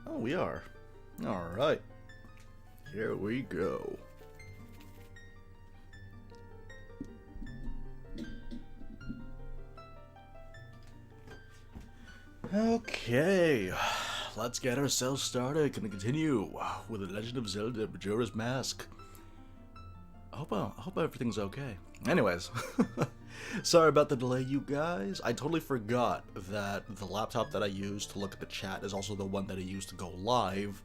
Oh, we are. Alright. Here we go. Okay. Let's get ourselves started. Gonna continue with The Legend of Zelda, Majora's Mask. I hope everything's okay. Anyways. Sorry about the delay, you guys. I totally forgot that the laptop that I use to look at the chat is also the one that I use to go live,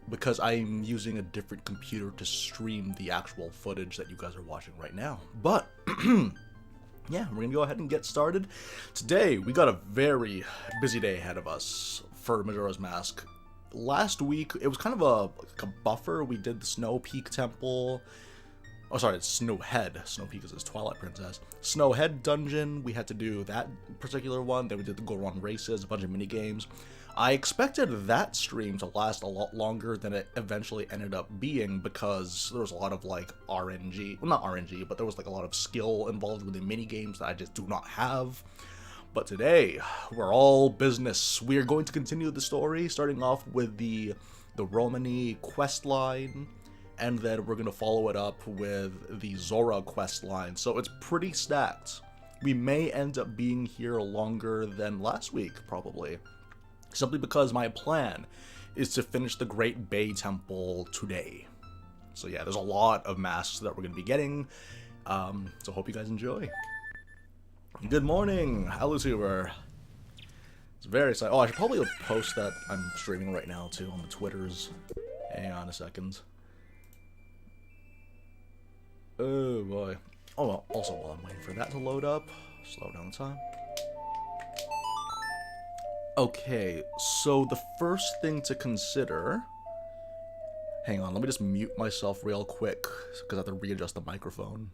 because I'm using a different computer to stream the actual footage that you guys are watching right now. But, yeah, we're gonna go ahead and get started. Today, we got a very busy day ahead of us for Majora's Mask. Last week, it was kind of a buffer. We did the Snow Peak Temple. Oh, sorry, it's Snowhead. Snow Peak is his Twilight Princess. Snowhead Dungeon, we had to do that particular one. Then we did the Goron Races, a bunch of mini games. I expected that stream to last a lot longer than it eventually ended up being, because there was a lot of, like, RNG. Well, not RNG, but there was, like, a lot of skill involved with the mini games that I just do not have. But today, we're all business. We're going to continue the story, starting off with the Romani quest line. And then we're going to follow it up with the Zora quest line. So it's pretty stacked. We may end up being here longer than last week, probably. Simply because my plan is to finish the Great Bay Temple today. So yeah, there's a lot of masks that we're going to be getting. So hope you guys enjoy. Good morning, Alusuber. It's very exciting. Oh, I should probably post that I'm streaming right now, too, on the Twitters. Hang on a second. Oh boy. Oh well, also while I'm waiting for that to load up, slow down the time. Okay, so the first thing to consider... Hang on, let me just mute myself real quick, because I have to readjust the microphone.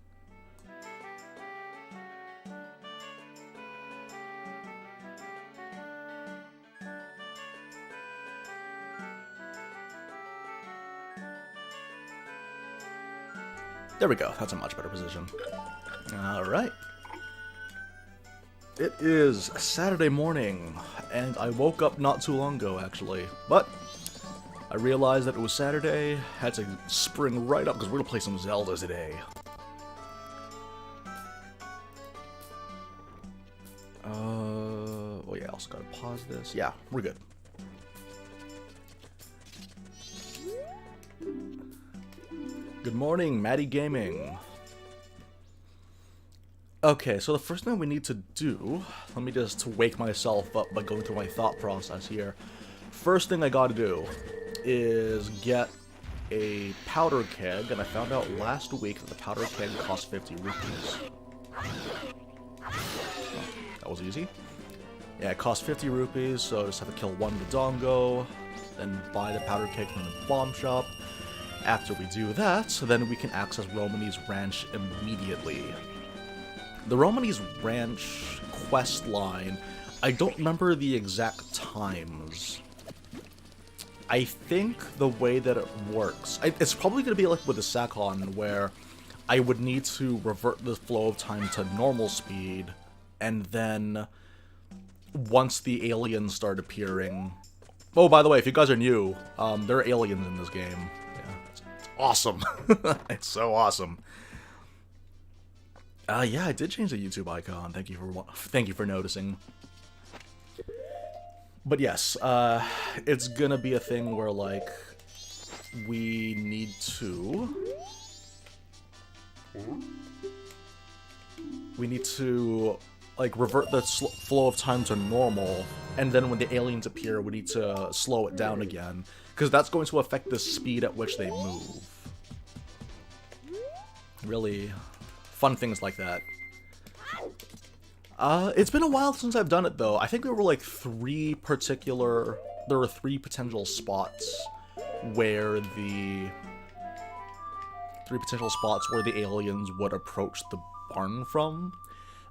There we go, that's a much better position. Alright. It is Saturday morning, and I woke up not too long ago, actually. But I realized that it was Saturday, had to spring right up, because we're going to play some Zelda today. Oh yeah, I also gotta pause this. Yeah, we're good. Good morning, Maddie Gaming. Okay, so the first thing we need to do, let me just wake myself up by going through my thought process here. First thing I gotta do is get a powder keg, and I found out last week that the powder keg cost 50 rupees. Oh, that was easy. Yeah, it cost 50 rupees, so I just have to kill one Dodongo, then buy the powder keg from the bomb shop. After we do that, then we can access Romani's Ranch immediately. The Romani's Ranch quest line, I don't remember the exact times. I think the way that it works, it's probably going to be like with the Sakon, where I would need to revert the flow of time to normal speed, and then once the aliens start appearing... Oh, by the way, if you guys are new, there are aliens in this game. Awesome. It's so awesome. Yeah, I did change the YouTube icon. Thank you for noticing. But yes, it's gonna be a thing where, like, we need to like revert the flow of time to normal, and then when the aliens appear, we need to slow it down again, because that's going to affect the speed at which they move. Really fun things like that. It's been a while since I've done it, though. I think there were like three potential spots where the aliens would approach the barn from.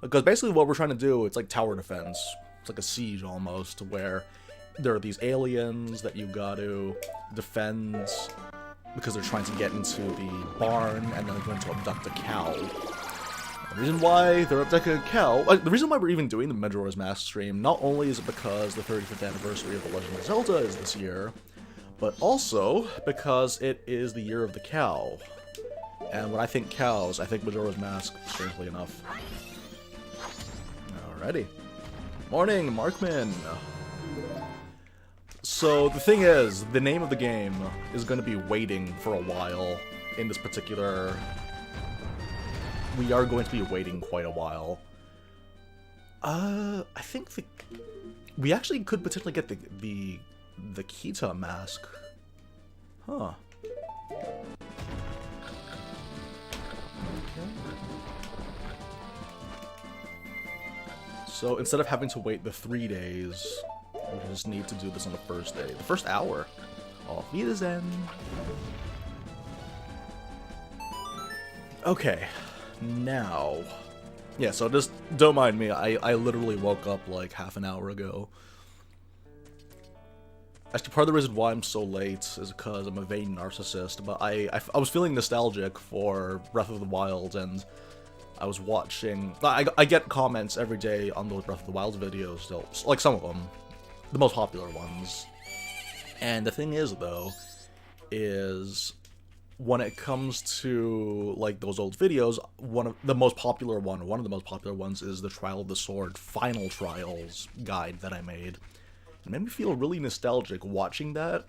Because basically what we're trying to do, it's like tower defense. It's like a siege almost, where there are these aliens that you got to defend because they're trying to get into the barn, and then they're going to abduct a cow. The reason why they're up like a cow, like, the reason why we're even doing the Majora's Mask stream, not only is it because the 35th anniversary of The Legend of Zelda is this year, but also because it is the year of the cow. And when I think cows, I think Majora's Mask, strangely enough. Alrighty. Morning, Markman! So, the thing is, the name of the game is going to be waiting for a while in this particular... We are going to be waiting quite a while. I think we actually could potentially get the Kita mask. Huh. Okay. So instead of having to wait the 3 days, we just need to do this on the first day. The first hour. Auf Wiedersehen. Okay. Now. Yeah, so just don't mind me. I literally woke up like half an hour ago. Actually, part of the reason why I'm so late is because I'm a vain narcissist, but I was feeling nostalgic for Breath of the Wild, and I was watching... I get comments every day on those Breath of the Wild videos, still, like some of them, the most popular ones. And the thing is, though, is when it comes to, like, those old videos, one of the most popular ones is the Trial of the Sword Final Trials guide that I made. It made me feel really nostalgic watching that.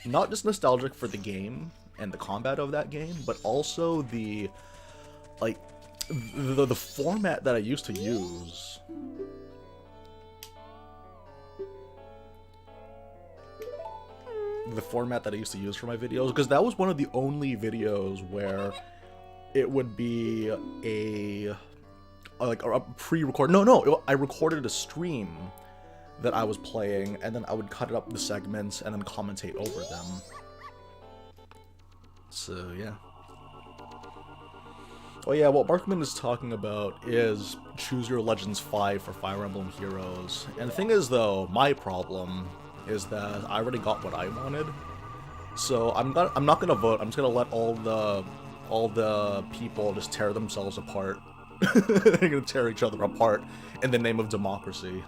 Not just nostalgic for the game and the combat of that game, but also the, like, the format that I used to use. The format that I used to use for my videos, because that was one of the only videos where it would be a pre-record. I recorded a stream that I was playing, and then I would cut it up the segments and then commentate over them. So, yeah. Oh yeah, what Markman is talking about is Choose Your Legends 5 for Fire Emblem Heroes. And the thing is, though, my problem is that I already got what I wanted. So I'm not gonna vote. I'm just gonna let all the people just tear themselves apart. They're gonna tear each other apart in the name of democracy.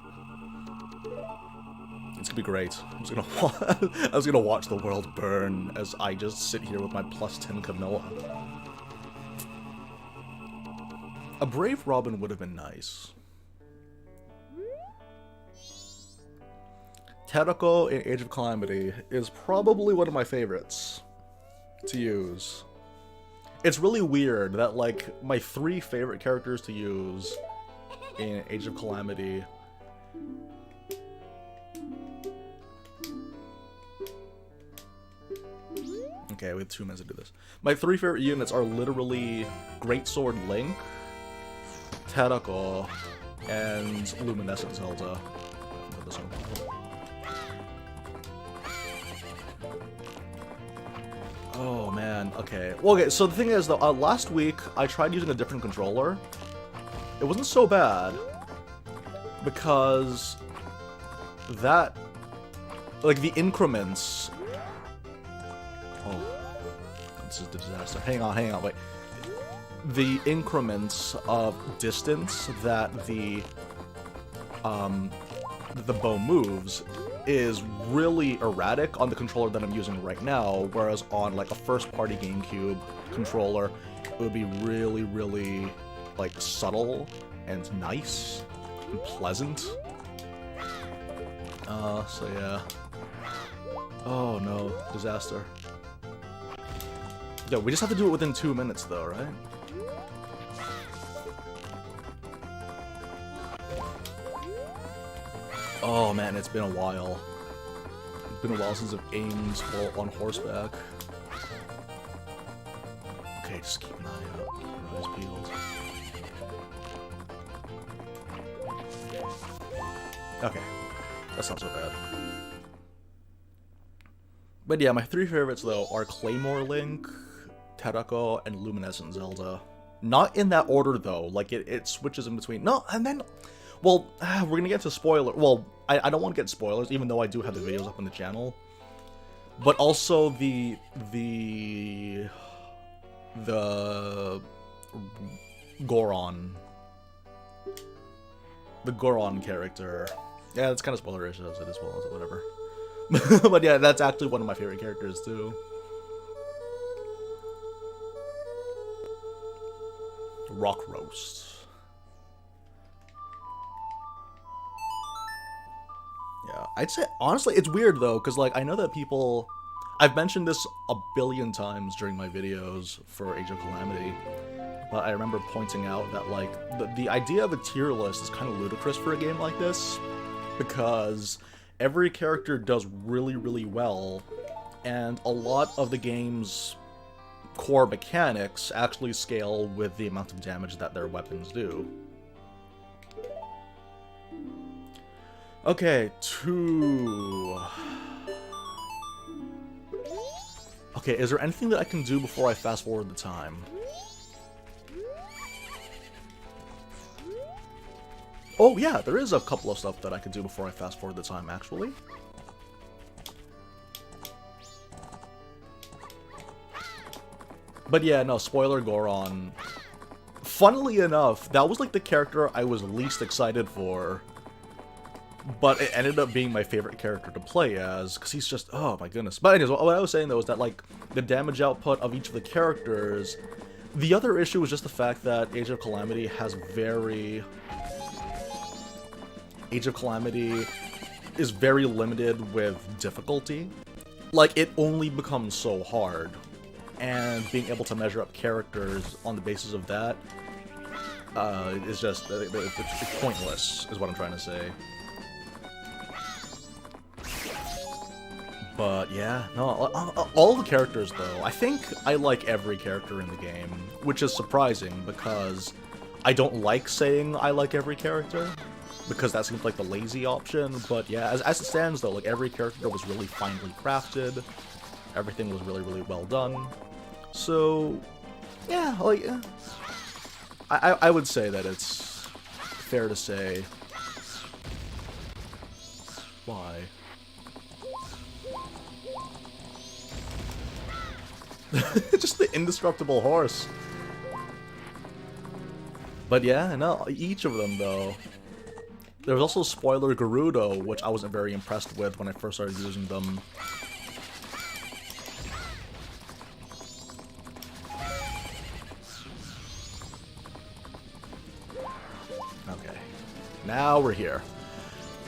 It's gonna be great. I was gonna watch the world burn as I just sit here with my +10 Camilla. A brave Robin would have been nice. Terako in Age of Calamity is probably one of my favorites to use. It's really weird that, like, my 3 favorite characters to use in Age of Calamity Okay, we have 2 minutes to do this. My 3 favorite units are literally Greatsword Link, Terako, and Luminescent Zelda. Oh man, okay. Well, okay, so the thing is though, last week I tried using a different controller. It wasn't so bad, because that, like, the increments... Oh, this is a disaster. Hang on, wait. The increments of distance that the bow moves is really erratic on the controller that I'm using right now, whereas on, like, a first-party GameCube controller, it would be really, really, like, subtle and nice and pleasant. So yeah. Oh no, disaster. Yo, we just have to do it within 2 minutes though, right? Oh man, it's been a while. It's been a while since I've aimed on horseback. Okay, just keep an eye out. Keep your eyes peeled. Okay, that's not so bad. But yeah, my 3 favorites though are Claymore Link, Terako, and Luminescent Zelda. Not in that order though, like it switches in between. No, and then... Well, we're gonna get to spoiler. Well, I don't want to get spoilers, even though I do have the videos up on the channel. But also Goron. The Goron character. Yeah, it's kind of spoilerish as it is, well, as whatever. But yeah, that's actually one of my favorite characters too. Rock roast. Yeah, I'd say honestly, it's weird though, because like I know that people, I've mentioned this a billion times during my videos for Age of Calamity, but I remember pointing out that like the idea of a tier list is kind of ludicrous for a game like this, because every character does really, really well, and a lot of the game's core mechanics actually scale with the amount of damage that their weapons do. Okay, 2. Okay, is there anything that I can do before I fast forward the time? Oh yeah, there is a couple of stuff that I could do before I fast forward the time, actually. But yeah, no, spoiler Goron. Funnily enough, that was like the character I was least excited for. But it ended up being my favorite character to play as, because he's just, oh my goodness. But anyways, what I was saying though is that like, the damage output of each of the characters, the other issue was just the fact that Age of Calamity has Age of Calamity is very limited with difficulty. Like, it only becomes so hard. And being able to measure up characters on the basis of that is just, it's pointless, is what I'm trying to say. But yeah, no, all the characters though, I think I like every character in the game, which is surprising because I don't like saying I like every character, because that seems like the lazy option, but yeah, as it stands though, like every character was really finely crafted, everything was really, really well done, so yeah, like, I would say that it's fair to say, why? Just the indestructible horse. But yeah, no, each of them though. There was also Spoiler Gerudo, which I wasn't very impressed with when I first started using them. Okay, now we're here.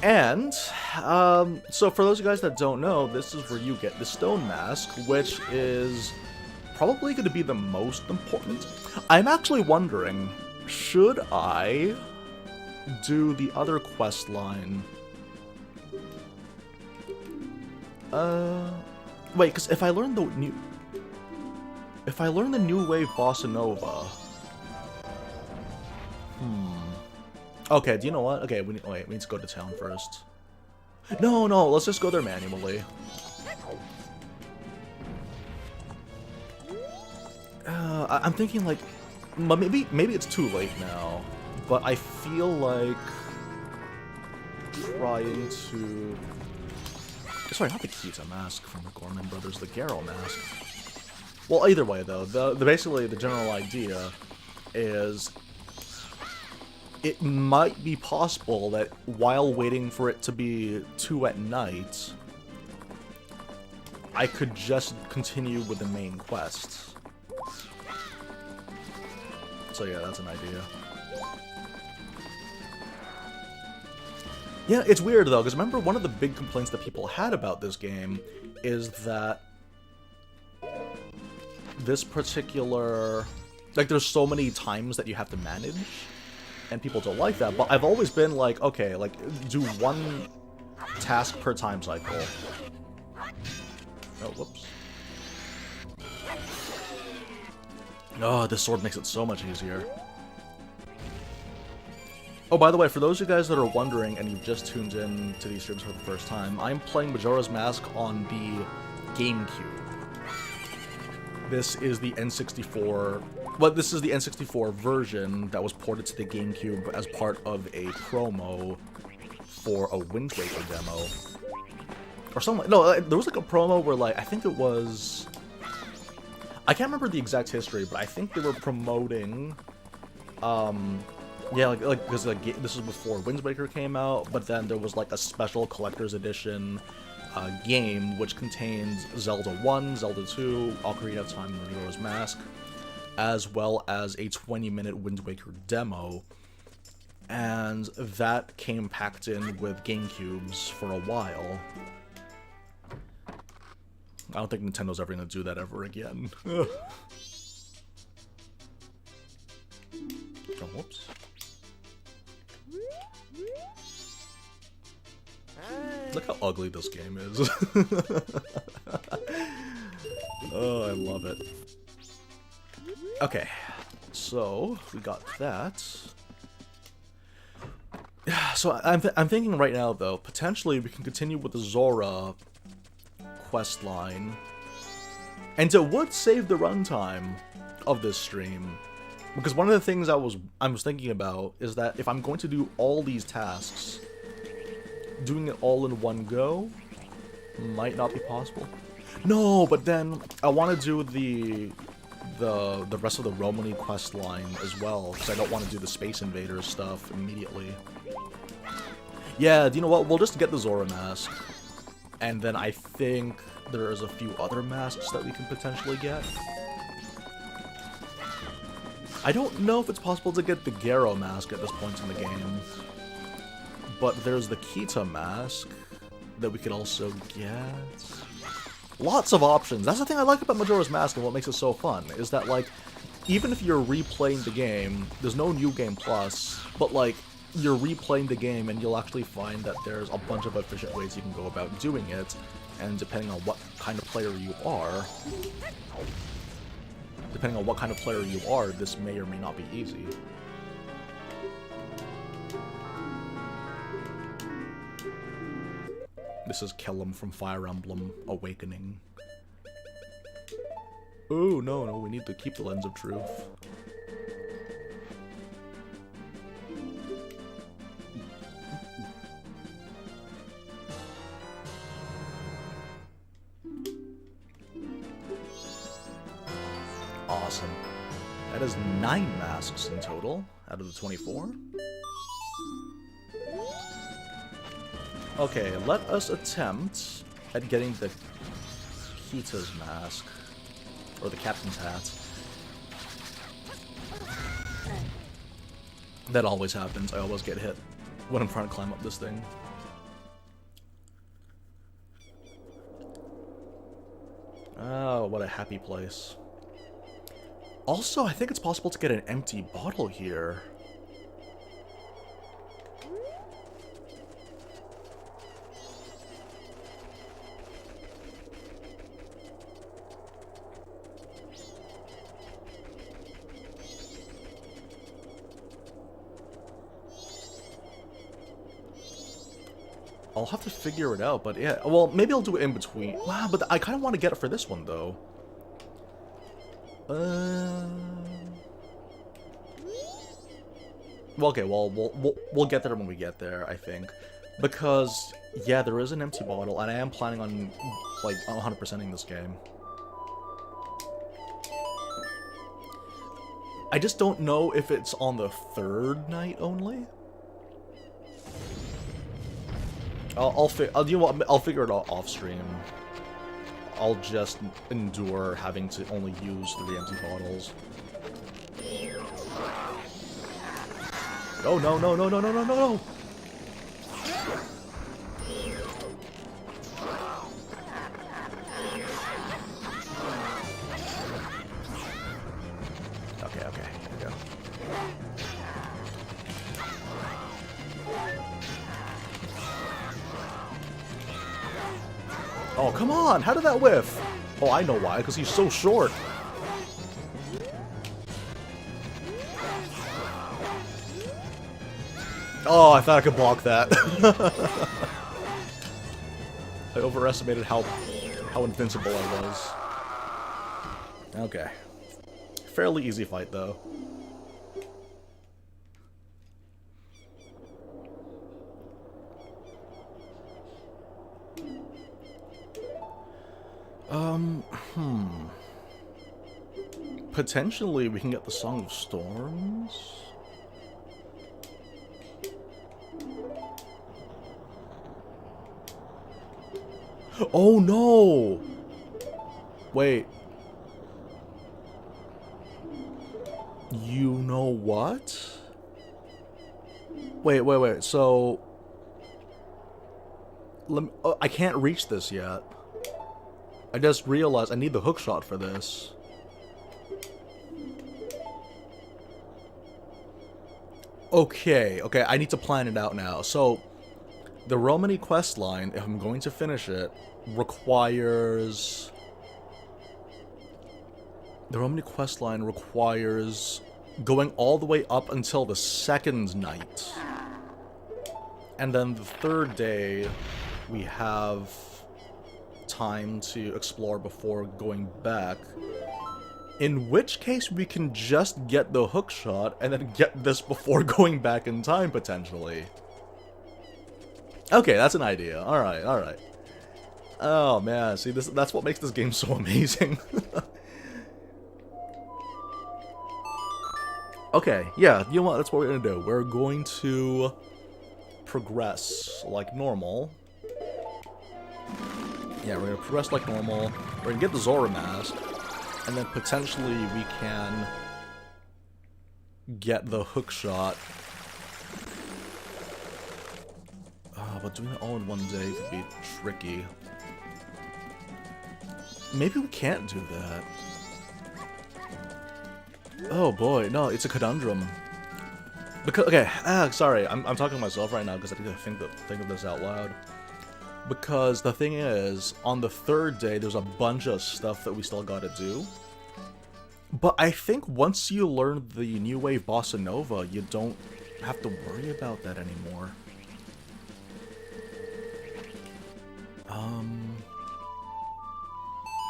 And, so for those of you guys that don't know, this is where you get the Stone Mask, which is probably going to be the most important. I'm actually wondering, should I do the other quest line? Wait, because if I learn the new wave Bossa Nova, okay, do you know what? Okay, we need to go to town first. No, let's just go there manually. I'm thinking like, maybe it's too late now, but I feel like trying to... Sorry, not the Kita mask from the Gorman Brothers, the Garrow mask. Well, either way though, basically the general idea is it might be possible that while waiting for it to be 2 at night, I could just continue with the main quest. So yeah, that's an idea. Yeah, it's weird though, because remember one of the big complaints that people had about this game is that this particular... Like, there's so many times that you have to manage, and people don't like that, but I've always been like, okay, like, do 1 task per time cycle. Oh, whoops. Oh, this sword makes it so much easier. Oh, by the way, for those of you guys that are wondering, and you've just tuned in to these streams for the first time, I'm playing Majora's Mask on the GameCube. This is the N64... Well, this is the N64 version that was ported to the GameCube as part of a promo for a Wind Waker demo. Or something. No, there was like a promo where, like, I think it was... I can't remember the exact history, but I think they were promoting Yeah, because this was before Wind Waker came out, but then there was like a special collector's edition game which contains Zelda 1, Zelda 2, Ocarina of Time, and Majora's Mask, as well as a 20-minute Wind Waker demo, and that came packed in with GameCubes for a while. I don't think Nintendo's ever going to do that ever again. Oh, whoops. Look how ugly this game is. Oh, I love it. Okay, so we got that. So I'm thinking right now, though, potentially we can continue with the Zora quest line, and it would save the runtime of this stream, because one of the things I was thinking about is that if I'm going to do all these tasks, doing it all in one go might not be possible. No, but then I want to do the rest of the Romani quest line as well, because I don't want to do the Space Invaders stuff immediately. Yeah, do you know what? We'll just get the Zora mask. And then I think there is a few other masks that we can potentially get. I don't know if it's possible to get the Garo mask at this point in the game. But there's the Kita mask that we could also get. Lots of options. That's the thing I like about Majora's Mask and what makes it so fun, is that, like, even if you're replaying the game, there's no New Game Plus, but, like, you're replaying the game and you'll actually find that there's a bunch of efficient ways you can go about doing it, and depending on what kind of player you are, this may or may not be easy. This is Kellum from Fire Emblem Awakening. Oh, no, we need to keep the Lens of Truth. Awesome. That is 9 masks in total, out of the 24. Okay, let us attempt at getting the Kita's mask, or the captain's hat. That always happens, I always get hit when I'm trying to climb up this thing. Oh, what a happy place. Also, I think it's possible to get an empty bottle here. I'll have to figure it out, but yeah, well, maybe I'll do it in between. Wow, but I kind of want to get it for this one, though. Well, okay, well, we'll get there when we get there, I think. Because, yeah, there is an empty bottle, and I am planning on, like, 100%ing this game. I just don't know if it's on the 3rd night only. I'll figure it out off stream. I'll just endure having to only use 3 empty bottles. Oh, no, no, no, no, no, no, no, no! Okay, okay, here we go. Oh, come on! How did that whiff? Oh, I know why, because he's so short. Oh, I thought I could block that. I overestimated how invincible I was. Okay. Fairly easy fight, though. Potentially we can get the Song of Storms? Oh no! Wait. You know what? Wait. So... oh, I can't reach this yet. I just realized I need the hookshot for this. Okay, I need to plan it out now. So, the Romani questline, if I'm going to finish it, requires... The Romani questline requires going all the way up until the second night. And then the third day, we have time to explore before going back. In which case, we can just get the hookshot and then get this before going back in time, potentially. Okay, that's an idea. Alright. Oh, man. See, that's what makes this game so amazing. Okay, yeah, you know what? That's what we're gonna do. We're going to progress like normal. Yeah, we're gonna progress like normal. We're gonna get the Zora mask, and then potentially we can get the hookshot. But doing it all in one day could be tricky. Maybe we can't do that. Oh boy, no, it's a conundrum. Because, okay, sorry, I'm talking to myself right now because I need to think of this out loud. Because the thing is, on the third day, there's a bunch of stuff that we still gotta do. But I think once you learn the New Wave Bossa Nova, you don't have to worry about that anymore.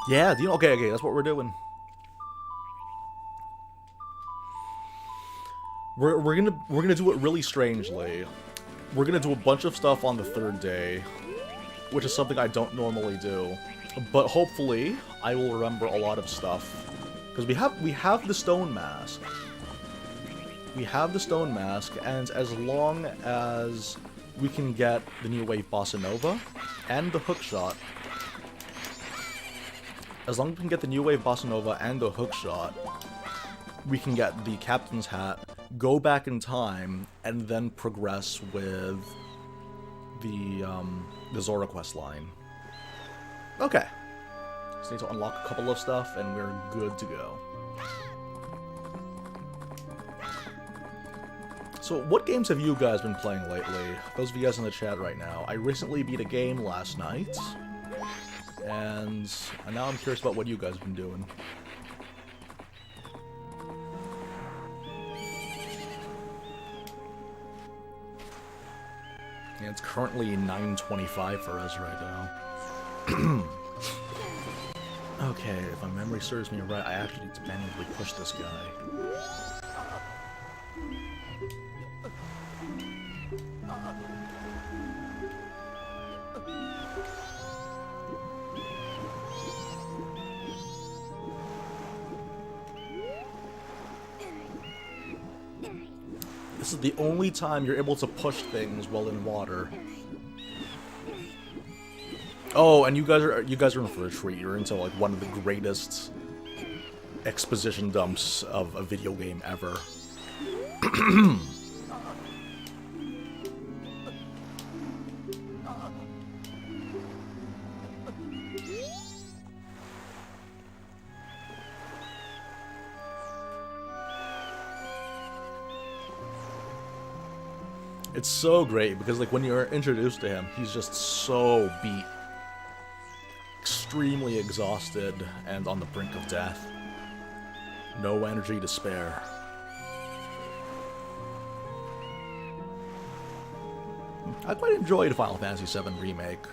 Yeah, okay, that's what we're doing. We're gonna do it really strangely. We're gonna do a bunch of stuff on the third day, which is something I don't normally do. But hopefully, I will remember a lot of stuff. Because we have the stone mask. We have the stone mask, and as long as we can get the New Wave Bossa Nova and the hookshot, as long as we can get the New Wave Bossa Nova and the hookshot, we can get the Captain's Hat, go back in time, and then progress with the Zora questline. Okay. Just need to unlock a couple of stuff, and we're good to go. So, what games have you guys been playing lately? Those of you guys in the chat right now. I recently beat a game last night, and now I'm curious about what you guys have been doing. Yeah, it's currently 9:25 for us right now. Okay, if my memory serves me right, I actually need to manually push this guy. This is the only time you're able to push things while in water. Oh, and you guys are in for a treat. You're into like one of the greatest exposition dumps of a video game ever. It's so great because like when you're introduced to him, he's just so beat. Extremely exhausted and on the brink of death. No energy to spare. I quite enjoyed Final Fantasy VII Remake.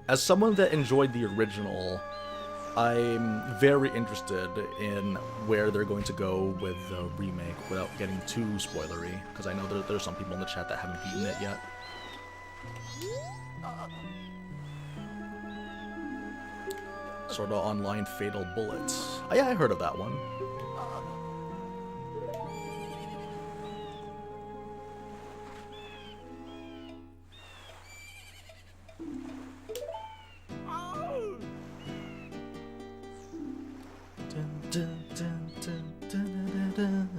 As someone that enjoyed the original, I'm very interested in where they're going to go with the remake without getting too spoilery, because I know there's some people in the chat that haven't beaten it yet. Sort of online Fatal Bullets. Oh, yeah, I heard of that one. Dun, dun, dun, dun, dun, dun.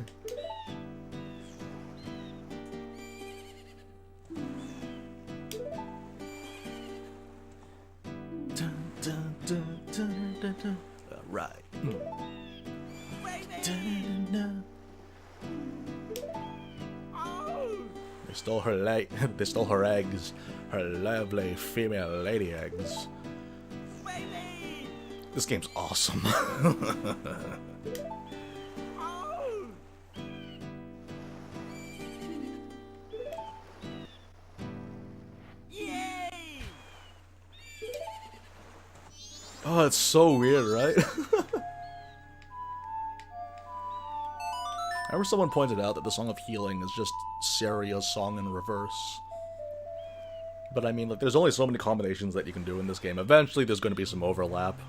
Dun, dun, dun, dun, dun, dun. All right. Dun, dun, dun. They stole her they stole her eggs, her lovely female lady eggs. This game's awesome. Oh, it's so weird, right? I remember someone pointed out that the Song of Healing is just Seria's song in reverse. But I mean, like, there's only so many combinations that you can do in this game. Eventually, there's going to be some overlap.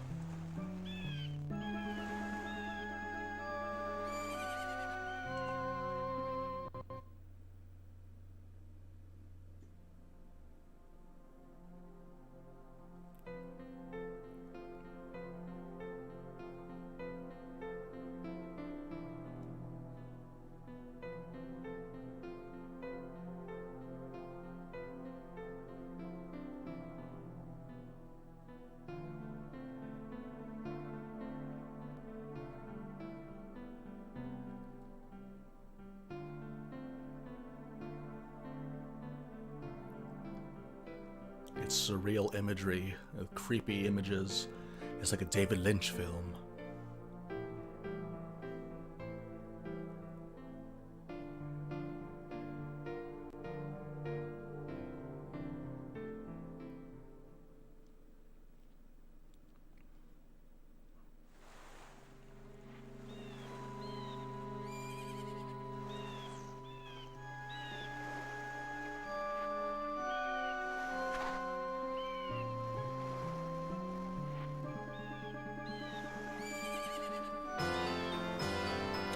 It's surreal imagery, creepy images. It's like a David Lynch film.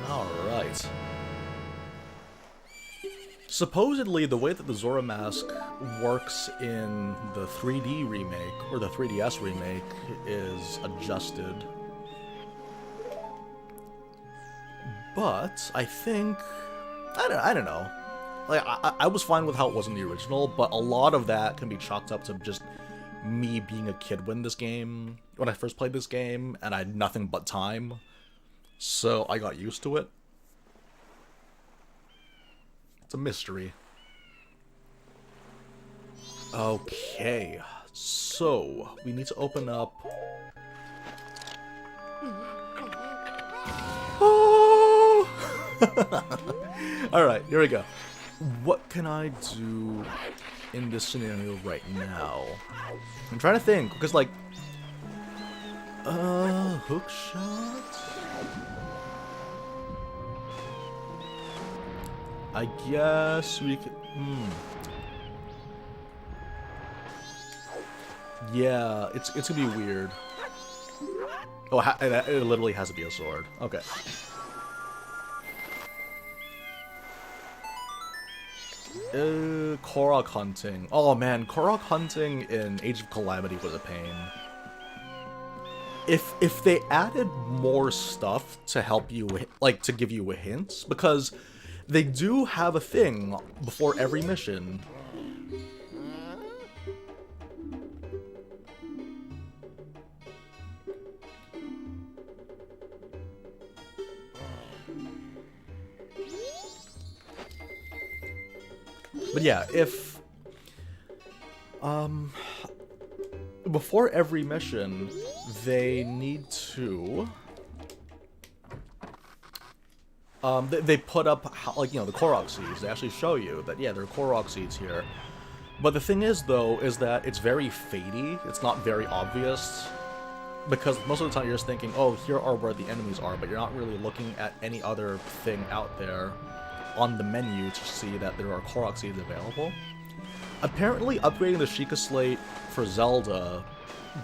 Alright. Supposedly, the way that the Zora mask works in the 3D remake, or the 3DS remake, is adjusted. But, I think... I don't know. Like, I was fine with how it was in the original, but a lot of that can be chalked up to just me being a kid when I first played this game, and I had nothing but time. So I got used to it. It's a mystery. Okay, so we need to open up... Oh! Alright, here we go. What can I do in this scenario right now? I'm trying to think, because like... hook shot? I guess we could... Yeah, it's gonna be weird. Oh, it literally has to be a sword. Okay. Korok hunting. Oh man, Korok hunting in Age of Calamity was a pain. If they added more stuff to help you, like, to give you a hint, because they do have a thing before every mission. But yeah, if... before every mission, they need to... they put up, like, you know, the Korok seeds. They actually show you that, yeah, there are Korok seeds here. But the thing is, though, is that it's very fadey. It's not very obvious. Because most of the time you're just thinking, oh, here are where the enemies are, but you're not really looking at any other thing out there on the menu to see that there are Korok seeds available. Apparently, upgrading the Sheikah Slate for Zelda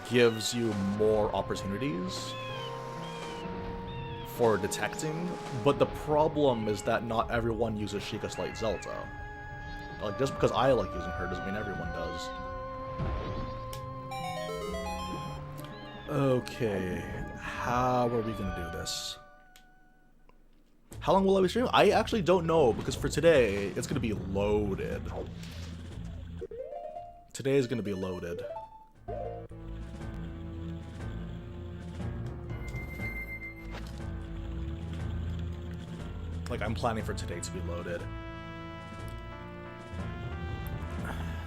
gives you more opportunities for detecting, but the problem is that not everyone uses Sheikah Slate Zelda. Like, just because I like using her doesn't mean everyone does. Okay, how are we gonna do this? How long will I be streaming? I actually don't know, because for today, it's gonna be loaded. Today is gonna be loaded. Like, I'm planning for today to be loaded.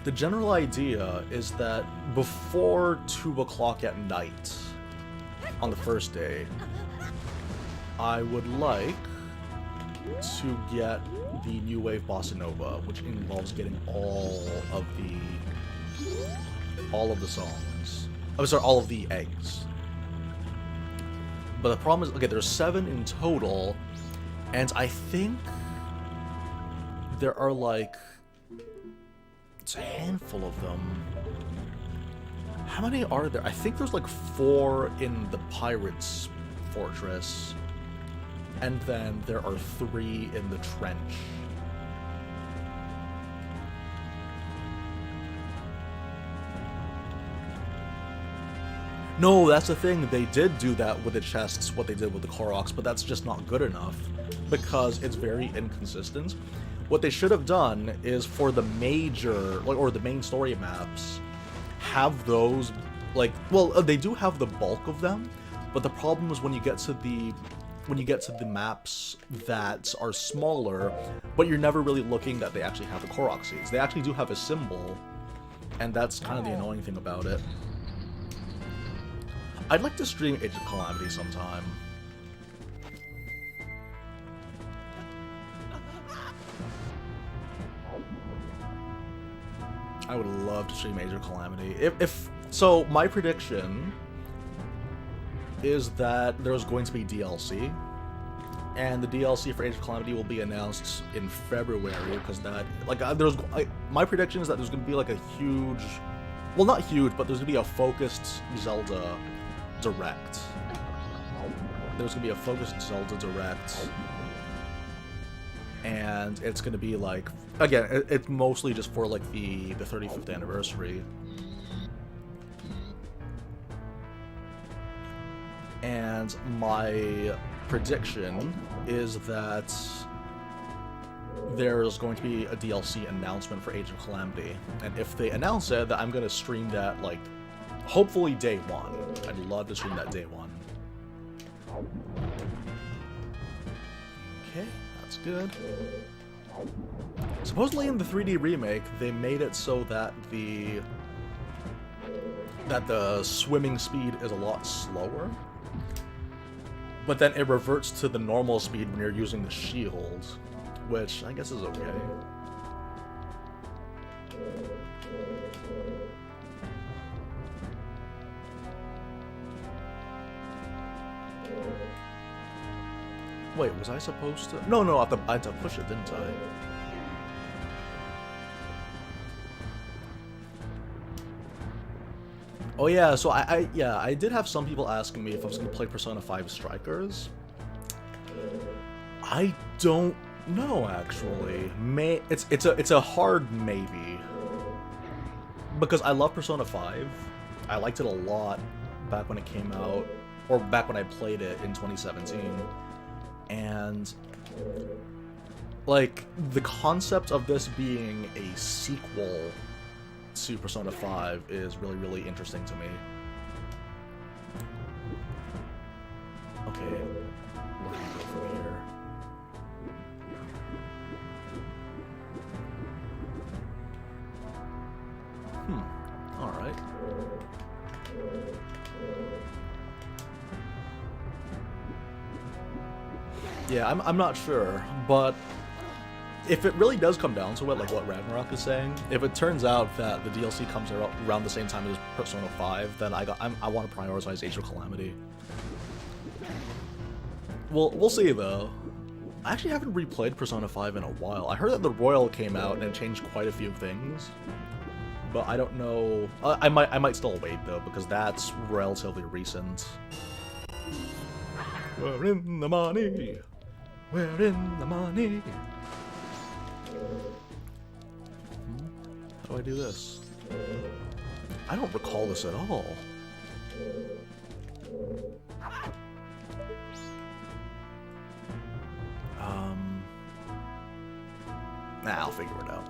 The general idea is that before 2 o'clock at night, on the first day, I would like to get the New Wave Bossa Nova, which involves getting all of the songs. I'm sorry, all of the eggs. But the problem is, okay, there's 7 in total, and I think there are like, it's a handful of them. How many are there? I think there's like 4 in the Pirates Fortress, and then there are 3 in the Trench. No, that's the thing, they did do that with the chests, what they did with the Koroks, but that's just not good enough, because it's very inconsistent. What they should have done is for the major, or the main story maps, have those, like, well, they do have the bulk of them, but the problem is when you get to the maps that are smaller, but you're never really looking that they actually have the Korok seeds. They actually do have a symbol, and that's kind of the annoying thing about it. I'd like to stream Age of Calamity sometime. I would love to stream Age of Calamity. So my prediction is that there's going to be DLC, and the DLC for Age of Calamity will be announced in February, because that, like, my prediction is that there's going to be like a huge, well, not huge, but there's going to be a focused Zelda Direct. There's going to be a focused Zelda Direct, and it's going to be like, again, it's mostly just for like the 35th anniversary. And my prediction is that there's going to be a DLC announcement for Age of Calamity, and if they announce it, that I'm going to stream that, like, hopefully day 1. I'd love to stream that day 1. Okay, that's good. Supposedly in the 3D remake, they made it so that the swimming speed is a lot slower, but then it reverts to the normal speed when you're using the shield, which I guess is okay. Wait, was I supposed to? No, I had to push it, didn't I? Oh yeah, so I did have some people asking me if I was going to play Persona 5 Strikers. I don't know, actually. It's a hard maybe, because I love Persona 5. I liked it a lot back when it came out, or back when I played it in 2017. And, like, the concept of this being a sequel to Persona 5 is really, really interesting to me. Okay, where do we go from here? Alright. Yeah, I'm not sure, but if it really does come down to it, like what Ragnarok is saying, if it turns out that the DLC comes around the same time as Persona 5, then I want to prioritize Age of Calamity. Well, we'll see though. I actually haven't replayed Persona 5 in a while. I heard that the Royal came out and it changed quite a few things, but I don't know. I might still wait though, because that's relatively recent. We're in the money. We're in the money. How do I do this? I don't recall this at all. Nah, I'll figure it out.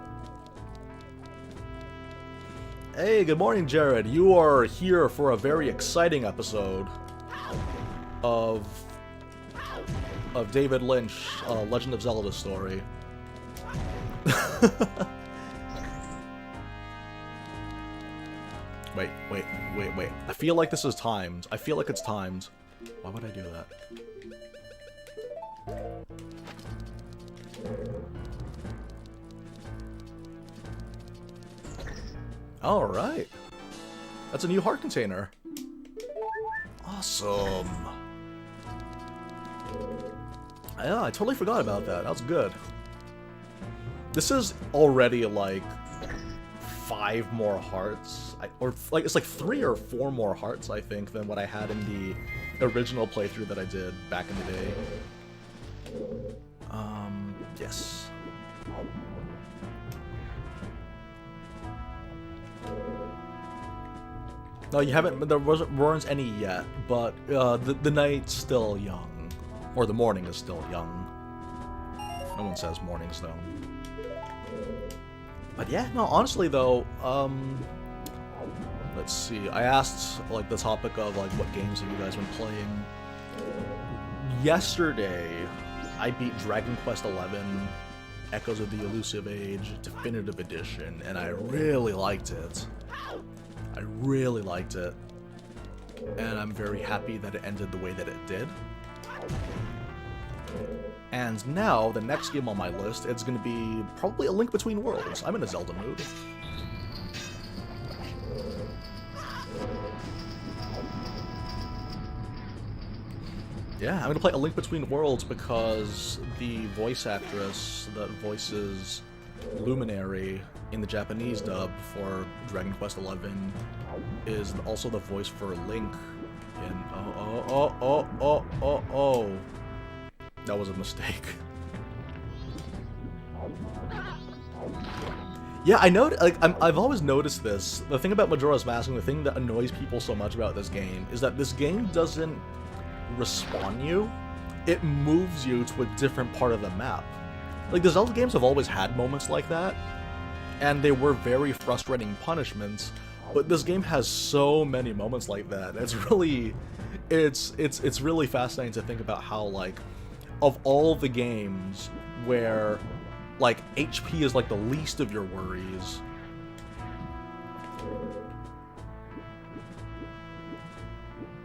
Hey, good morning, Jared. You are here for a very exciting episode of David Lynch, Legend of Zelda story. Wait. I feel like this is timed. I feel like it's timed. Why would I do that? Alright. That's a new heart container. Awesome. Yeah, I totally forgot about that. That was good. This is already like 5 more hearts. It's like 3 or 4 more hearts, I think, than what I had in the original playthrough that I did back in the day. Yes. No, you haven't. There weren't any yet, but the night's still young, or the morning is still young. No one says mornings though. But yeah, no. Honestly though, let's see. I asked like the topic of like what games have you guys been playing. Yesterday, I beat Dragon Quest XI, Echoes of the Elusive Age, Definitive Edition, and I really liked it. I really liked it, and I'm very happy that it ended the way that it did. And now, the next game on my list, it's going to be probably A Link Between Worlds. I'm in a Zelda mood. Yeah, I'm going to play A Link Between Worlds because the voice actress that voices Luminary in the Japanese dub for Dragon Quest XI is also the voice for Link in oh. That was a mistake. Yeah, I know. Like, I've always noticed this. The thing about Majora's Mask, and the thing that annoys people so much about this game, is that this game doesn't respawn you. It moves you to a different part of the map. Like, the Zelda games have always had moments like that, and they were very frustrating punishments, but this game has so many moments like that. It's really, it's really fascinating to think about how, like, of all the games where, like, HP is, like, the least of your worries.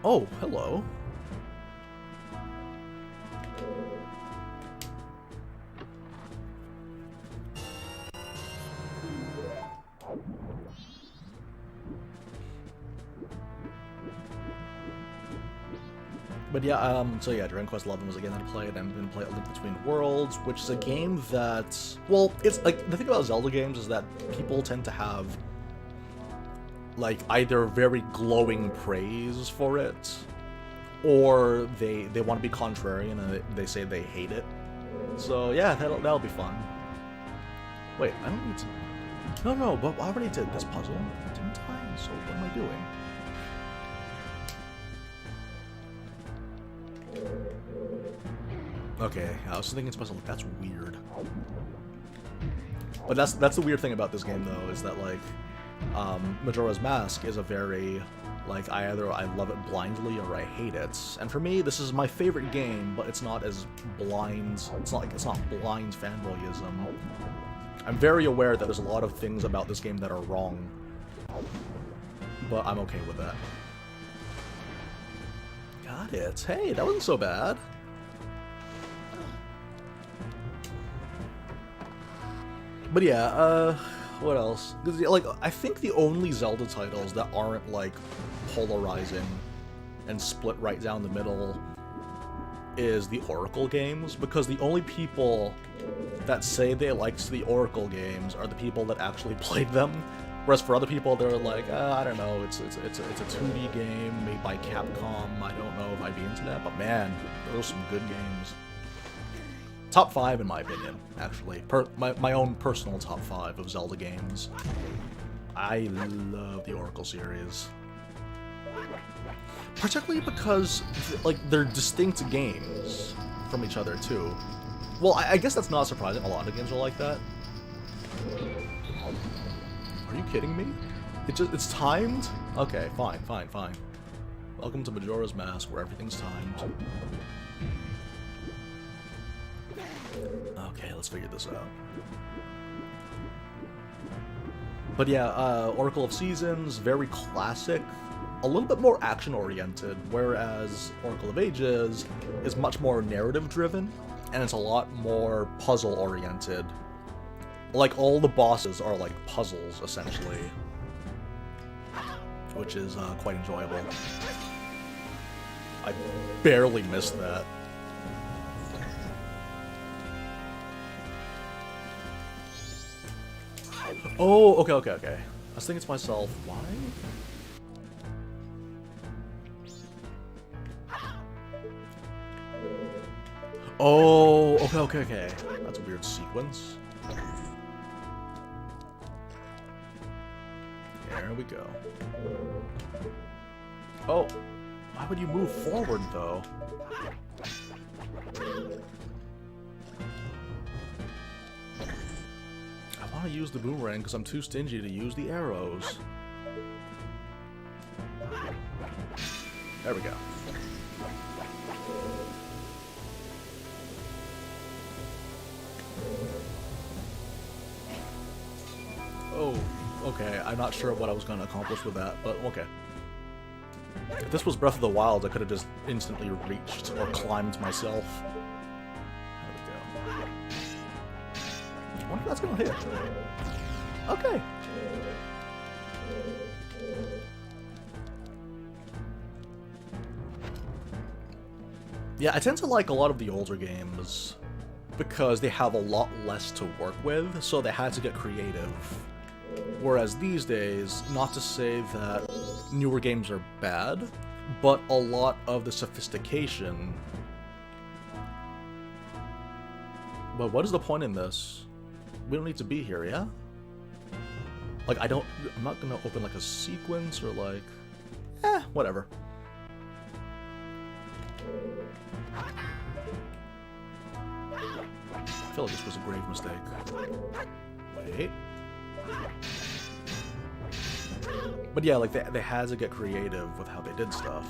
Oh, hello. But yeah, so yeah, Dragon Quest XI was a game that I played, and I'm going to play A Link Between Worlds, which is a game that, well, it's like, the thing about Zelda games is that people tend to have, like, either very glowing praise for it, or they want to be contrarian and they say they hate it. So yeah, that'll be fun. Wait, I don't need to... No, but I already did this puzzle, didn't I? So what am I doing? Okay, I was thinking to myself, that's weird. But that's the weird thing about this game, though, is that, like, Majora's Mask is a very, like, either I love it blindly or I hate it. And for me, this is my favorite game, but it's not as blind, it's not blind fanboyism. I'm very aware that there's a lot of things about this game that are wrong, but I'm okay with that. Got it. Hey, that wasn't so bad. But yeah, what else? 'Cause, like, I think the only Zelda titles that aren't, like, polarizing and split right down the middle is the Oracle games, because the only people that say they liked the Oracle games are the people that actually played them, whereas for other people, they're like, I don't know, it's a 2D game made by Capcom, I don't know if I'd be into that, but man, those are some good games. Top 5 in my opinion, actually. My own personal top 5 of Zelda games. I love the Oracle series. Particularly because, like, they're distinct games from each other, too. Well, I guess that's not surprising. A lot of games are like that. kidding me? It's timed? Okay, fine. Welcome to Majora's Mask, where everything's timed. Okay, let's figure this out. But yeah, Oracle of Seasons, very classic, a little bit more action-oriented, whereas Oracle of Ages is much more narrative-driven, and it's a lot more puzzle-oriented. Like, all the bosses are like puzzles, essentially, which is quite enjoyable. I barely missed that. Oh, okay. I was thinking to myself, why? Oh, okay. That's a weird sequence. There we go. Oh, why would you move forward, though? I want to use the boomerang because I'm too stingy to use the arrows. There we go. Oh, okay. I'm not sure what I was going to accomplish with that, but okay. If this was Breath of the Wild, I could have just instantly reached or climbed myself. There we go. I wonder if that's going to hit. Okay. Yeah, I tend to like a lot of the older games because they have a lot less to work with, so they had to get creative. Whereas these days, not to say that newer games are bad, but a lot of the sophistication... But what is the point in this? We don't need to be here, yeah? Like, I'm not gonna open like a sequence or like... whatever. I feel like this was a grave mistake. Wait. But yeah, like, they had to get creative with how they did stuff.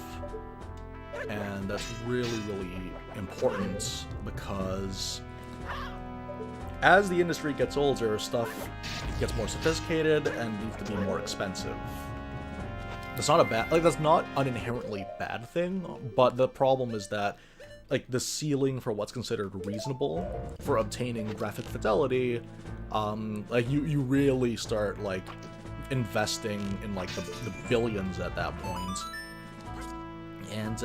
And that's really, really important because as the industry gets older, stuff gets more sophisticated and needs to be more expensive. That's not a bad, like, that's not an inherently bad thing, but the problem is that, like, the ceiling for what's considered reasonable for obtaining graphic fidelity, like, you really start, like, investing in, like, the billions at that point. And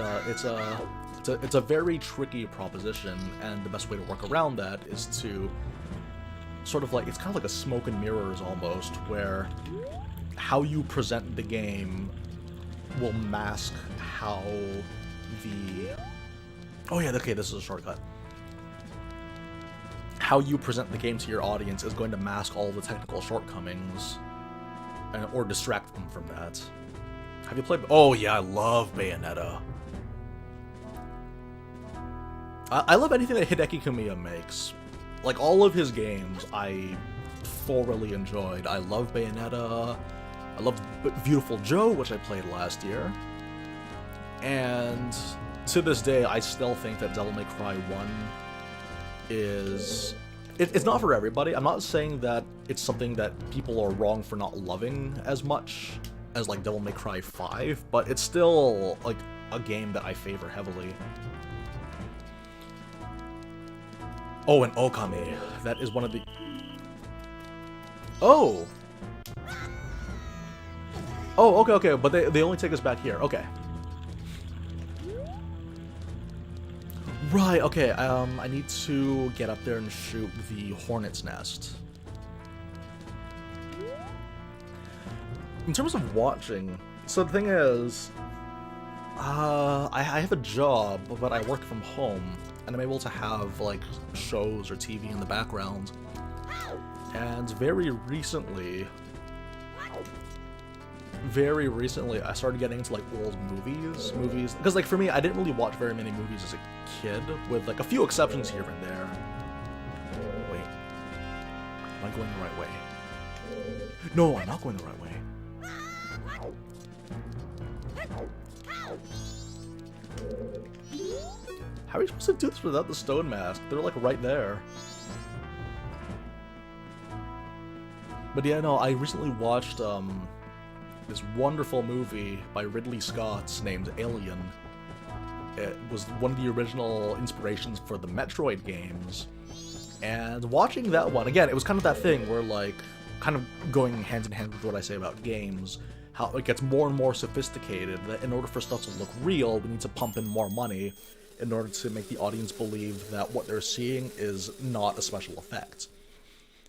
it's a very tricky proposition, and the best way to work around that is to sort of, like, it's kind of like a smoke and mirrors almost, where how you present the game will mask how the... Oh yeah, okay, this is a shortcut. How you present the game to your audience is going to mask all the technical shortcomings, or distract them from that. Have you played... Oh yeah, I love Bayonetta. I love anything that Hideki Kamiya makes. Like, all of his games, I thoroughly enjoyed. I love Bayonetta. I love Beautiful Joe, which I played last year. And to this day, I still think that Devil May Cry 1 is... It's not for everybody. I'm not saying that it's something that people are wrong for not loving as much as, like, Devil May Cry 5, but it's still, like, a game that I favor heavily. Oh, and Okami. That is one of the... Oh! Oh, okay, but they only take us back here. Okay. Right, okay, I need to get up there and shoot the hornet's nest. In terms of watching, so the thing is, I have a job, but I work from home, and I'm able to have, like, shows or TV in the background. And very recently, I started getting into, like, old movies, because, like, for me, I didn't really watch very many movies as a kid, with, like, a few exceptions here and there. Wait, am I going the right way? No, I'm not going the right way. How are you supposed to do this without the stone mask? They're like right there. But yeah, no, I recently watched this wonderful movie by Ridley Scott named Alien. It was one of the original inspirations for the Metroid games. And watching that one, again, it was kind of that thing where, like, kind of going hand in hand with what I say about games, how it gets more and more sophisticated, that in order for stuff to look real, we need to pump in more money in order to make the audience believe that what they're seeing is not a special effect.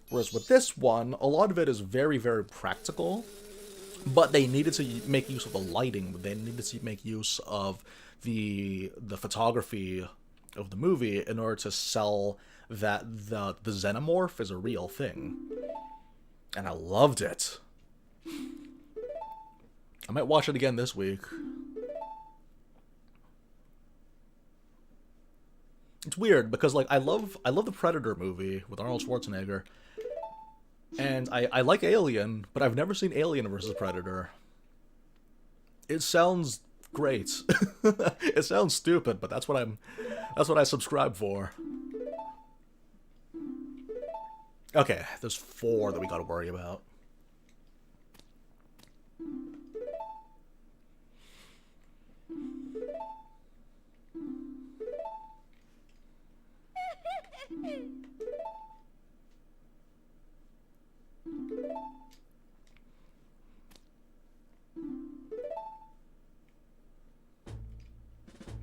Whereas with this one, a lot of it is very, very practical, but they needed to make use of the lighting, they needed to make use of the photography of the movie in order to sell that the xenomorph is a real thing. And I loved it. I might watch it again this week. It's weird because, like, I love the Predator movie with Arnold Schwarzenegger, and I like Alien, but I've never seen Alien versus Predator. It sounds great. It sounds stupid, but that's what I subscribe for. Okay, there's 4 that we gotta worry about.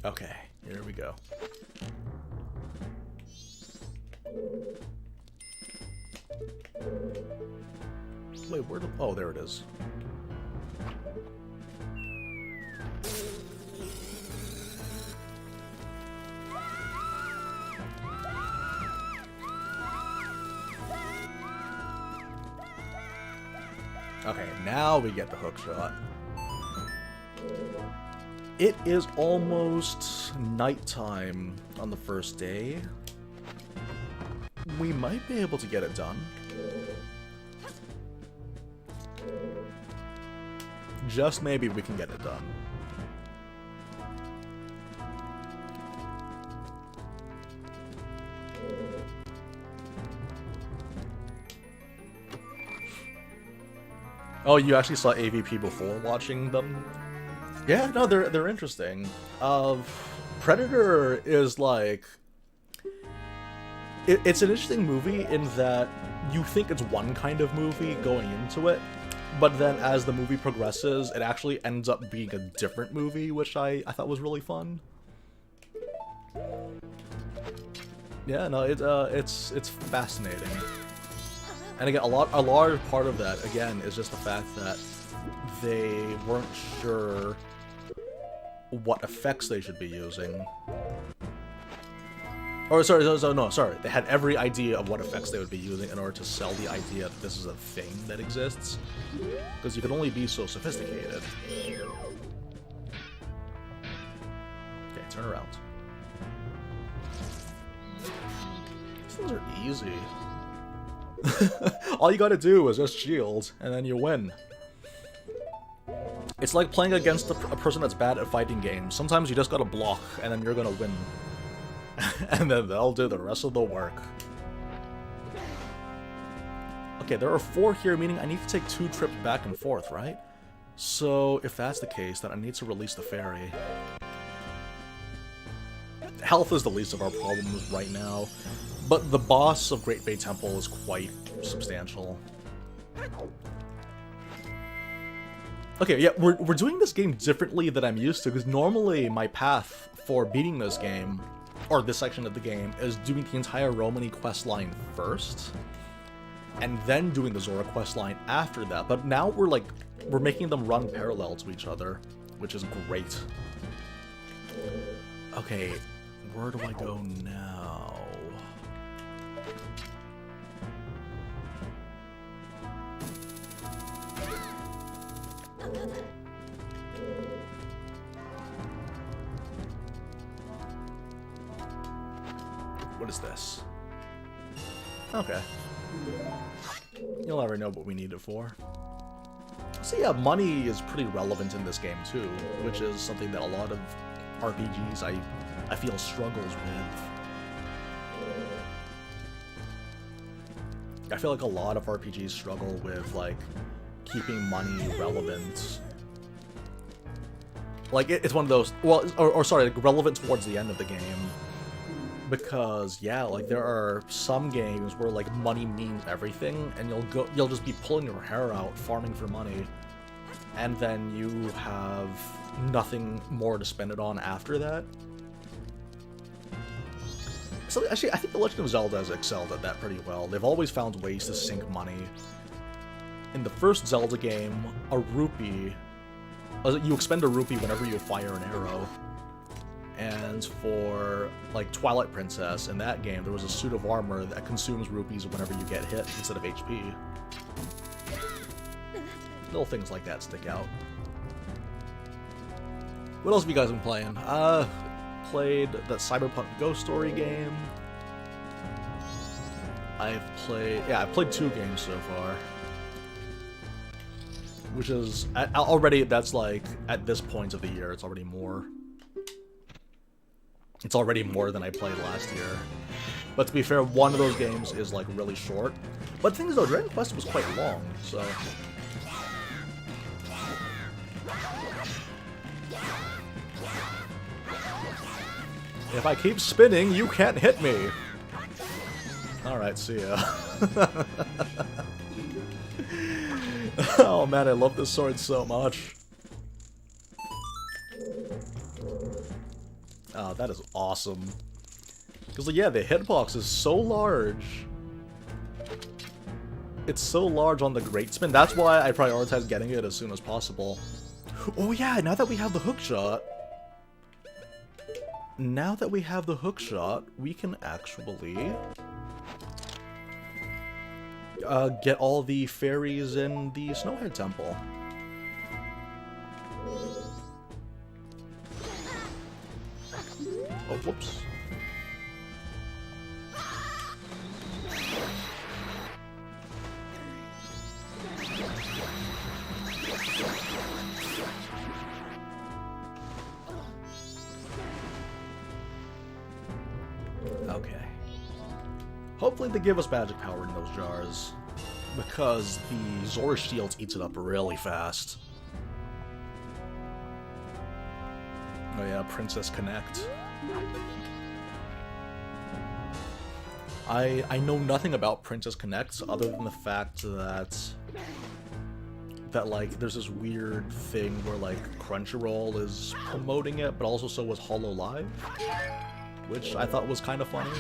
Okay, here we go. Wait, where the... Oh, there it is. Okay, now we get the hook shot. It is almost nighttime on the first day. We might be able to get it done. Just maybe we can get it done. Oh, you actually saw AVP before watching them? Yeah, no, they're interesting. Predator is like... It's an interesting movie in that you think it's one kind of movie going into it, but then as the movie progresses, it actually ends up being a different movie, which I thought was really fun. Yeah, no, it's fascinating. And again, a large part of that, again, is just the fact that they weren't sure what effects they should be using. Or, sorry, they had every idea of what effects they would be using in order to sell the idea that this is a thing that exists. Because you can only be so sophisticated. Okay, turn around. These things are easy. All you gotta do is just shield, and then you win. It's like playing against a person that's bad at fighting games. Sometimes you just gotta block, and then you're gonna win. And then they'll do the rest of the work. Okay, there are 4 here, meaning I need to take 2 trips back and forth, right? So, if that's the case, then I need to release the ferry. Health is the least of our problems right now, but the boss of Great Bay Temple is quite substantial. Okay, yeah, we're doing this game differently than I'm used to, because normally my path for beating this game, or this section of the game, is doing the entire Romani questline first, and then doing the Zora questline after that. But now we're making them run parallel to each other, which is great. Okay, where do I go now? What is this? Okay. You'll never know what we need it for. So yeah, money is pretty relevant in this game too, which is something that a lot of RPGs I feel struggles with. I feel like a lot of RPGs struggle with, like, keeping money relevant. Like, it's one of those, well, or sorry, like, relevant towards the end of the game. Because, yeah, like, there are some games where, like, money means everything, and you'll just be pulling your hair out, farming for money, and then you have nothing more to spend it on after that. So, actually, I think The Legend of Zelda has excelled at that pretty well. They've always found ways to sink money. In the first Zelda game, a rupee... You expend a rupee whenever you fire an arrow. And for, like, Twilight Princess, in that game, there was a suit of armor that consumes rupees whenever you get hit instead of HP. Little things like that stick out. What else have you guys been playing? Played that Cyberpunk Ghost Story game. I've played 2 games so far. Which is, already, that's like, at this point of the year, it's already more. It's already more than I played last year. But to be fair, one of those games is, like, really short. But the thing is, though, Dragon Quest was quite long, so... If I keep spinning, you can't hit me! Alright, see ya. Oh man, I love this sword so much. Oh, that is awesome. Because, like, yeah, the hitbox is so large. It's so large on the great spin. That's why I prioritize getting it as soon as possible. Oh yeah, now that we have the hookshot... Now that we have the hookshot, we can actually... get all the fairies in the Snowhead Temple. Oh, whoops. Okay. Hopefully they give us magic power in those jars, because the Zora shield eats it up really fast. Oh yeah, Princess Connect. I know nothing about Princess Connect other than the fact that like there's this weird thing where like Crunchyroll is promoting it, but also so was HoloLive, which I thought was kind of funny.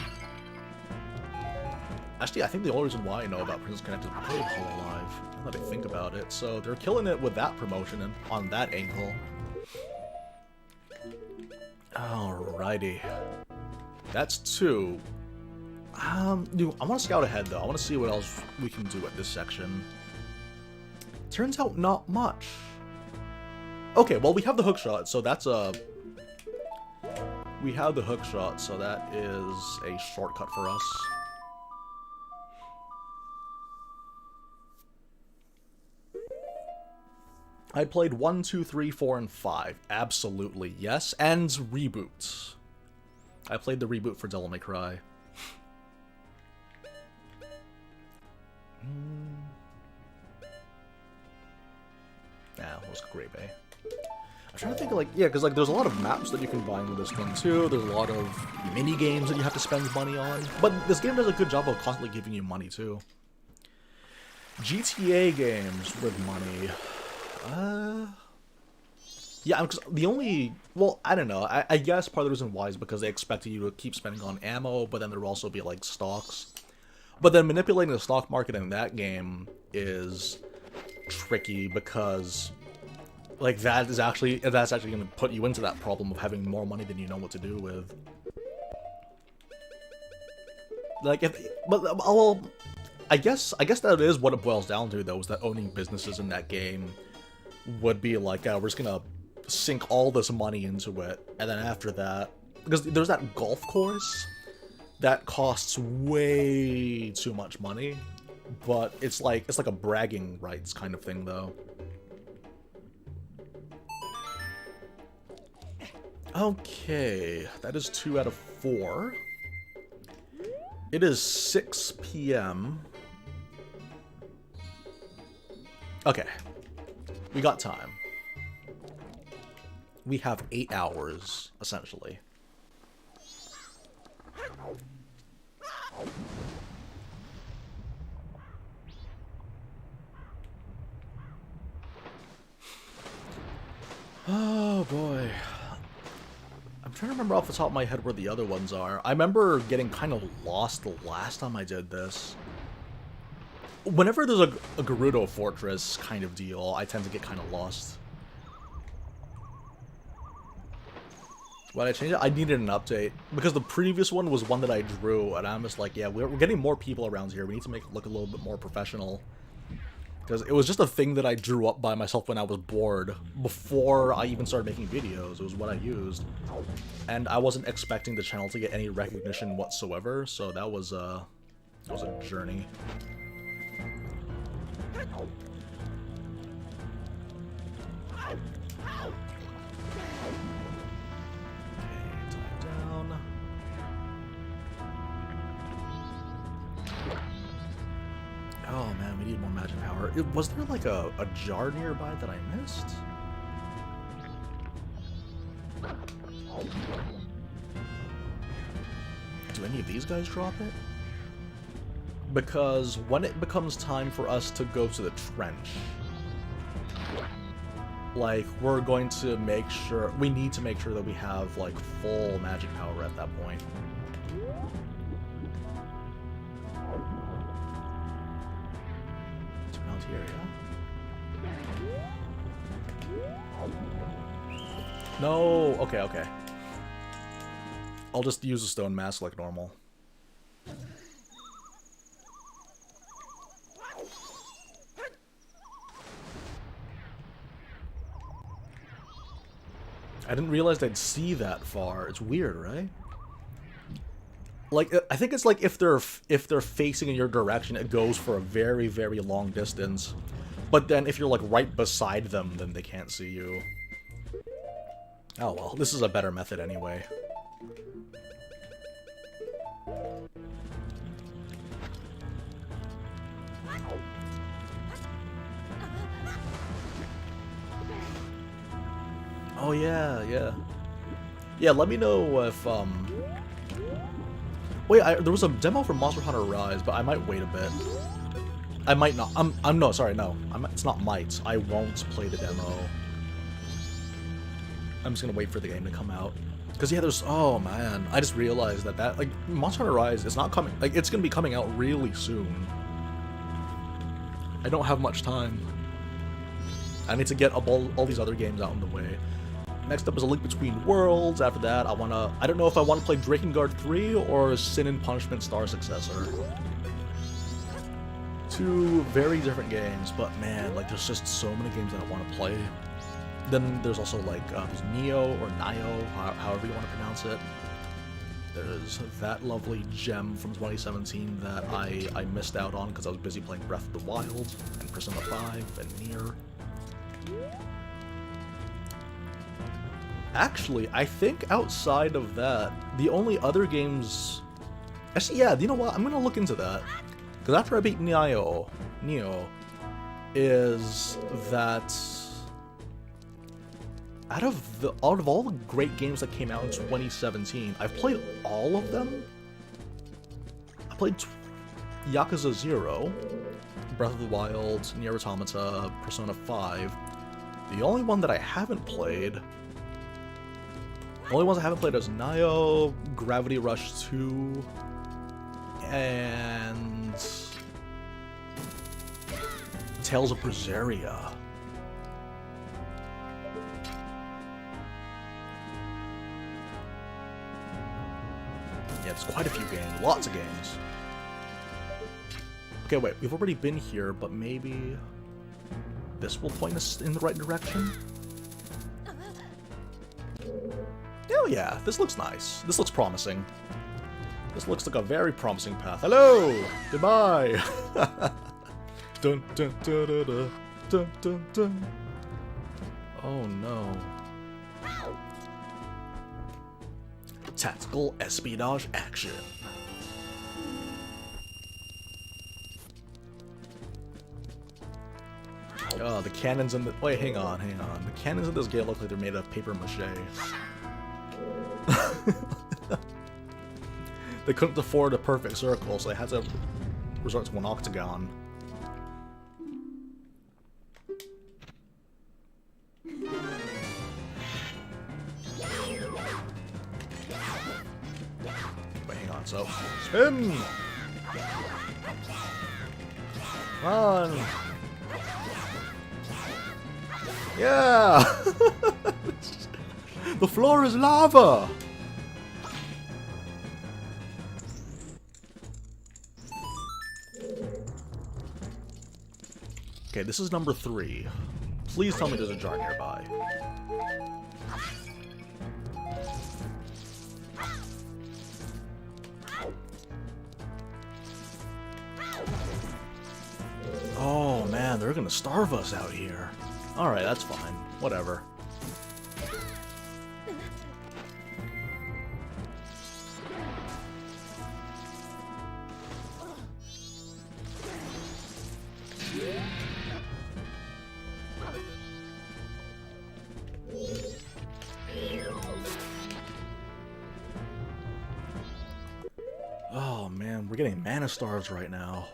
Actually, I think the only reason why I know about Princess Connect is because of HoloLive, now that I think about it. So they're killing it with that promotion and on that angle. Alrighty. That's 2. Dude, I want to scout ahead, though. I want to see what else we can do at this section. Turns out not much. Okay, well, we have the hookshot, so that's a... We have the hookshot, so that is a shortcut for us. I played 1, 2, 3, 4, and 5. Absolutely, yes. And reboots. I played the reboot for Devil May Cry. Yeah, it was great, eh? I'm trying to think of, like, yeah, because, like, there's a lot of maps that you can buy with this one, too. There's a lot of mini-games that you have to spend money on. But this game does a good job of constantly giving you money, too. GTA games with money... Yeah, because the only... Well, I don't know. I guess part of the reason why is because they expected you to keep spending on ammo, but then there will also be, like, stocks. But then manipulating the stock market in that game is tricky because, like, that's actually going to put you into that problem of having more money than you know what to do with. Like, well, I guess that is what it boils down to, though, is that owning businesses in that game would be like, we're just gonna sink all this money into it, and then after that, because there's that golf course that costs way too much money, but it's like a bragging rights kind of thing, though. Okay, that is 2 out of 4. It is 6 p.m. Okay, we got time. We have 8 hours, essentially. Oh boy. I'm trying to remember off the top of my head where the other ones are. I remember getting kind of lost the last time I did this. Whenever there's a Gerudo Fortress kind of deal, I tend to get kind of lost. Why'd I change it? I needed an update. Because the previous one was one that I drew, and I'm just like, yeah, we're getting more people around here. We need to make it look a little bit more professional. Because it was just a thing that I drew up by myself when I was bored. Before I even started making videos, it was what I used. And I wasn't expecting the channel to get any recognition whatsoever, so that was a journey. Oh man, we need more magic power. Was there like a jar nearby that I missed? Do any of these guys drop it? Because when it becomes time for us to go to the trench, like, we're going to make sure, we need to make sure that we have, like, full magic power at that point. Here, yeah? No! Okay, okay. I'll just use a stone mask like normal. I didn't realize I'd see that far. It's weird, right? Like, I think it's like if they're facing in your direction, it goes for a very, very long distance. But then if you're like right beside them, then they can't see you. Oh well, this is a better method anyway. Oh yeah, yeah. Yeah, let me know if wait, there was a demo for Monster Hunter Rise, but I might wait a bit. I might not. No, sorry, no. It's not might. I won't play the demo. I'm just gonna wait for the game to come out. Because, yeah, there's... Oh, man. I just realized that, like, Monster Hunter Rise is not coming... Like, it's gonna be coming out really soon. I don't have much time. I need to get all these other games out in the way. Next up is A Link Between Worlds. After that, I don't know if I want to play Drakengard 3 or Sin and Punishment Star Successor. 2 very different games, but man, like, there's just so many games that I want to play. Then there's also, like, there's Neo, or Nio, however you want to pronounce it. There's that lovely gem from 2017 that I missed out on because I was busy playing Breath of the Wild, and Persona 5, and Nier. Actually, I think outside of that, the only other games... Actually, yeah, you know what? I'm gonna look into that. Because after I beat Neo, is that... Out of all the great games that came out in 2017, I've played all of them. I played Yakuza 0, Breath of the Wild, Nier Automata, Persona 5. The only one that I haven't played... The only ones I haven't played is Nio, Gravity Rush 2, and... Tales of Berseria. Yeah, it's quite a few games. Lots of games. Okay, wait. We've already been here, but maybe... this will point us in the right direction? Oh yeah, this looks nice. This looks promising. This looks like a very promising path. Hello! Goodbye! Dun, dun, dun, dun, dun, dun, dun, dun. Oh no. Tactical espionage action. Oh, the cannons in the... Wait, hang on. The cannons in this game look like they're made of paper mache. They couldn't afford a perfect circle, so they had to resort to an octagon. Wait, hang on. So, spin! Run! Yeah! The floor is lava! Okay, this is number 3. Please tell me there's a jar nearby. Oh man, they're gonna starve us out here. Alright, that's fine. Whatever. Oh man, we're getting mana stars right now.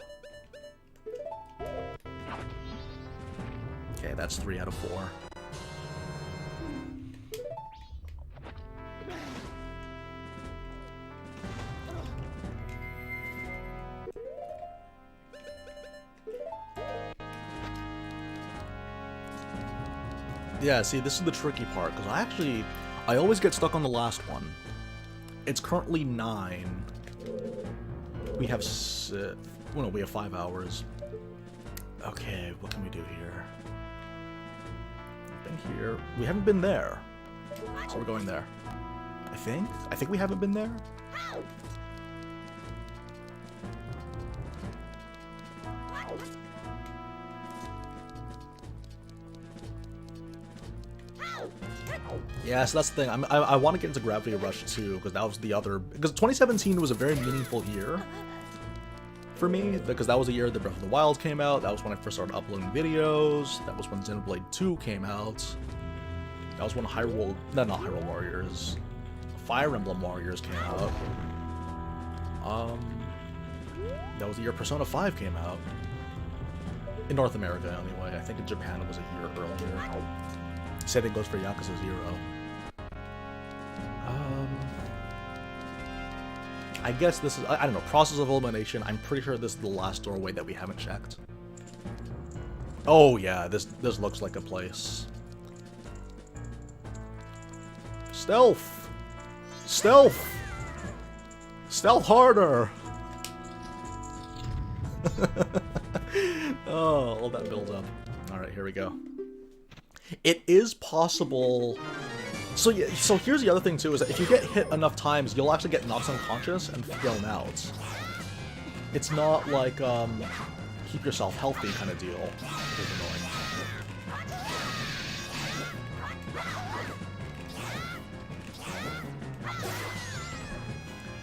Okay, that's 3 out of 4. Yeah, see, this is the tricky part, because I always get stuck on the last one. It's currently 9. We have well, no, we have 5 hours. Okay, what can we do here? Been here. We haven't been there. So we're going there. I think we haven't been there. Yeah, so that's the thing. I want to get into Gravity Rush too, because that was the other... Because 2017 was a very meaningful year for me, because that was the year that Breath of the Wild came out. That was when I first started uploading videos. That was when Xenoblade 2 came out. That was when not Hyrule Warriors, Fire Emblem Warriors came out. That was the year Persona 5 came out. In North America, anyway. I think in Japan it was a year earlier. Same thing goes for Yakuza 0. I guess this is, I don't know, process of elimination. I'm pretty sure this is the last doorway that we haven't checked. Oh yeah, this looks like a place. Stealth! Stealth! Stealth harder! Oh, all that builds up. Alright, here we go. It is possible... So yeah, so here's the other thing too, is that if you get hit enough times, you'll actually get knocked unconscious and thrown out. It's not like, keep yourself healthy kind of deal. Which is annoying.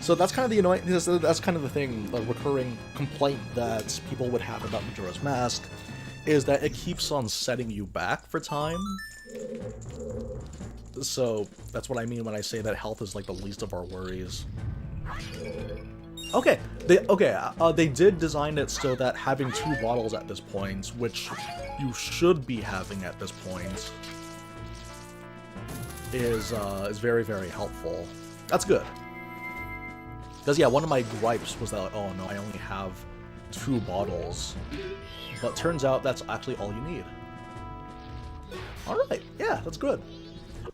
So that's kind of the annoying, that's kind of the thing, the recurring complaint that people would have about Majora's Mask, is that it keeps on setting you back for time. So that's what I mean when I say that health is like the least of our worries. Okay, they did design it so that having 2 bottles at this point, which you should be having at this point, is very, very helpful. That's good. Because yeah, one of my gripes was that, oh no, I only have 2 bottles. But turns out that's actually all you need. Alright, yeah, that's good.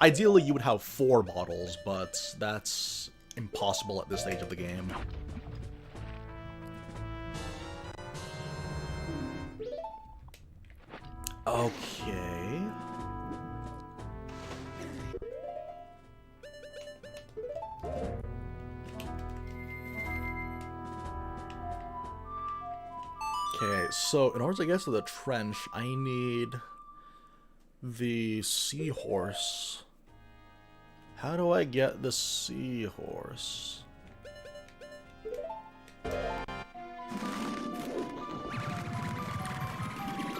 Ideally, you would have 4 bottles, but that's impossible at this stage of the game. Okay. Okay, so in order to get to the trench, I need the seahorse. How do I get the seahorse?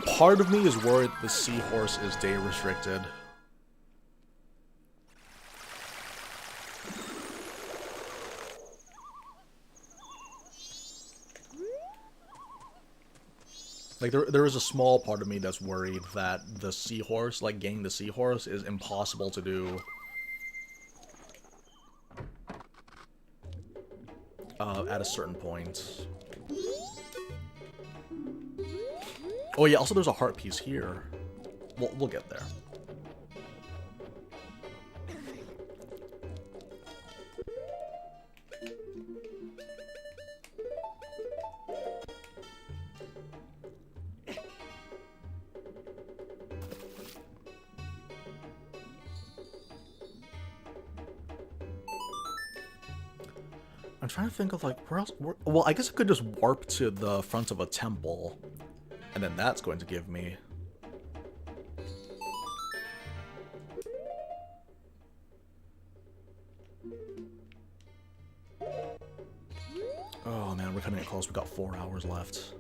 Part of me is worried the seahorse is day restricted. Like, there is a small part of me that's worried that the seahorse, like, getting the seahorse is impossible to do. At a certain point. Oh yeah, also there's a heart piece here. We'll get there. I'm trying to think of, like, where else... well, I guess I could just warp to the front of a temple. And then that's going to give me... oh man, we're cutting it close. We got 4 hours left.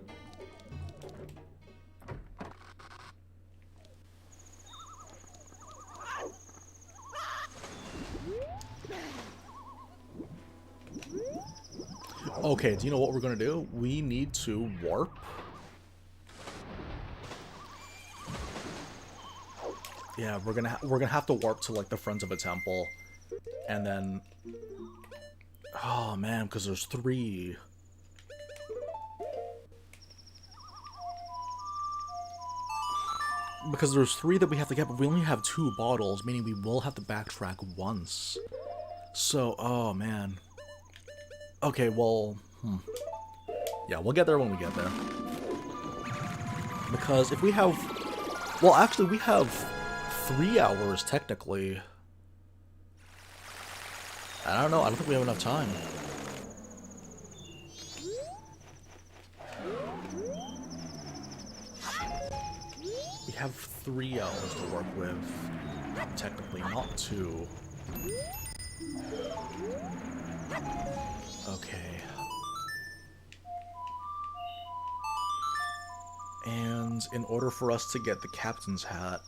Okay, do you know what we're gonna do? We need to warp. Yeah, we're gonna have to warp to, like, the front of a temple, and then... oh man, because there's 3. Because there's 3 that we have to get, but we only have 2 bottles, meaning we will have to backtrack once. So, oh man. Okay, well, yeah, we'll get there when we get there. Because if we have... well, actually, we have 3 hours, technically. I don't know, I don't think we have enough time. We have 3 hours to work with. Technically, not 2. Okay. And in order for us to get the captain's hat,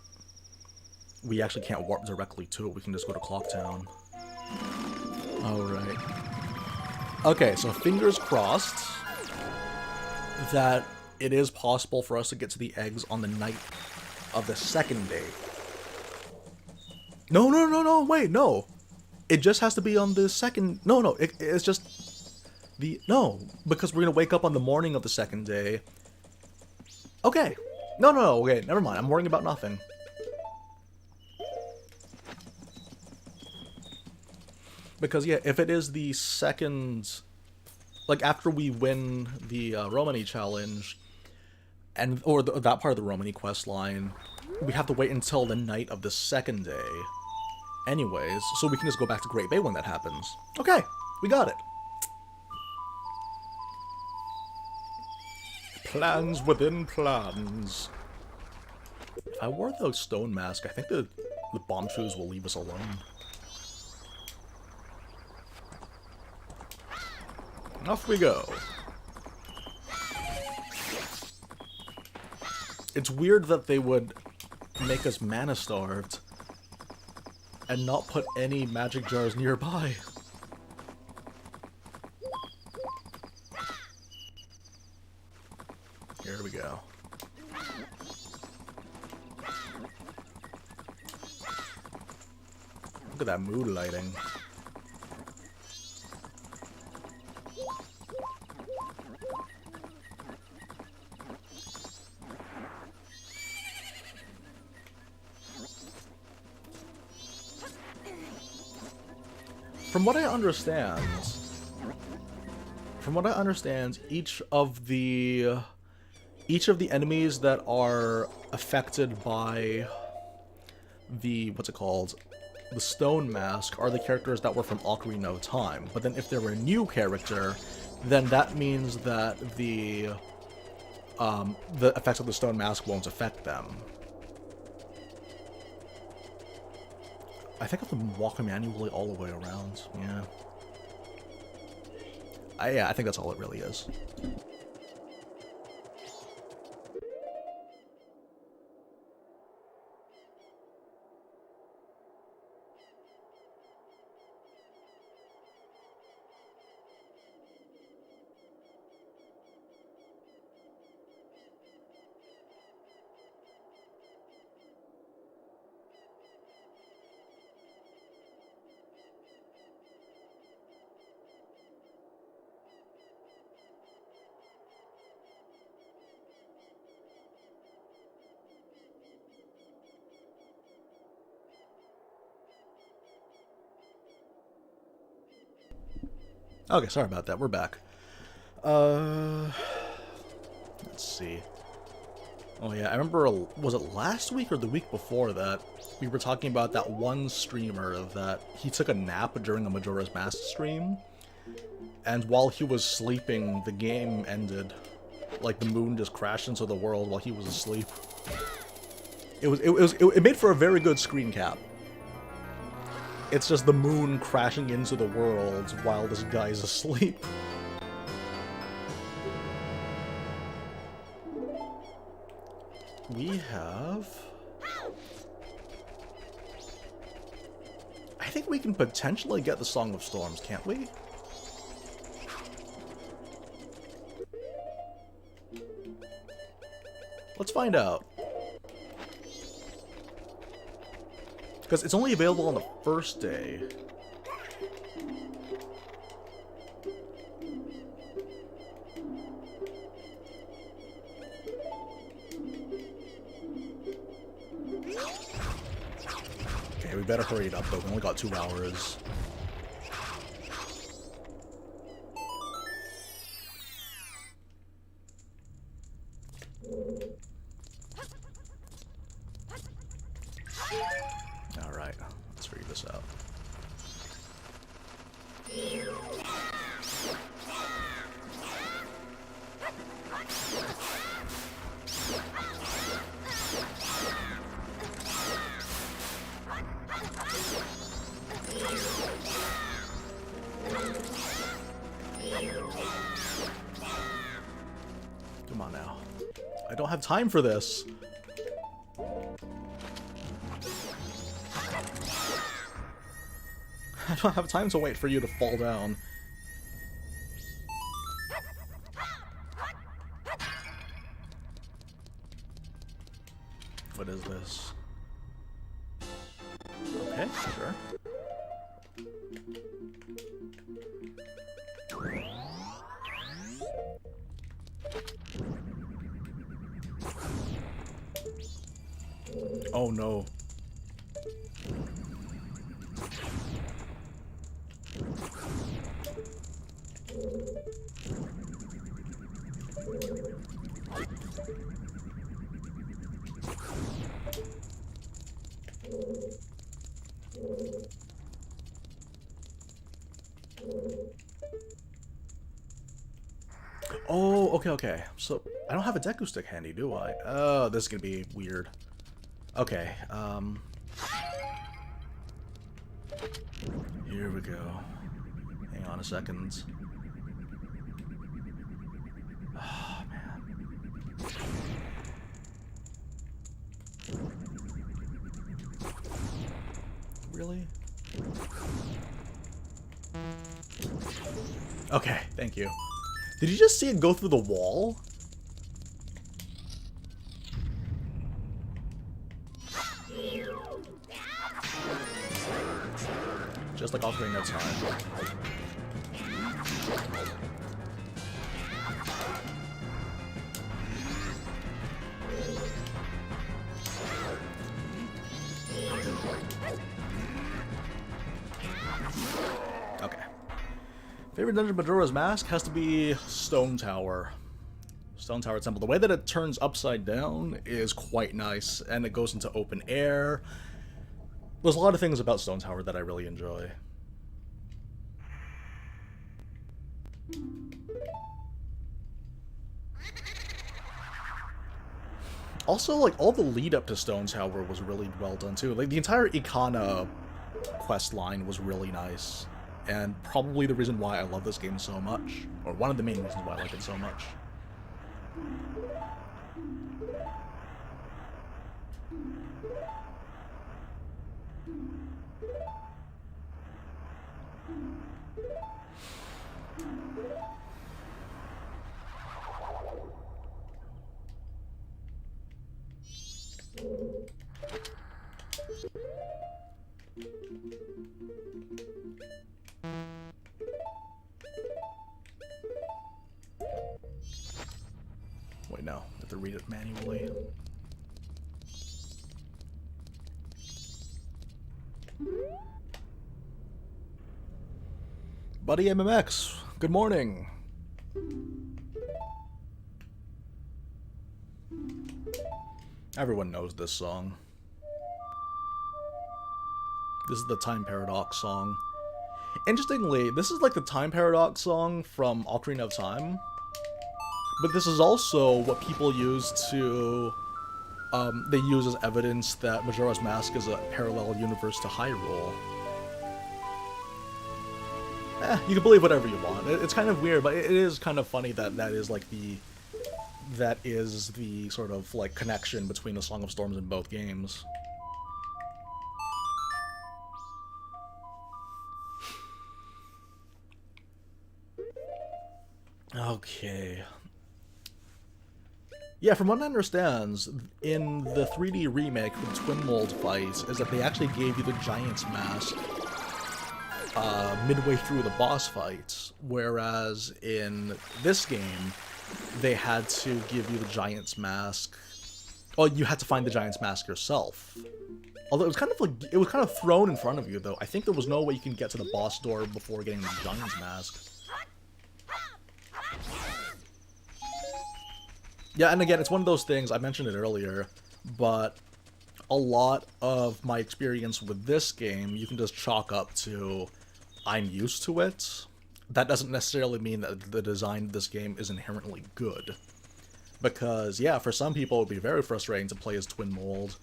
we actually can't warp directly to it. We can just go to Clocktown. Alright. Okay, so fingers crossed that it is possible for us to get to the eggs on the night of the second day. No, wait, no. It just has to be on the second... no, it's just... no, because we're gonna wake up on the morning of the second day. Okay. No, okay, never mind. I'm worrying about nothing. Because, yeah, if it is the second... like, after we win the Romani challenge, and or that part of the Romani quest line, we have to wait until the night of the second day. Anyways, so we can just go back to Great Bay when that happens. Okay, we got it. Plans within plans. If I wore the stone mask, I think the bomb shoes will leave us alone. Off we go. It's weird that they would make us mana starved and not put any magic jars nearby. Here we go. Look at that mood lighting. From what I understand, each of the enemies that are affected by the, what's it called, the stone mask are the characters that were from Ocarina of Time. But then if they were a new character, then that means that the the effects of the stone mask won't affect them. I think I have to walk manually all the way around. Yeah. Yeah, I think that's all it really is. Okay, sorry about that. We're back. Let's see. Oh yeah, I remember, was it last week or the week before that, we were talking about that one streamer that he took a nap during a Majora's Mask stream, and while he was sleeping, the game ended. Like, the moon just crashed into the world while he was asleep. It made for a very good screen cap. It's just the moon crashing into the world while this guy's asleep. We have... I think we can potentially get the Song of Storms, can't we? Let's find out. Because it's only available on the first day. Okay, we better hurry it up though. We only got 2 hours. Alright, let's figure this out. Come on now. I don't have time for this. I don't have time to wait for you to fall down. What is this? Okay, sure. Oh no. Oh, okay. So, I don't have a Deku stick handy, do I? Oh, this is gonna be weird. Okay, here we go. Hang on a second. Oh, man. Really? Okay, thank you. Did you just see it go through the wall? Just like Ocarina of Time. Okay. Favorite dungeon Majora's Mask has to be Stone Tower. Stone Tower Temple. The way that it turns upside down is quite nice, and it goes into open air. There's a lot of things about Stone Tower that I really enjoy. Also, like, all the lead up to Stone Tower was really well done, too. Like, the entire Ikana quest line was really nice. And probably the reason why I love this game so much. Or one of the main reasons why I like it so much. Wait, no. I have to read it manually. Buddy MMX, good morning. Everyone knows this song. This is the Time Paradox song. Interestingly, this is like the Time Paradox song from Ocarina of Time. But this is also what people use to... they use as evidence that Majora's Mask is a parallel universe to Hyrule. You can believe whatever you want. It's kind of weird, but it is kind of funny that that is like the... That is the sort of like connection between the Song of Storms in both games. Okay. Yeah, from what I understand, in the 3D remake for the Twin Mold fight, is that they actually gave you the Giant's Mask midway through the boss fight, whereas in this game, they had to give you the Giant's Mask. Well, you had to find the Giant's Mask yourself. Although it was kind of like, it was kind of thrown in front of you, though. I think there was no way you can get to the boss door before getting the Giant's Mask. Yeah, and again, it's one of those things, I mentioned it earlier, but a lot of my experience with this game, you can just chalk up to, I'm used to it. That doesn't necessarily mean that the design of this game is inherently good. Because, yeah, for some people it would be very frustrating to play as Twin Mold,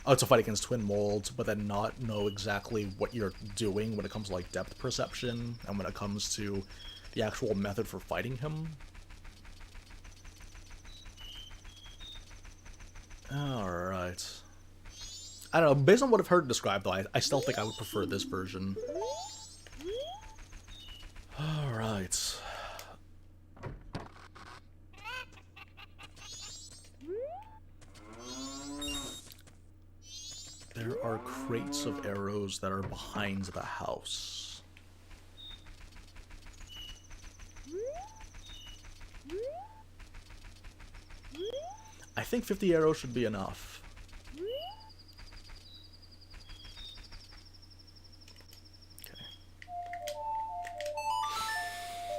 to fight against Twin Mold, but then not know exactly what you're doing when it comes to, like, depth perception, and when it comes to the actual method for fighting him. Alright. I don't know, based on what I've heard described, though, I still think I would prefer this version. Alright. There are crates of arrows that are behind the house. I think 50 arrows should be enough. Okay.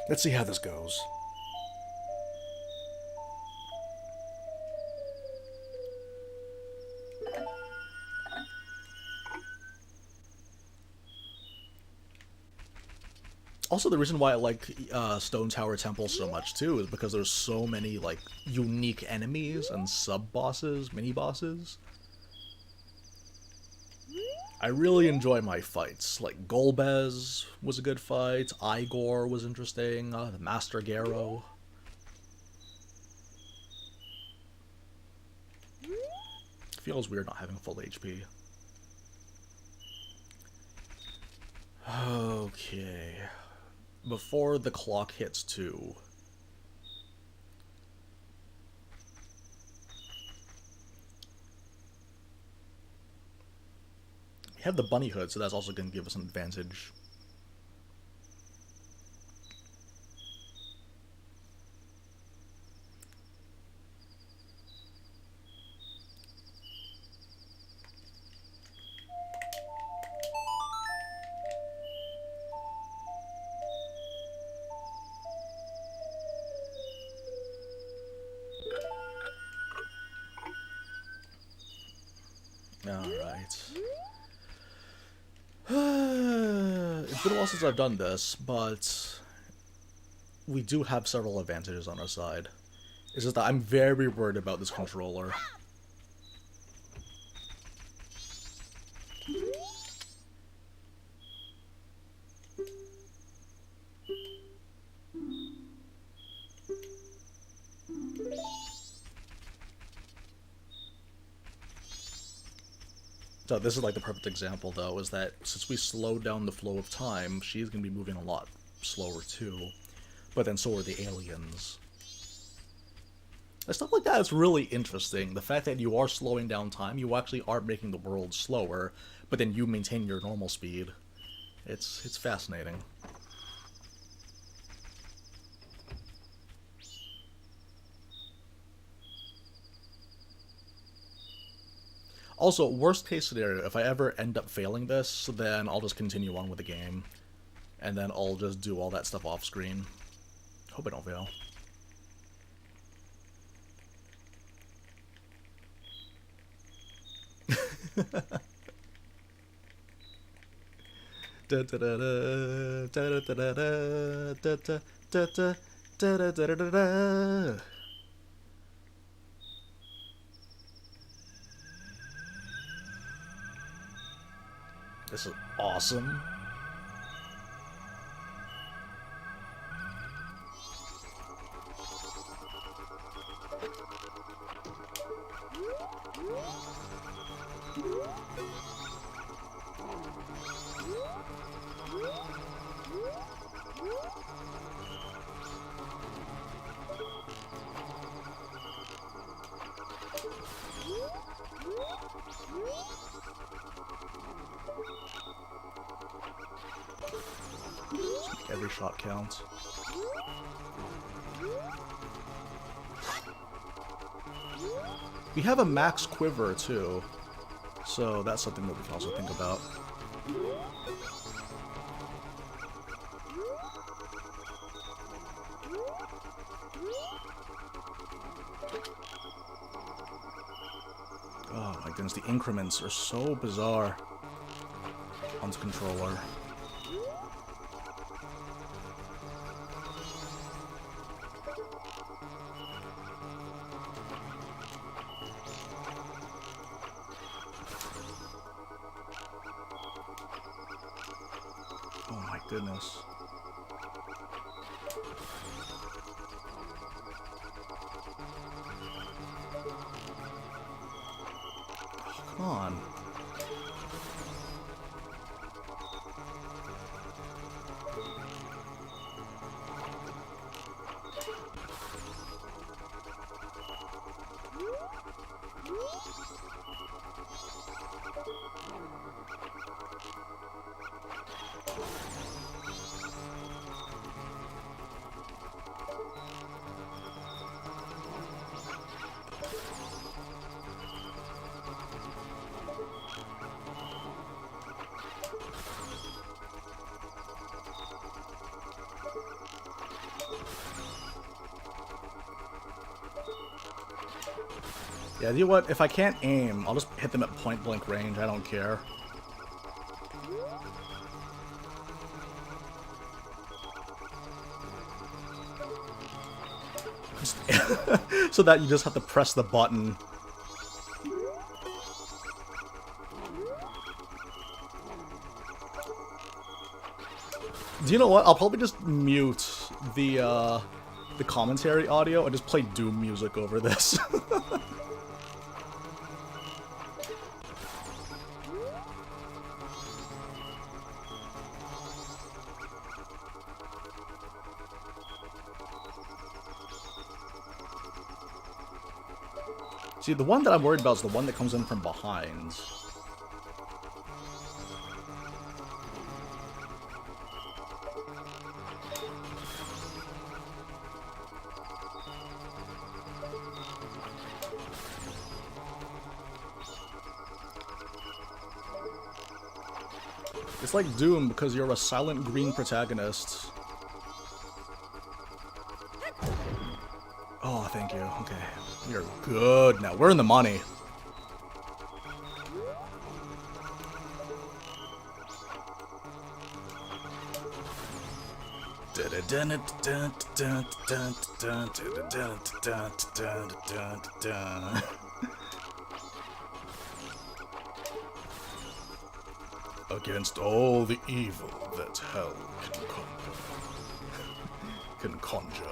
Let's see how this goes. Also, the reason why I like Stone Tower Temple so much, too, is because there's so many, like, unique enemies and sub-bosses, mini-bosses. I really enjoy my fights. Like, Golbez was a good fight, Igor was interesting, the Master Garo. Feels weird not having full HP. Okay. Before the clock hits 2. We have the bunny hood, so that's also going to give us an advantage. Alright. It's been a while since I've done this, but we do have several advantages on our side. It's just that I'm very worried about this controller. So this is like the perfect example, though, is that since we slowed down the flow of time, she's going to be moving a lot slower, too. But then so are the aliens. And stuff like that is really interesting. The fact that you are slowing down time, you actually are making the world slower, but then you maintain your normal speed. It's fascinating. Also, worst case scenario, if I ever end up failing this, then I'll just continue on with the game. And then I'll just do all that stuff off screen. Hope I don't fail. This is awesome. Every shot counts. We have a max quiver too, so that's something that we can also think about. Oh my goodness, the increments are so bizarre on this controller. Oh my goodness. Oh, come on. Yeah, you know what? If I can't aim, I'll just hit them at point-blank range. I don't care. So that you just have to press the button. Do you know what? I'll probably just mute the commentary audio and just play Doom music over this. See, the one that I'm worried about is the one that comes in from behind. It's like Doom because you're a silent green protagonist. Oh, thank you. Okay. We are good now. We're in the money. Against all the evil that hell can conjure.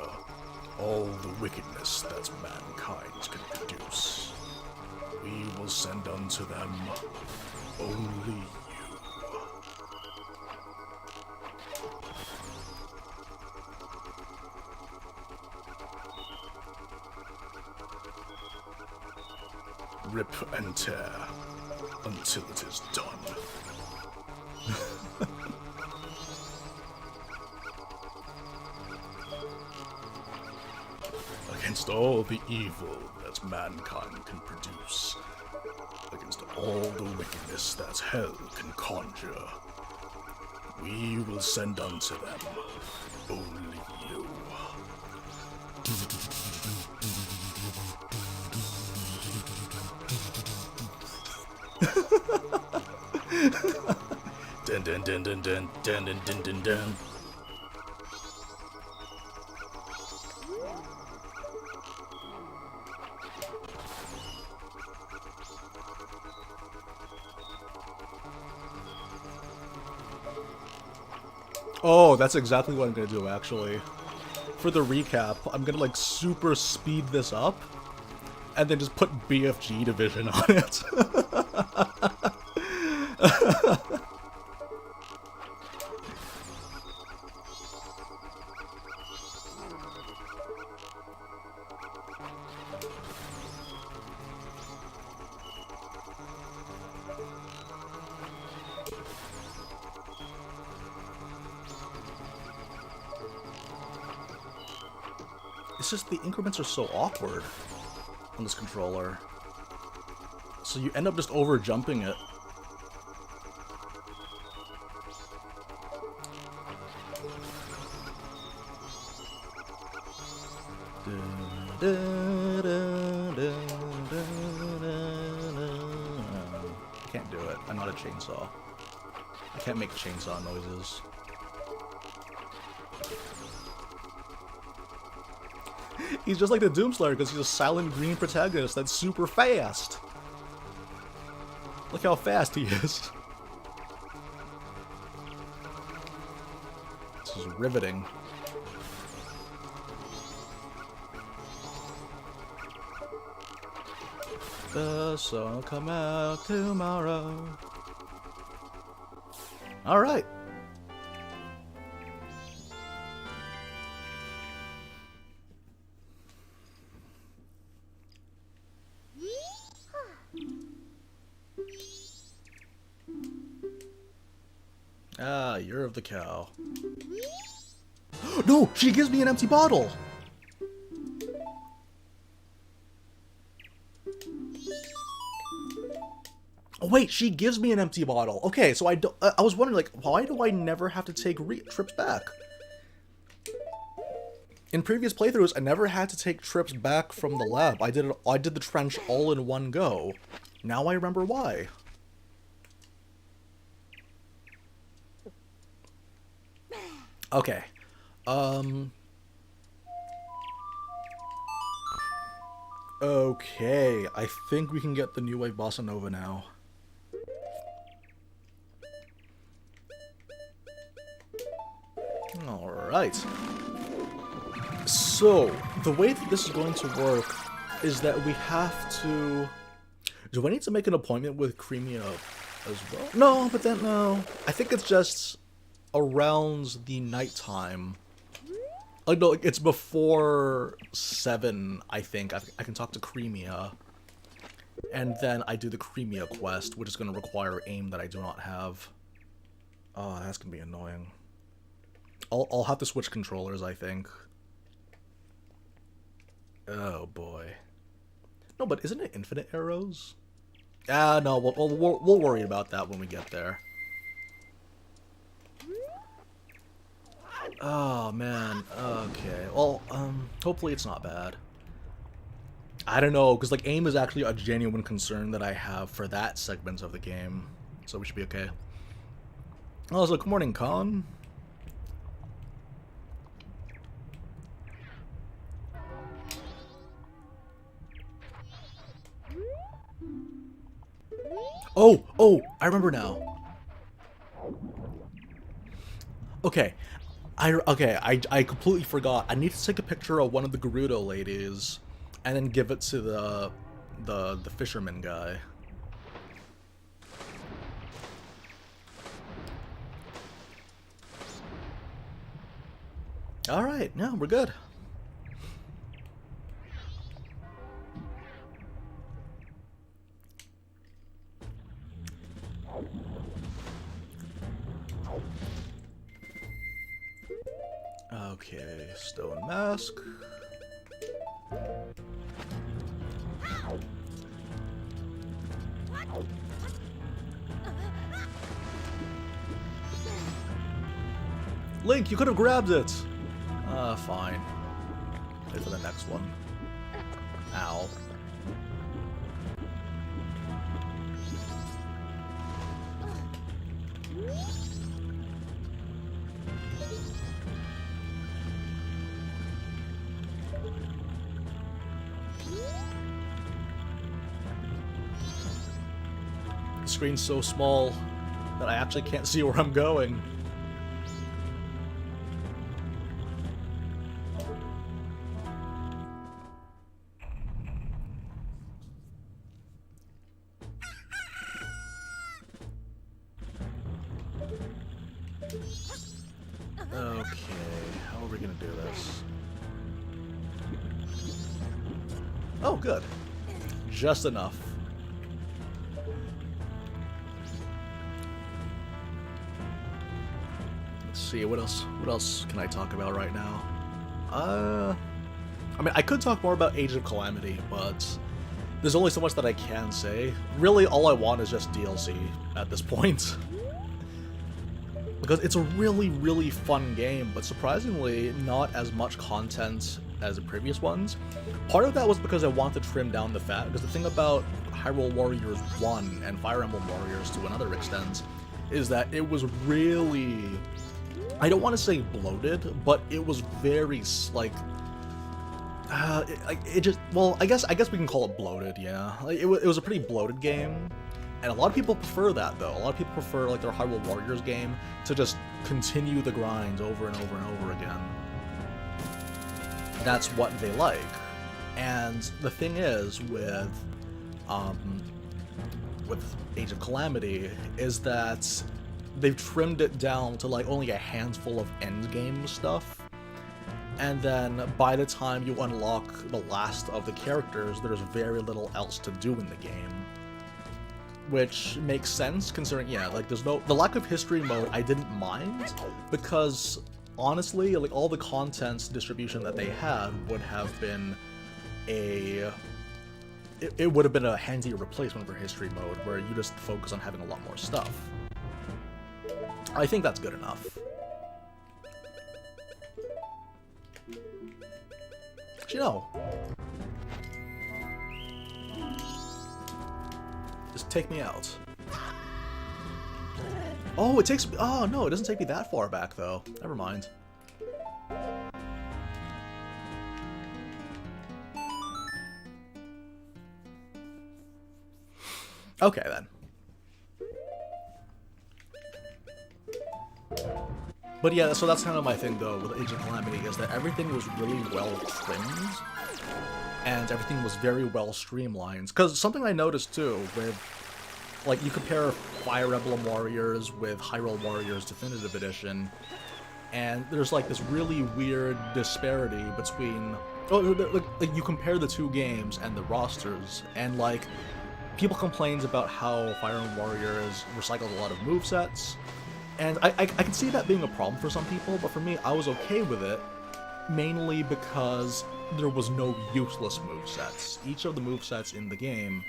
All the wickedness that mankind can produce, we will send unto them Only you. Rip and tear until it is done. Against all the evil that mankind can produce, against all the wickedness that hell can conjure, we will send unto them only you. Dun dun dun dun dun dun dun dun dun dun. Oh, that's exactly what I'm gonna do, actually. For the recap, I'm gonna, like, super speed this up, and then just put BFG Division on it. It's just the increments are so awkward on this controller. So you end up just over jumping it. Can't do it. I'm not a chainsaw. I can't make chainsaw noises. He's just like the Doomslayer because he's a silent green protagonist that's super fast. Look how fast he is. This is riveting. The sun will come out tomorrow. Alright. Ah, you're of the cow. No! She gives me an empty bottle! Oh wait, she gives me an empty bottle. Okay, so I was wondering, like, why do I never have to take trips back? In previous playthroughs, I never had to take trips back from the lab. I did the trench all in one go. Now I remember why. Okay. Okay, I think we can get the New Wave Bossa Nova now. Alright. So, the way that this is going to work is that we have to... Do I need to make an appointment with Cremia as well? No, but then no. I think it's just around the nighttime. Like, no, it's before 7, I think. I can talk to Cremia. And then I do the Cremia quest, which is going to require aim that I do not have. Oh, that's going to be annoying. I'll have to switch controllers, I think. Oh, boy. No, but isn't it infinite arrows? Ah, no, we'll worry about that when we get there. Oh, man. Okay. Well, hopefully it's not bad. I don't know, because, like, aim is actually a genuine concern that I have for that segment of the game. So we should be okay. Oh, so good morning, Con. Oh, I remember now. Okay. I completely forgot. I need to take a picture of one of the Gerudo ladies and then give it to the fisherman guy. Alright, no, we're good. Okay, stone mask. Link, you could have grabbed it! Fine. Wait for the next one. Ow. The screen's so small that I actually can't see where I'm going. Okay, how are we gonna do this? Oh, good. Just enough. Let's see, what else can I talk about right now? I mean, I could talk more about Age of Calamity, but there's only so much that I can say. Really, all I want is just DLC at this point. Because it's a really, really fun game, but surprisingly, not as much content as the previous ones. Part of that was because I wanted to trim down the fat, because the thing about Hyrule Warriors 1 and Fire Emblem Warriors to another extent is that it was really, I don't want to say bloated, but it was very, like, it just, well, I guess we can call it bloated, yeah. Like, it was a pretty bloated game. And a lot of people prefer that, though. A lot of people prefer, like, their Hyrule Warriors game to just continue the grind over and over and over again. That's what they like. And the thing is, with Age of Calamity, is that they've trimmed it down to, like, only a handful of endgame stuff. And then, by the time you unlock the last of the characters, there's very little else to do in the game. Which makes sense, considering, yeah, like, the lack of history mode I didn't mind, because, honestly, like, all the content distribution that they had would have been it would have been a handy replacement for history mode, where you just focus on having a lot more stuff. I think that's good enough. But, you know, just take me out. Oh, it takes me... Oh, no, it doesn't take me that far back, though. Never mind. Okay, then. But yeah, so that's kind of my thing, though, with Age of Calamity, is that everything was really well trimmed. And everything was very well streamlined. Because something I noticed, too, with, like, you compare Fire Emblem Warriors with Hyrule Warriors Definitive Edition, and there's, like, this really weird disparity between... Oh, like, you compare the two games and the rosters, and, like, people complain about how Fire Emblem Warriors recycled a lot of movesets, and I can see that being a problem for some people, but for me, I was okay with it, mainly because there was no useless movesets. Each of the movesets in the game,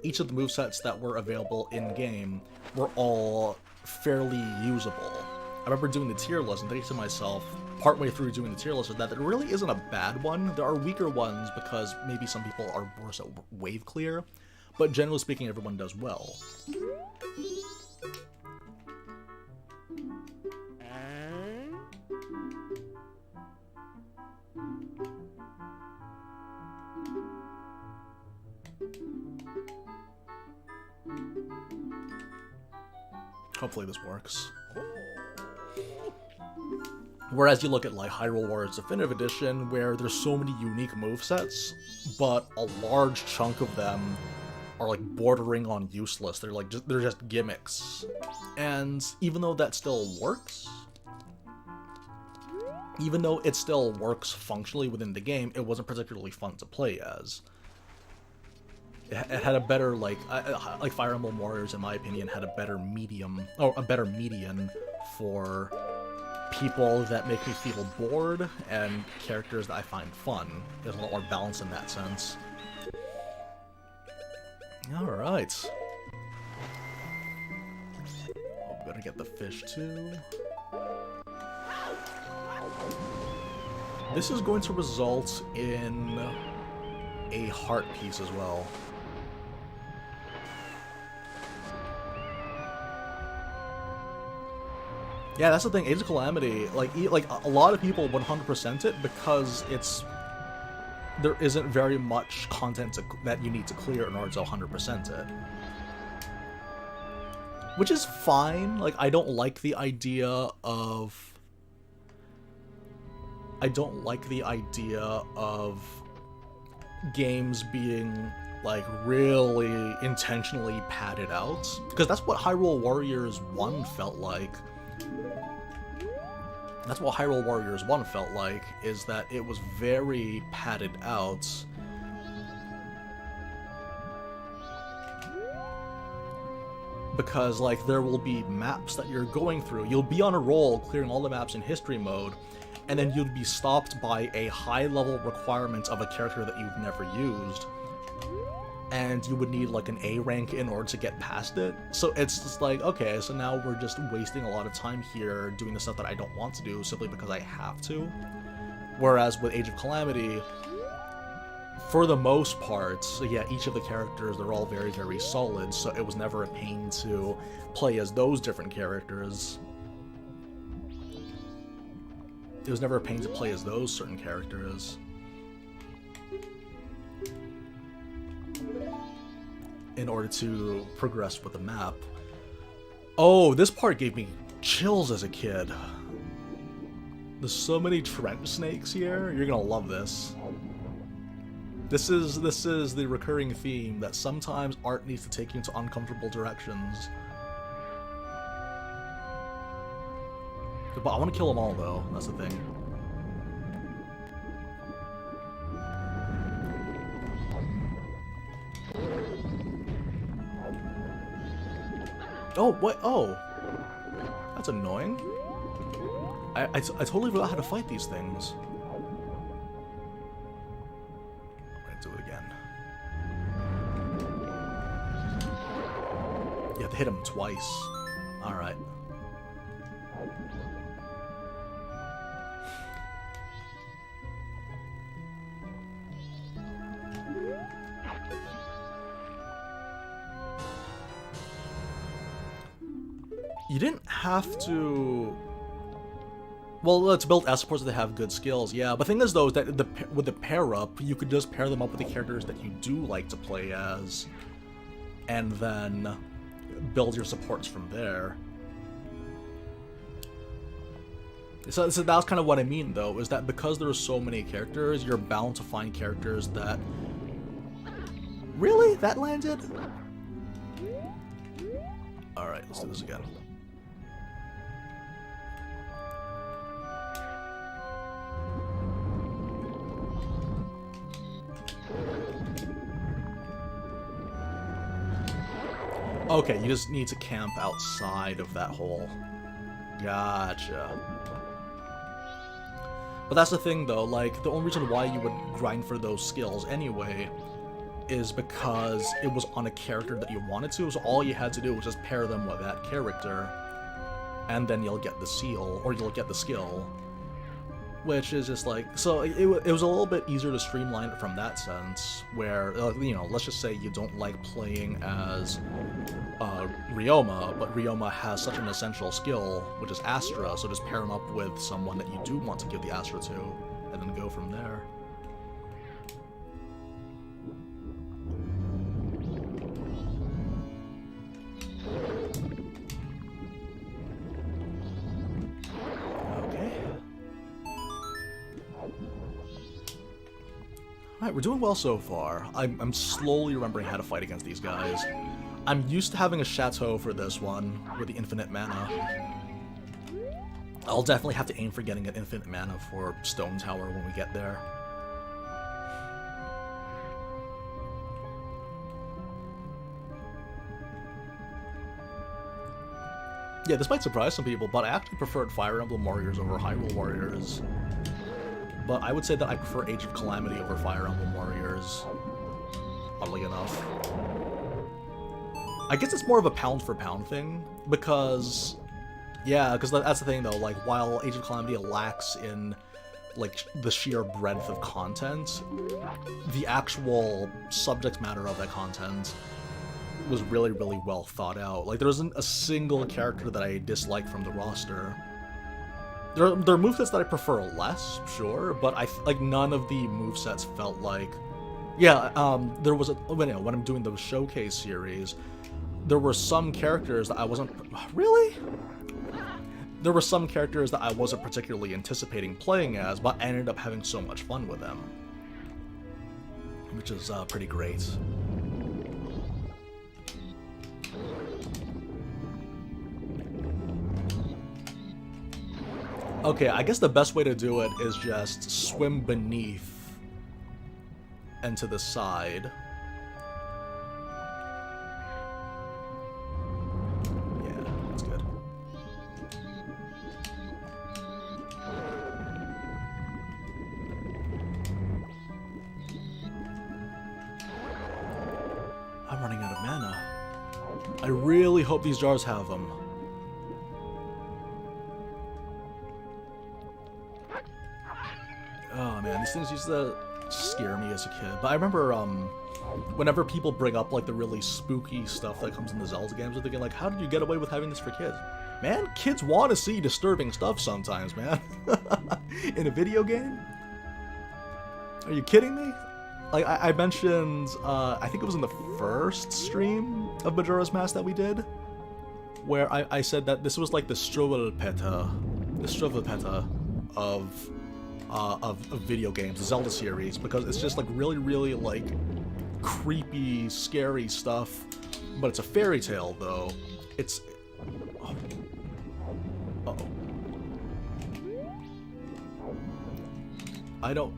each of the movesets that were available in-game were all fairly usable. I remember doing the tier list and thinking to myself, partway through doing the tier list, that there really isn't a bad one. There are weaker ones because maybe some people are worse at wave clear, but generally speaking, everyone does well. Hopefully this works. Whereas you look at, like, Hyrule Warriors Definitive Edition, where there's so many unique movesets, but a large chunk of them are, like, bordering on useless. They're, like, they're just gimmicks. And even though that still works, even though it still works functionally within the game, it wasn't particularly fun to play as. It had a better, like Fire Emblem Warriors, in my opinion, had a better medium, or a better median for people that make me feel bored and characters that I find fun. There's a lot more balance in that sense. Alright. Oh, better get the fish too. This is going to result in a heart piece as well. Yeah, that's the thing. Age of Calamity, like a lot of people 100% it because there isn't very much content that you need to clear in order to 100% it. Which is fine. Like, I don't like the idea of games being, like, really intentionally padded out. Because that's what Hyrule Warriors 1 felt like. That's what Hyrule Warriors 1 felt like, is that it was very padded out. Because, like, there will be maps that you're going through. You'll be on a roll clearing all the maps in history mode, and then you'll be stopped by a high-level requirement of a character that you've never used. And you would need, like, an A rank in order to get past it. So it's just like, okay, so now we're just wasting a lot of time here doing the stuff that I don't want to do simply because I have to. Whereas with Age of Calamity, for the most part, so yeah, each of the characters, they're all very, very solid, so it was never a pain to play as those different characters. It was never a pain to play as those certain characters. In order to progress with the map. Oh, this part gave me chills as a kid. There's so many trench snakes here. You're gonna love this. This is the recurring theme that sometimes art needs to take you into uncomfortable directions. But I want to kill them all though. That's the thing. Oh, what? Oh. That's annoying. I totally forgot how to fight these things. I'm gonna do it again. You have to hit him twice. Alright. You didn't have to... Well, let's build escorts that have good skills, yeah. But the thing is, though, is that with the pair-up, you could just pair them up with the characters that you do like to play as, and then build your supports from there. So that's kind of what I mean, though, is that because there are so many characters, you're bound to find characters that... Really? That landed? Alright, let's do this again. Okay, you just need to camp outside of that hole. Gotcha. But that's the thing, though, like, the only reason why you would grind for those skills anyway is because it was on a character that you wanted to, so all you had to do was just pair them with that character, and then you'll get the seal, or you'll get the skill. Which is just like, so it was a little bit easier to streamline it from that sense, where, you know, let's just say you don't like playing as Ryoma, but Ryoma has such an essential skill, which is Astra, so just pair him up with someone that you do want to give the Astra to, and then go from there. Alright, we're doing well so far. I'm slowly remembering how to fight against these guys. I'm used to having a chateau for this one, with the infinite mana. I'll definitely have to aim for getting an infinite mana for Stone Tower when we get there. Yeah, this might surprise some people, but I actually preferred Fire Emblem Warriors over Hyrule Warriors. But I would say that I prefer Age of Calamity over Fire Emblem Warriors, oddly enough. I guess it's more of a pound-for-pound thing, because... Yeah, because that's the thing, though, like, while Age of Calamity lacks in, like, the sheer breadth of content, the actual subject matter of that content was really, really well thought out. Like, there wasn't a single character that I disliked from the roster. There are movesets that I prefer less, sure, but like, none of the movesets felt like... Yeah, there was when I'm doing the Showcase series, there were some characters that I wasn't... Really? There were some characters that I wasn't particularly anticipating playing as, but I ended up having so much fun with them. Which is pretty great. Okay, I guess the best way to do it is just swim beneath and to the side. Yeah, that's good. I'm running out of mana. I really hope these jars have them. Oh man, these things used to scare me as a kid. But I remember, whenever people bring up, like, the really spooky stuff that comes in the Zelda games, they're thinking, like, how did you get away with having this for kids? Man, kids want to see disturbing stuff sometimes, man. In a video game? Are you kidding me? Like, I mentioned, I think it was in the first stream of Majora's Mask that we did, where I said that this was like the Struwwelpeter of video games, the Zelda series, because it's just like really, really like creepy, scary stuff, but it's a fairy tale though. It's... Uh-oh. I don't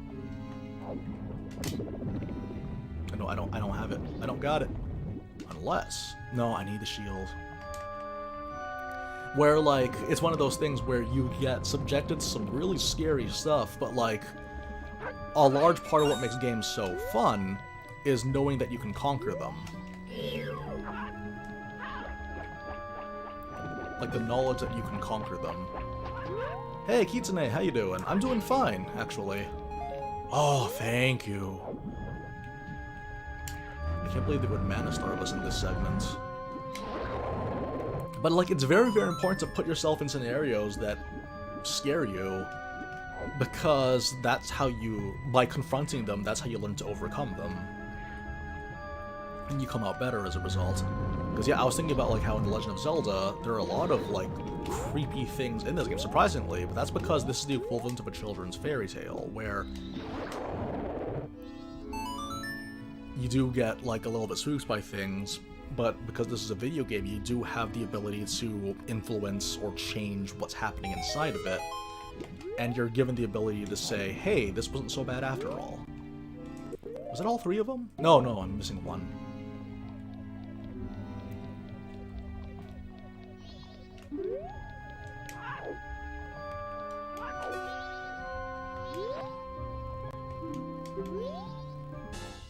have it. I don't got it. Unless... No, I need the shield. Where, like, it's one of those things where you get subjected to some really scary stuff, but, like, a large part of what makes games so fun is knowing that you can conquer them. Like, the knowledge that you can conquer them. Hey, Kitsune, how you doing? I'm doing fine, actually. Oh, thank you. I can't believe they would mana star us in this segment. But, like, it's very, very important to put yourself in scenarios that scare you, because that's how you, by confronting them, that's how you learn to overcome them. And you come out better as a result. Because, yeah, I was thinking about, like, how in The Legend of Zelda, there are a lot of, like, creepy things in this game, surprisingly, but that's because this is the equivalent of a children's fairy tale, where you do get, like, a little bit spooked by things, but because this is a video game, you do have the ability to influence or change what's happening inside of it, and you're given the ability to say, hey, this wasn't so bad after all. Was it all three of them? No, I'm missing one.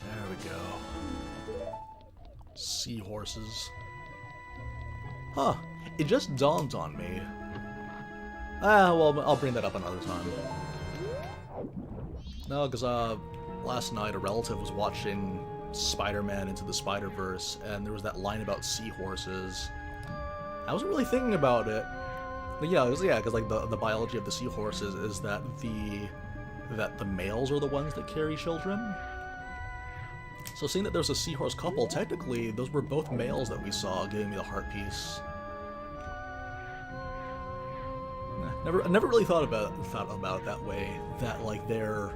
There we go. Seahorses. Huh. It just dawned on me. Well, I'll bring that up another time. No, because, last night a relative was watching Spider-Man Into the Spider-Verse, and there was that line about seahorses. I wasn't really thinking about it. But yeah, because like the biology of the seahorses is that the males are the ones that carry children. So seeing that there's a seahorse couple, technically those were both males that we saw giving me the heart piece. I never really thought about it that way. That like they're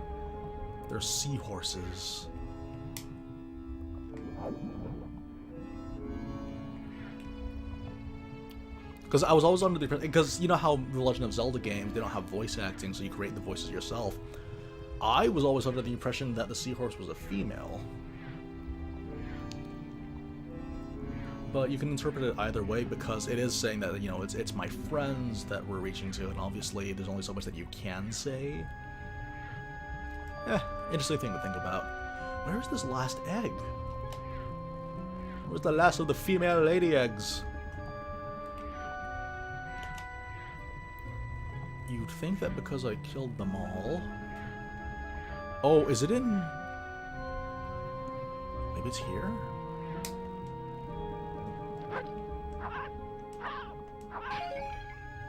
seahorses. Because I was always under the impression, because you know how the Legend of Zelda games, they don't have voice acting, so you create the voices yourself. I was always under the impression that the seahorse was a female. But you can interpret it either way, because it is saying that, you know, it's my friends that we're reaching to, and obviously there's only so much that you can say. Interesting thing to think about. Where's this last egg? Where's the last of the female lady eggs? You'd think that because I killed them all... Oh, is it in... Maybe it's here?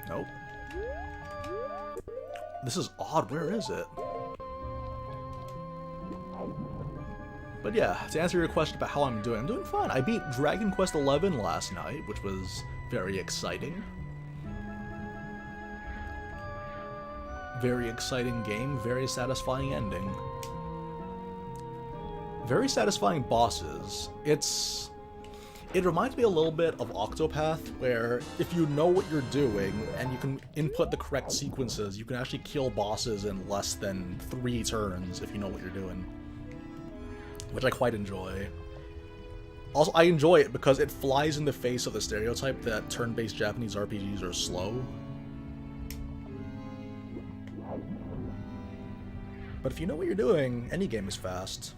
Nope. This is odd. Where is it? But yeah, to answer your question about how I'm doing fine. I beat Dragon Quest XI last night, which was very exciting. Very exciting game, very satisfying ending. Very satisfying bosses. It reminds me a little bit of Octopath, where if you know what you're doing and you can input the correct sequences, you can actually kill bosses in less than 3 turns if you know what you're doing. Which I quite enjoy. Also, I enjoy it because it flies in the face of the stereotype that turn-based Japanese RPGs are slow. But if you know what you're doing, any game is fast.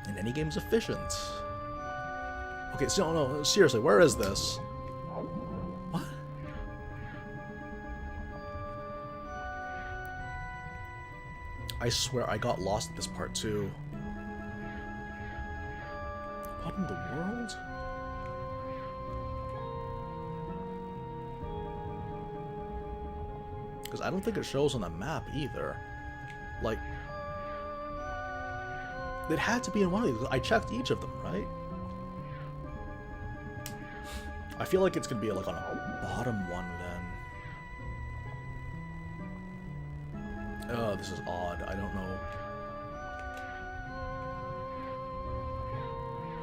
And any game is efficient. Okay, so no, seriously, where is this? What? I swear I got lost at this part too. What in the world? Because I don't think it shows on the map either. Like, it had to be in one of these. I checked each of them, right? I feel like it's gonna be like on a bottom one then. Oh, this is odd. I don't know.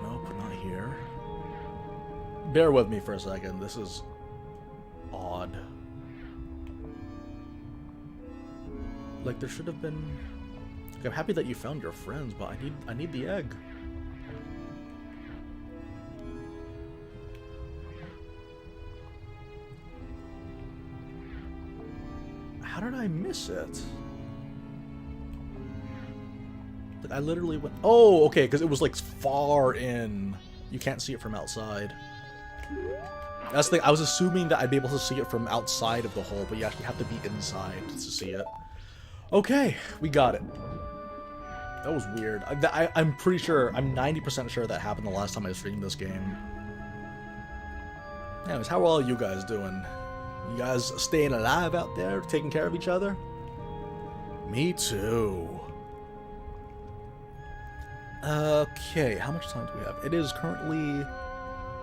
Nope, not here. Bear with me for a second. This is odd. Like, there should have been... Like, I'm happy that you found your friends, but I need the egg. How did I miss it? Like, I literally went... Oh, okay, because it was, like, far in. You can't see it from outside. That's the thing. I was assuming that I'd be able to see it from outside of the hole, but you actually have to be inside to see it. Okay, we got it. That was weird. I'm pretty sure, I'm 90% sure that happened the last time I streamed this game. Anyways, how are all you guys doing? You guys staying alive out there, taking care of each other? Me too. Okay, how much time do we have? It is currently...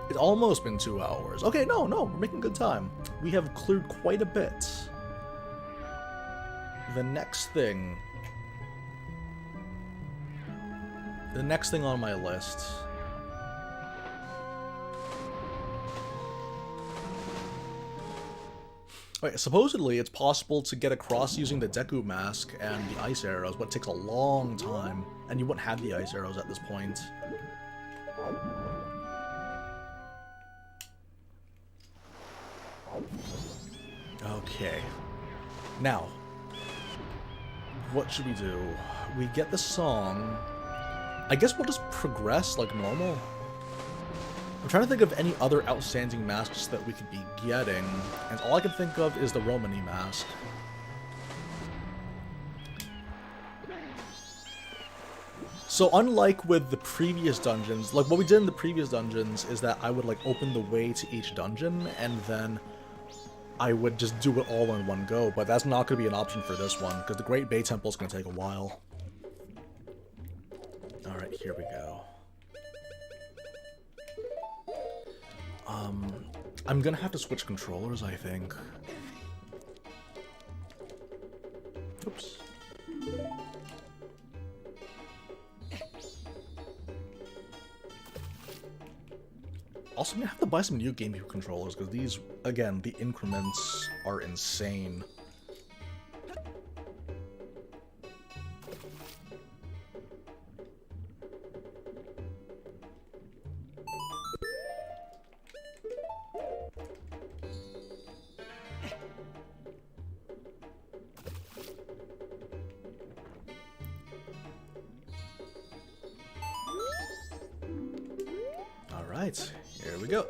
It's almost been 2 hours. Okay, no, we're making good time. We have cleared quite a bit. The next thing on my list. Okay, supposedly it's possible to get across using the Deku mask and the ice arrows, but it takes a long time, and you wouldn't have the ice arrows at this point. Okay. Now, what should we do? We get the song. I guess we'll just progress like normal. I'm trying to think of any other outstanding masks that we could be getting, and all I can think of is the Romani mask. So unlike with the previous dungeons, like what we did in the previous dungeons is that I would like open the way to each dungeon, and then I would just do it all in one go, but that's not going to be an option for this one, because the Great Bay Temple is going to take a while. Alright, here we go. I'm going to have to switch controllers, I think. Oops. Also, I'm gonna have to buy some new GameCube controllers, because these, again, the increments are insane. Alright, here we go.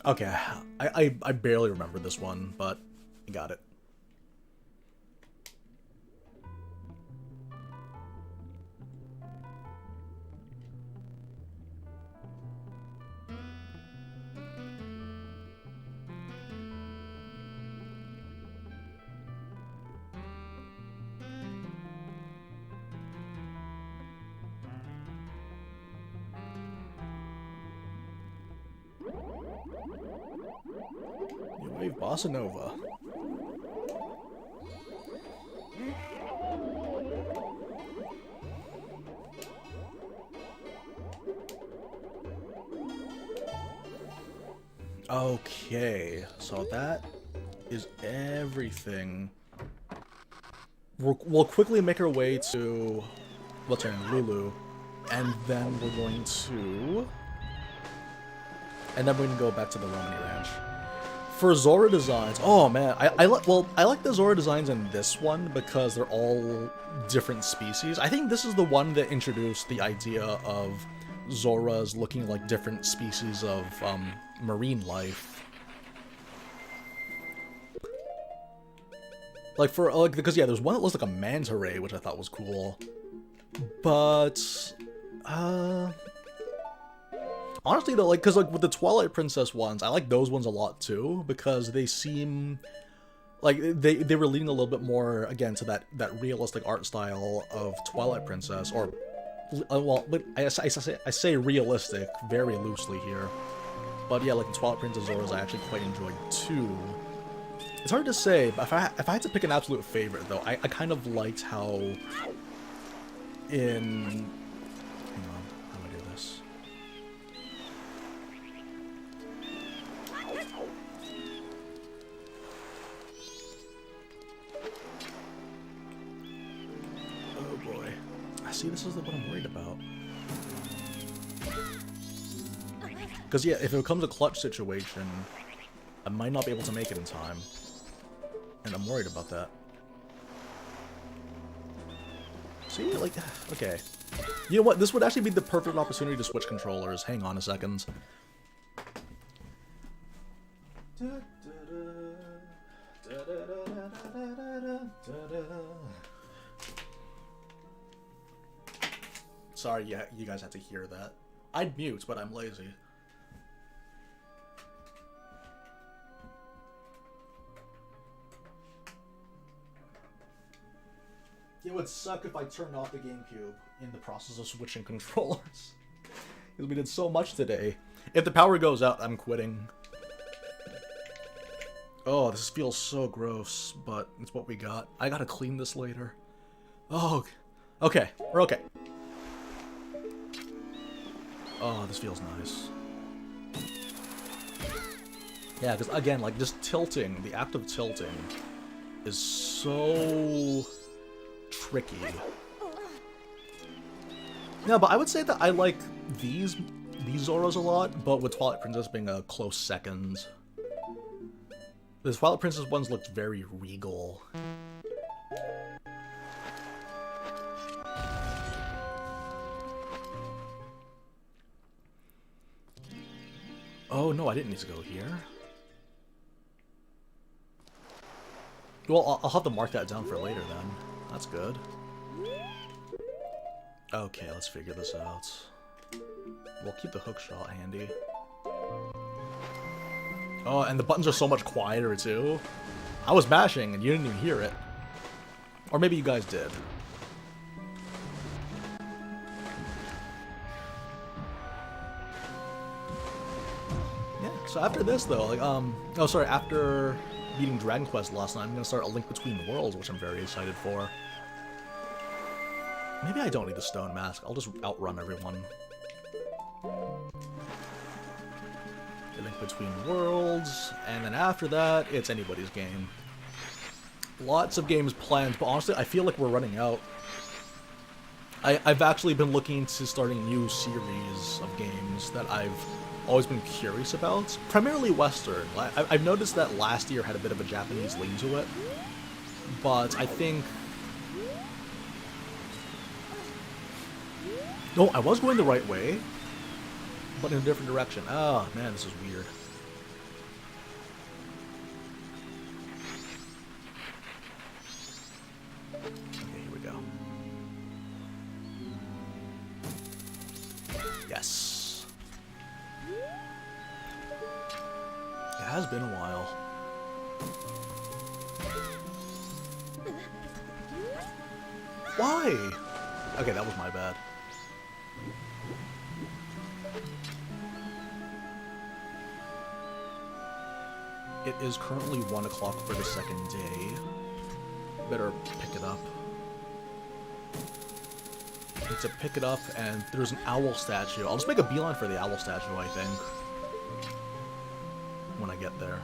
Okay, I barely remember this one, but I got it. New Wave Bossa Nova. Okay, so that is everything. We'll quickly make our way to, what's her name, Lulu, and then we're going to... And then we're gonna go back to the Romani Ranch. For Zora designs, oh man, I like the Zora designs in this one because they're all different species. I think this is the one that introduced the idea of Zoras looking like different species of marine life. Like for because yeah, there's one that looks like a manta ray, which I thought was cool, but honestly though, like, because like with the Twilight Princess ones, I like those ones a lot too, because they seem like they were leaning a little bit more again to that realistic art style of Twilight Princess, or well, but I say realistic very loosely here, but yeah, like the Twilight Princess Zoras I actually quite enjoyed too. It's hard to say, but if I had to pick an absolute favorite though, I kind of liked how in... Hang on, how do I do this? Oh boy. See, this is what I'm worried about. Because yeah, if it becomes a clutch situation, I might not be able to make it in time. And I'm worried about that. See, like, okay. You know what? This would actually be the perfect opportunity to switch controllers. Hang on a second. Sorry, yeah, you guys had to hear that. I'd mute, but I'm lazy. It would suck if I turned off the GameCube in the process of switching controllers. Because we did so much today. If the power goes out, I'm quitting. Oh, this feels so gross, but it's what we got. I gotta clean this later. Oh, okay, we're okay. Oh, this feels nice. Yeah, because again, like, just tilting, the act of tilting is so tricky. No, but I would say that I like these Zoras a lot, but with Twilight Princess being a close second. The Twilight Princess ones looked very regal. Oh no, I didn't need to go here. Well, I'll have to mark that down for later then. That's good. Okay, let's figure this out. We'll keep the hook shot handy. Oh, and the buttons are so much quieter too. I was mashing and you didn't even hear it. Or maybe you guys did. Yeah, so after this though, like, oh sorry, after beating Dragon Quest last night, I'm gonna start A Link Between Worlds, which I'm very excited for. Maybe I don't need the stone mask, I'll just outrun everyone. A Link Between Worlds, and then after that, it's anybody's game. Lots of games planned, but honestly, I feel like we're running out. I've actually been looking into starting a new series of games that I've always been curious about. Primarily Western. I've noticed that last year had a bit of a Japanese lean to it, but I think... No, I was going the right way, but in a different direction. Oh, man, this is weird. Okay, here we go. Yes. It has been a while. Why? Okay, that was my bad. It is currently 1 o'clock for the second day. Better pick it up. Need to pick it up, and there's an owl statue. I'll just make a beeline for the owl statue, I think, when I get there.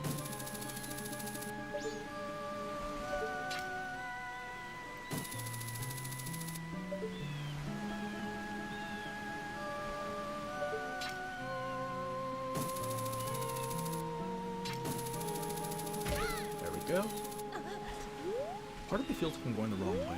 Go. Part of me feels like I'm going the wrong way.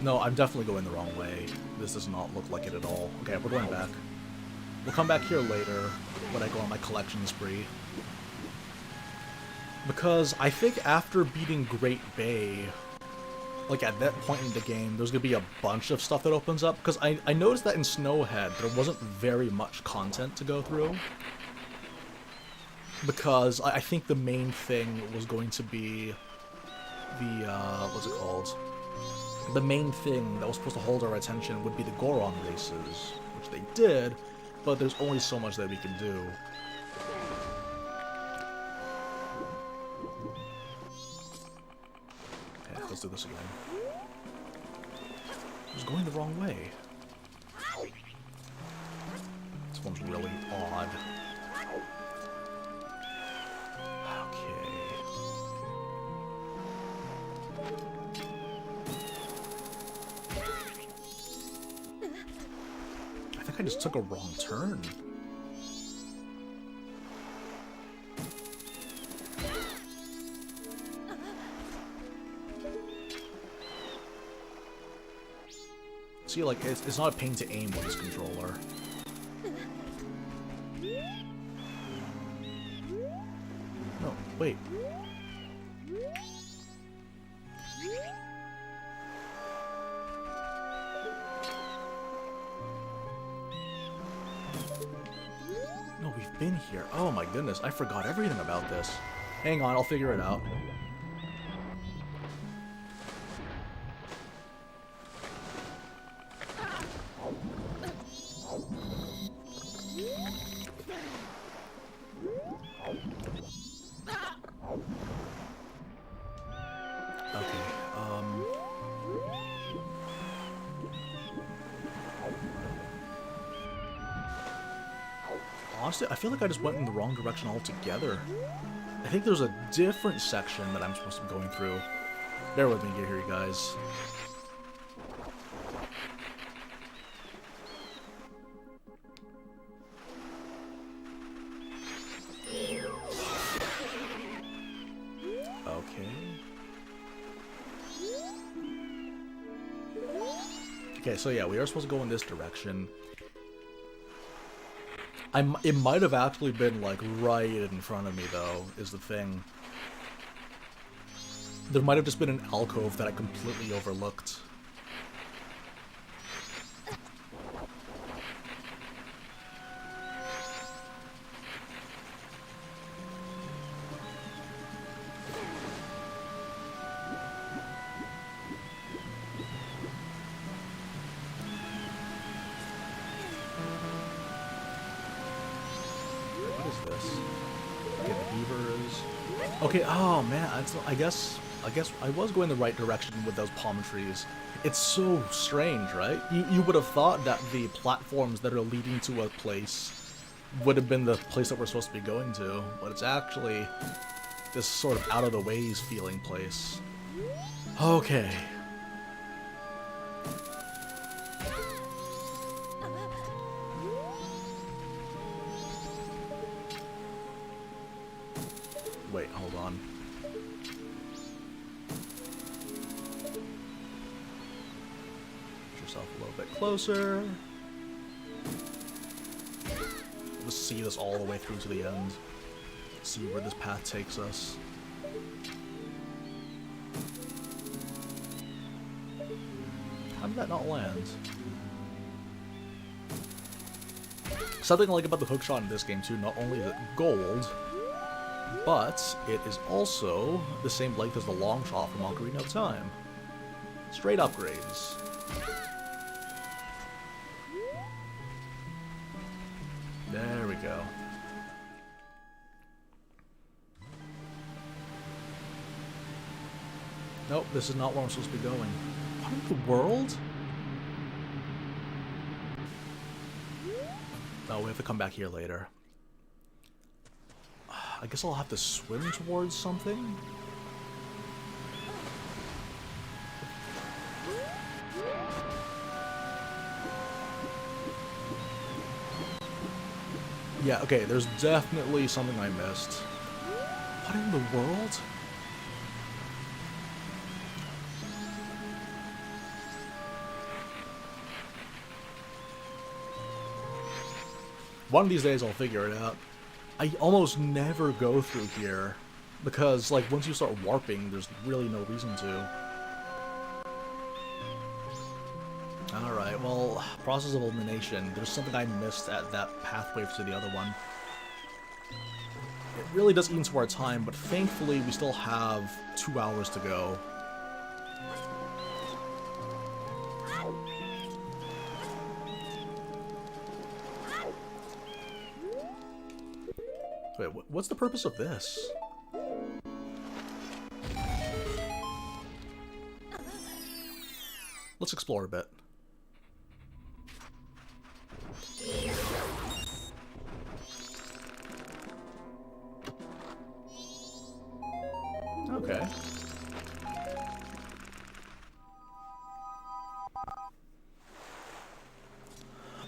No, I'm definitely going the wrong way. This does not look like it at all. Okay, we're going back. We'll come back here later when I go on my collection spree. Because I think after beating Great Bay, like at that point in the game, there's going to be a bunch of stuff that opens up. Because I noticed that in Snowhead, there wasn't very much content to go through. Because I think the main thing was going to be the, what's it called? The main thing that was supposed to hold our attention would be the Goron races, which they did, but there's only so much that we can do. Let's do this again. I was going the wrong way. This one's really odd. Okay. I think I just took a wrong turn. See, like, it's not a pain to aim with this controller. No, wait. No, we've been here. Oh my goodness, I forgot everything about this. Hang on, I'll figure it out. Honestly, I feel like I just went in the wrong direction altogether. I think there's a different section that I'm supposed to be going through. Bear with me here, you guys. Okay. Okay, so yeah, we are supposed to go in this direction. It might have actually been, like, right in front of me, though, is the thing. There might have just been an alcove that I completely overlooked. Okay, oh man, I guess I was going the right direction with those palm trees. It's so strange, right? You would have thought that the platforms that are leading to a place would have been the place that we're supposed to be going to, but it's actually this sort of out of the ways feeling place. Okay. Wait, hold on. Get yourself a little bit closer. Let's see this all the way through to the end. See where this path takes us. How did that not land? Something I like about the hookshot in this game too, not only is it gold, but it is also the same length as the long shot from Ocarina of Time. Straight upgrades. There we go. Nope, this is not where I'm supposed to be going. What in the world? Oh, we have to come back here later. I guess I'll have to swim towards something? Yeah, okay, there's definitely something I missed. What in the world? One of these days I'll figure it out. I almost never go through here, because, like, once you start warping, there's really no reason to. Alright, well, process of elimination. There's something I missed at that pathway to the other one. It really does eat into our time, but thankfully we still have 2 hours to go. Wait, what's the purpose of this? Let's explore a bit. Okay.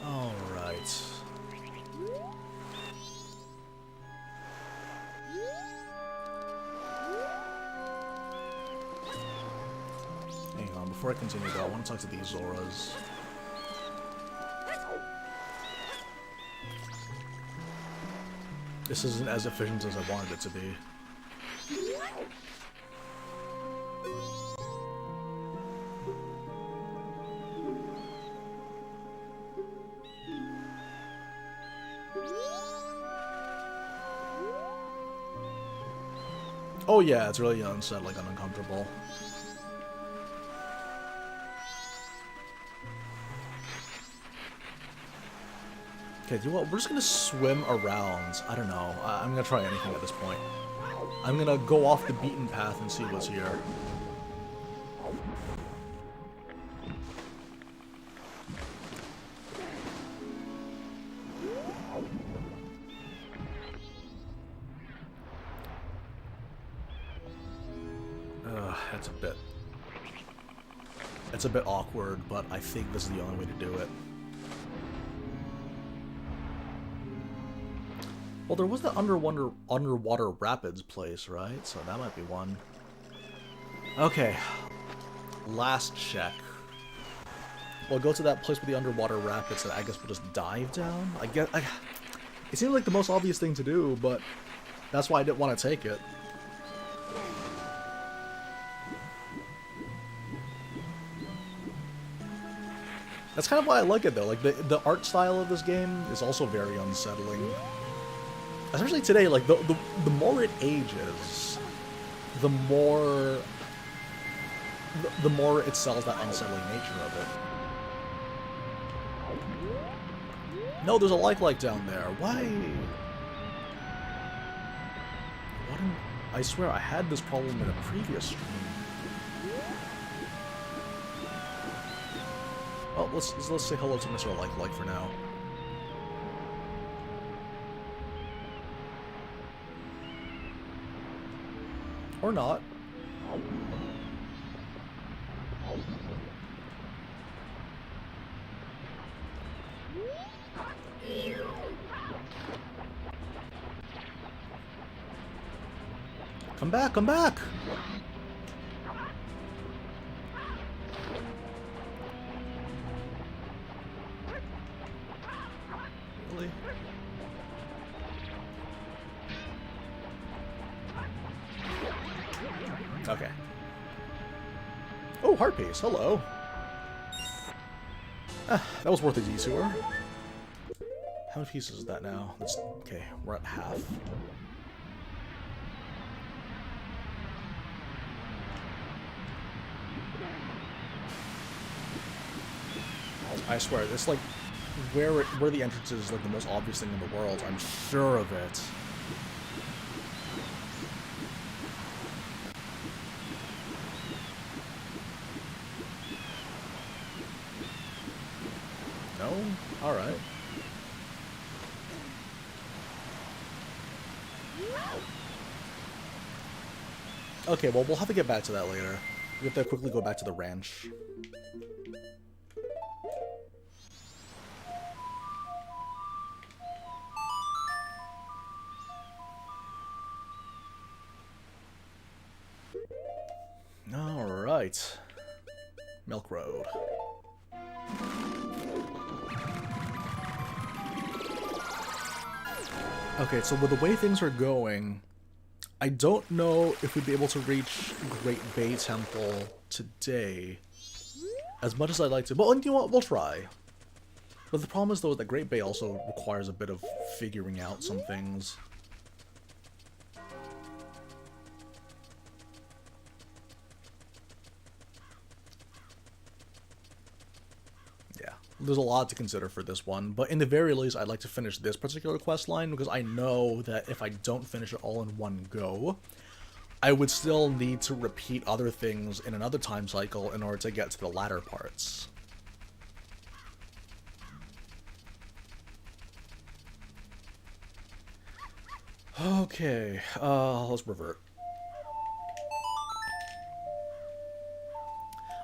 All right. Hang on, before I continue though, I want to talk to these Zoras. This isn't as efficient as I wanted it to be. Oh yeah, it's really unsettling and uncomfortable. Okay, you know what? We're just gonna swim around. I don't know. I'm gonna try anything at this point. I'm gonna go off the beaten path and see what's here. It's a bit awkward, but I think this is the only way to do it. Well, there was the underwater rapids place, right? So that might be one. Okay. Last check. We'll go to that place with the underwater rapids and I guess we'll just dive down? It seems like the most obvious thing to do, but that's why I didn't want to take it. That's kind of why I like it, though. Like, the art style of this game is also very unsettling. Especially today, like, the more it ages, the more it sells that unsettling nature of it. No, there's a like down there. Why? I swear I had this problem in a previous stream. Oh, let's say hello to Mr. Like for now. Or not. Come back, come back! Really? Okay. Oh, heart piece, hello. Ah, that was worth a detour. How many pieces is that now? That's okay, we're at half. I swear, it's like where the entrance is like the most obvious thing in the world. I'm sure of it. No? Alright. Okay, well, we'll have to get back to that later. We have to quickly go back to the ranch. Alright. Milk Road. Okay, so with the way things are going, I don't know if we'd be able to reach Great Bay Temple today as much as I'd like to. But you know what? We'll try. But the problem is, though, that Great Bay also requires a bit of figuring out some things. There's a lot to consider for this one, but in the very least, I'd like to finish this particular quest line, because I know that if I don't finish it all in one go, I would still need to repeat other things in another time cycle in order to get to the latter parts. Okay, let's revert.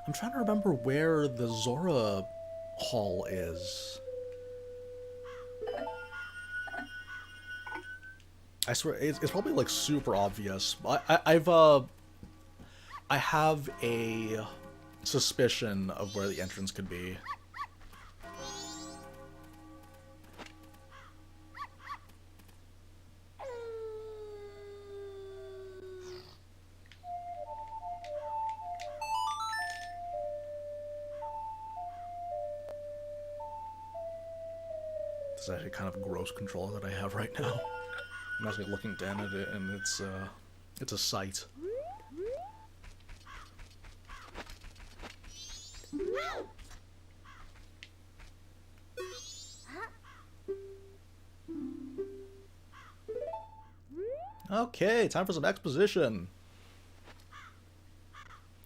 I'm trying to remember where the Zora hall is. I swear it's probably like super obvious. I have a suspicion of where the entrance could be. This is actually kind of a gross controller that I have right now. I'm actually looking down at it, and it's a sight. Okay, time for some exposition.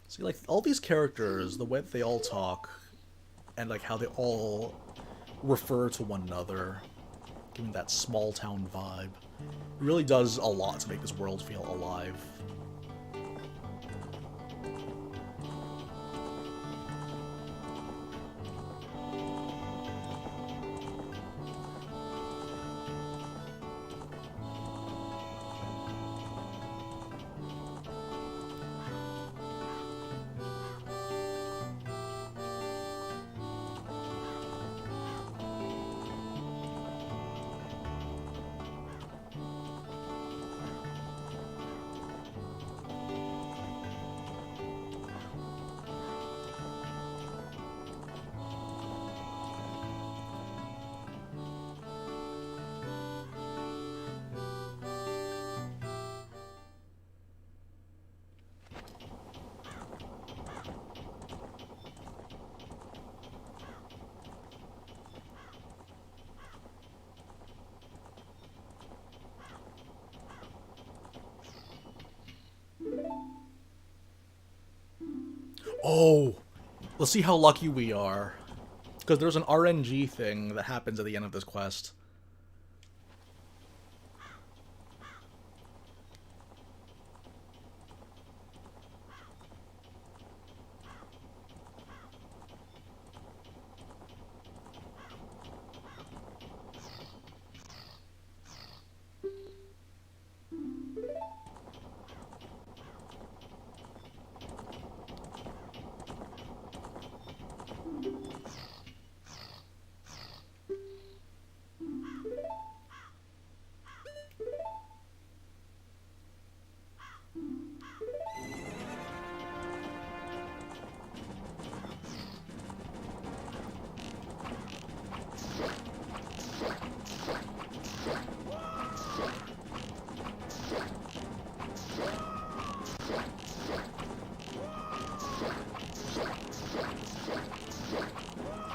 See, like, all these characters, the way that they all talk, and like how they all refer to one another, giving that small town vibe, really does a lot to make this world feel alive. Oh, let's see how lucky we are. Because there's an RNG thing that happens at the end of this quest.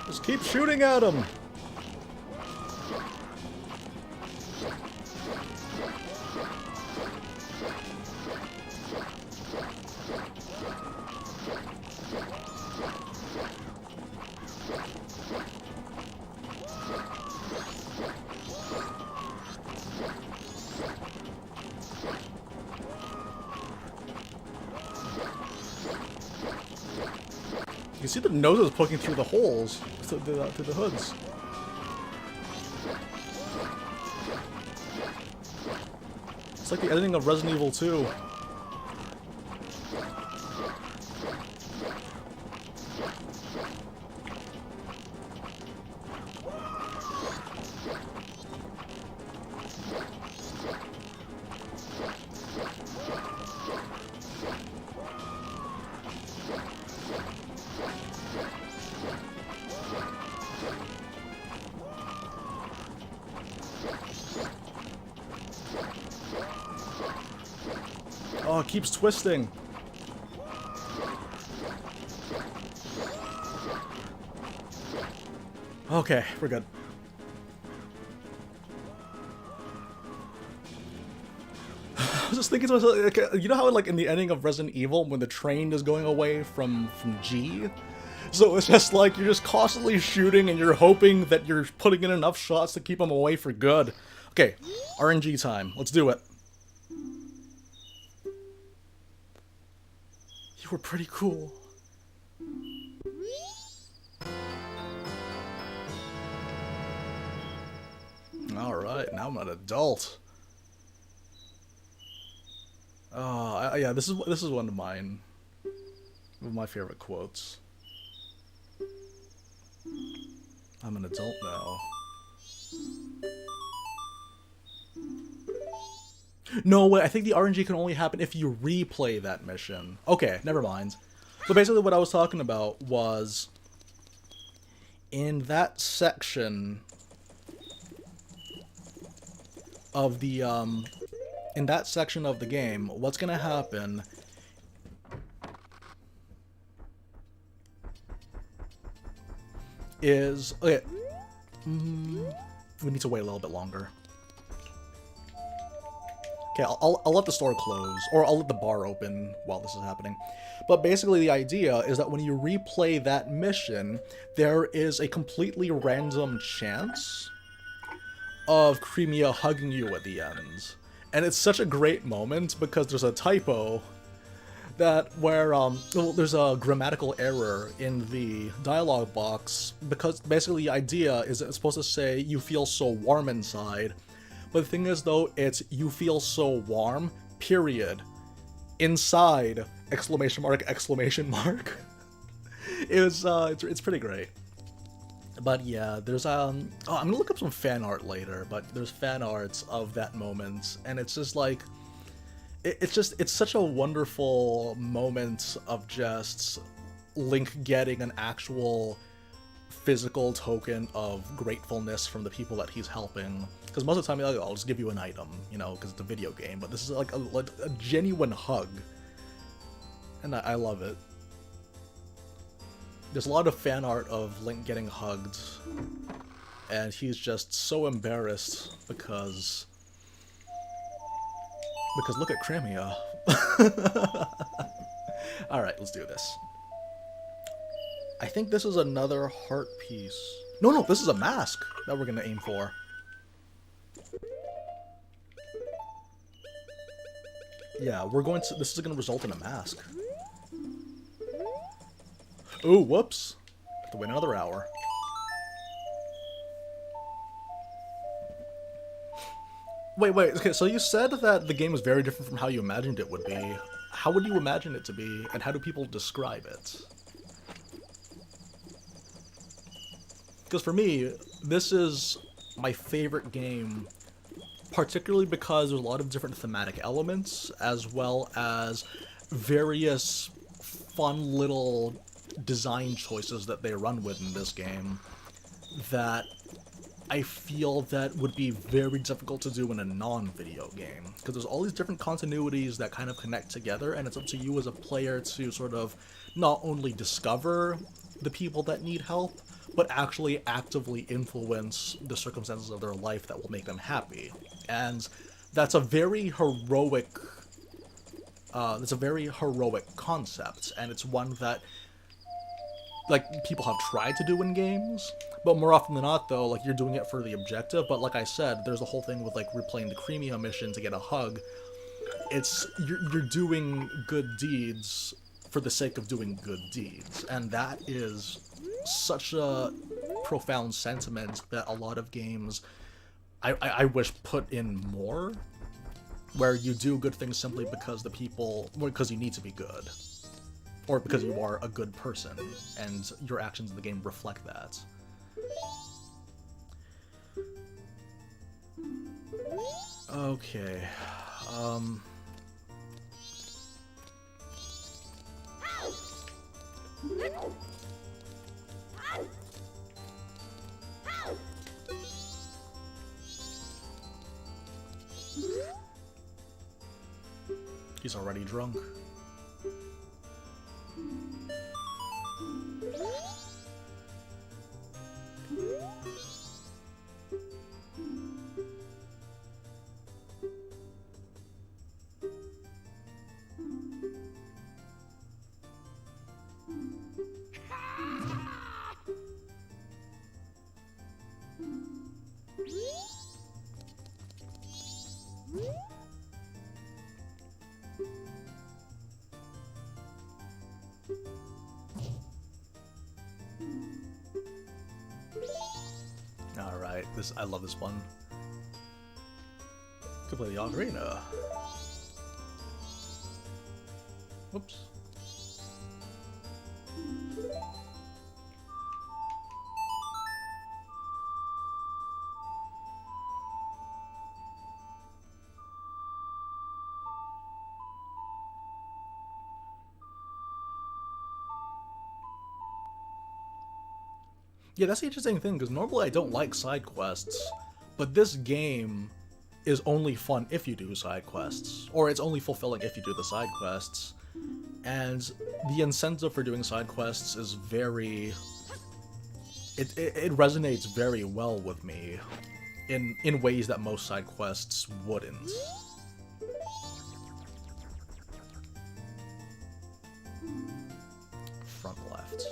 Just keep shooting at him! You can see the noses poking through the holes, through the hoods. It's like the editing of Resident Evil 2. Oh, it keeps twisting. Okay, we're good. I was just thinking to myself, okay, you know how like in the ending of Resident Evil when the train is going away from G? So it's just like you're just constantly shooting and you're hoping that you're putting in enough shots to keep them away for good. Okay, RNG time. Let's do it. You were pretty cool. Alright, now I'm an adult. Oh, yeah, this is one of my favorite quotes. I'm an adult now. No, wait, I think the RNG can only happen if you replay that mission. Okay, never mind. So basically what I was talking about was in that section of the game, what's gonna happen is okay. We need to wait a little bit longer. Okay, I'll let the store close, or I'll let the bar open while this is happening. But basically the idea is that when you replay that mission, there is a completely random chance of Crimea hugging you at the end. And it's such a great moment because there's a typo that where, there's a grammatical error in the dialogue box because basically the idea is it's supposed to say you feel so warm inside. But the thing is, though, it's you feel so warm, period. Inside, exclamation mark, exclamation mark. It's pretty great. But yeah, there's, oh, I'm gonna look up some fan art later, but there's fan arts of that moment, and it's just like, it's such a wonderful moment of just Link getting an actual physical token of gratefulness from the people that he's helping. Because most of the time, like, I'll just give you an item, you know, because it's a video game. But this is like a genuine hug. And I love it. There's a lot of fan art of Link getting hugged. And he's just so embarrassed because look at Crimea. Alright, let's do this. I think this is another heart piece. No, no, this is a mask that we're gonna aim for. Yeah, we're going to. This is gonna result in a mask. Oh, whoops! Have to wait another hour. Wait, wait. Okay, so you said that the game was very different from how you imagined it would be. How would you imagine it to be, and how do people describe it? Because for me, this is my favorite game, particularly because there's a lot of different thematic elements, as well as various fun little design choices that they run with in this game that I feel that would be very difficult to do in a non-video game. Because there's all these different continuities that kind of connect together, and it's up to you as a player to sort of not only discover the people that need help, but actually actively influence the circumstances of their life that will make them happy. And that's a very heroic concept, and it's one that like people have tried to do in games, but more often than not though, like you're doing it for the objective. But like I said, there's a whole thing with like replaying the Creamia mission to get a hug. It's you're doing good deeds for the sake of doing good deeds, and that is such a profound sentiment that a lot of games I wish put in more, where you do good things simply because because you need to be good, or because you are a good person, and your actions in the game reflect that. Okay, he's already drunk. Alright, I love this one. Could play the ocarina. Whoops. Yeah, that's the interesting thing, because normally I don't like side quests, but this game is only fun if you do side quests, or it's only fulfilling if you do the side quests, and the incentive for doing side quests is very... It resonates very well with me in ways that most side quests wouldn't. Front left.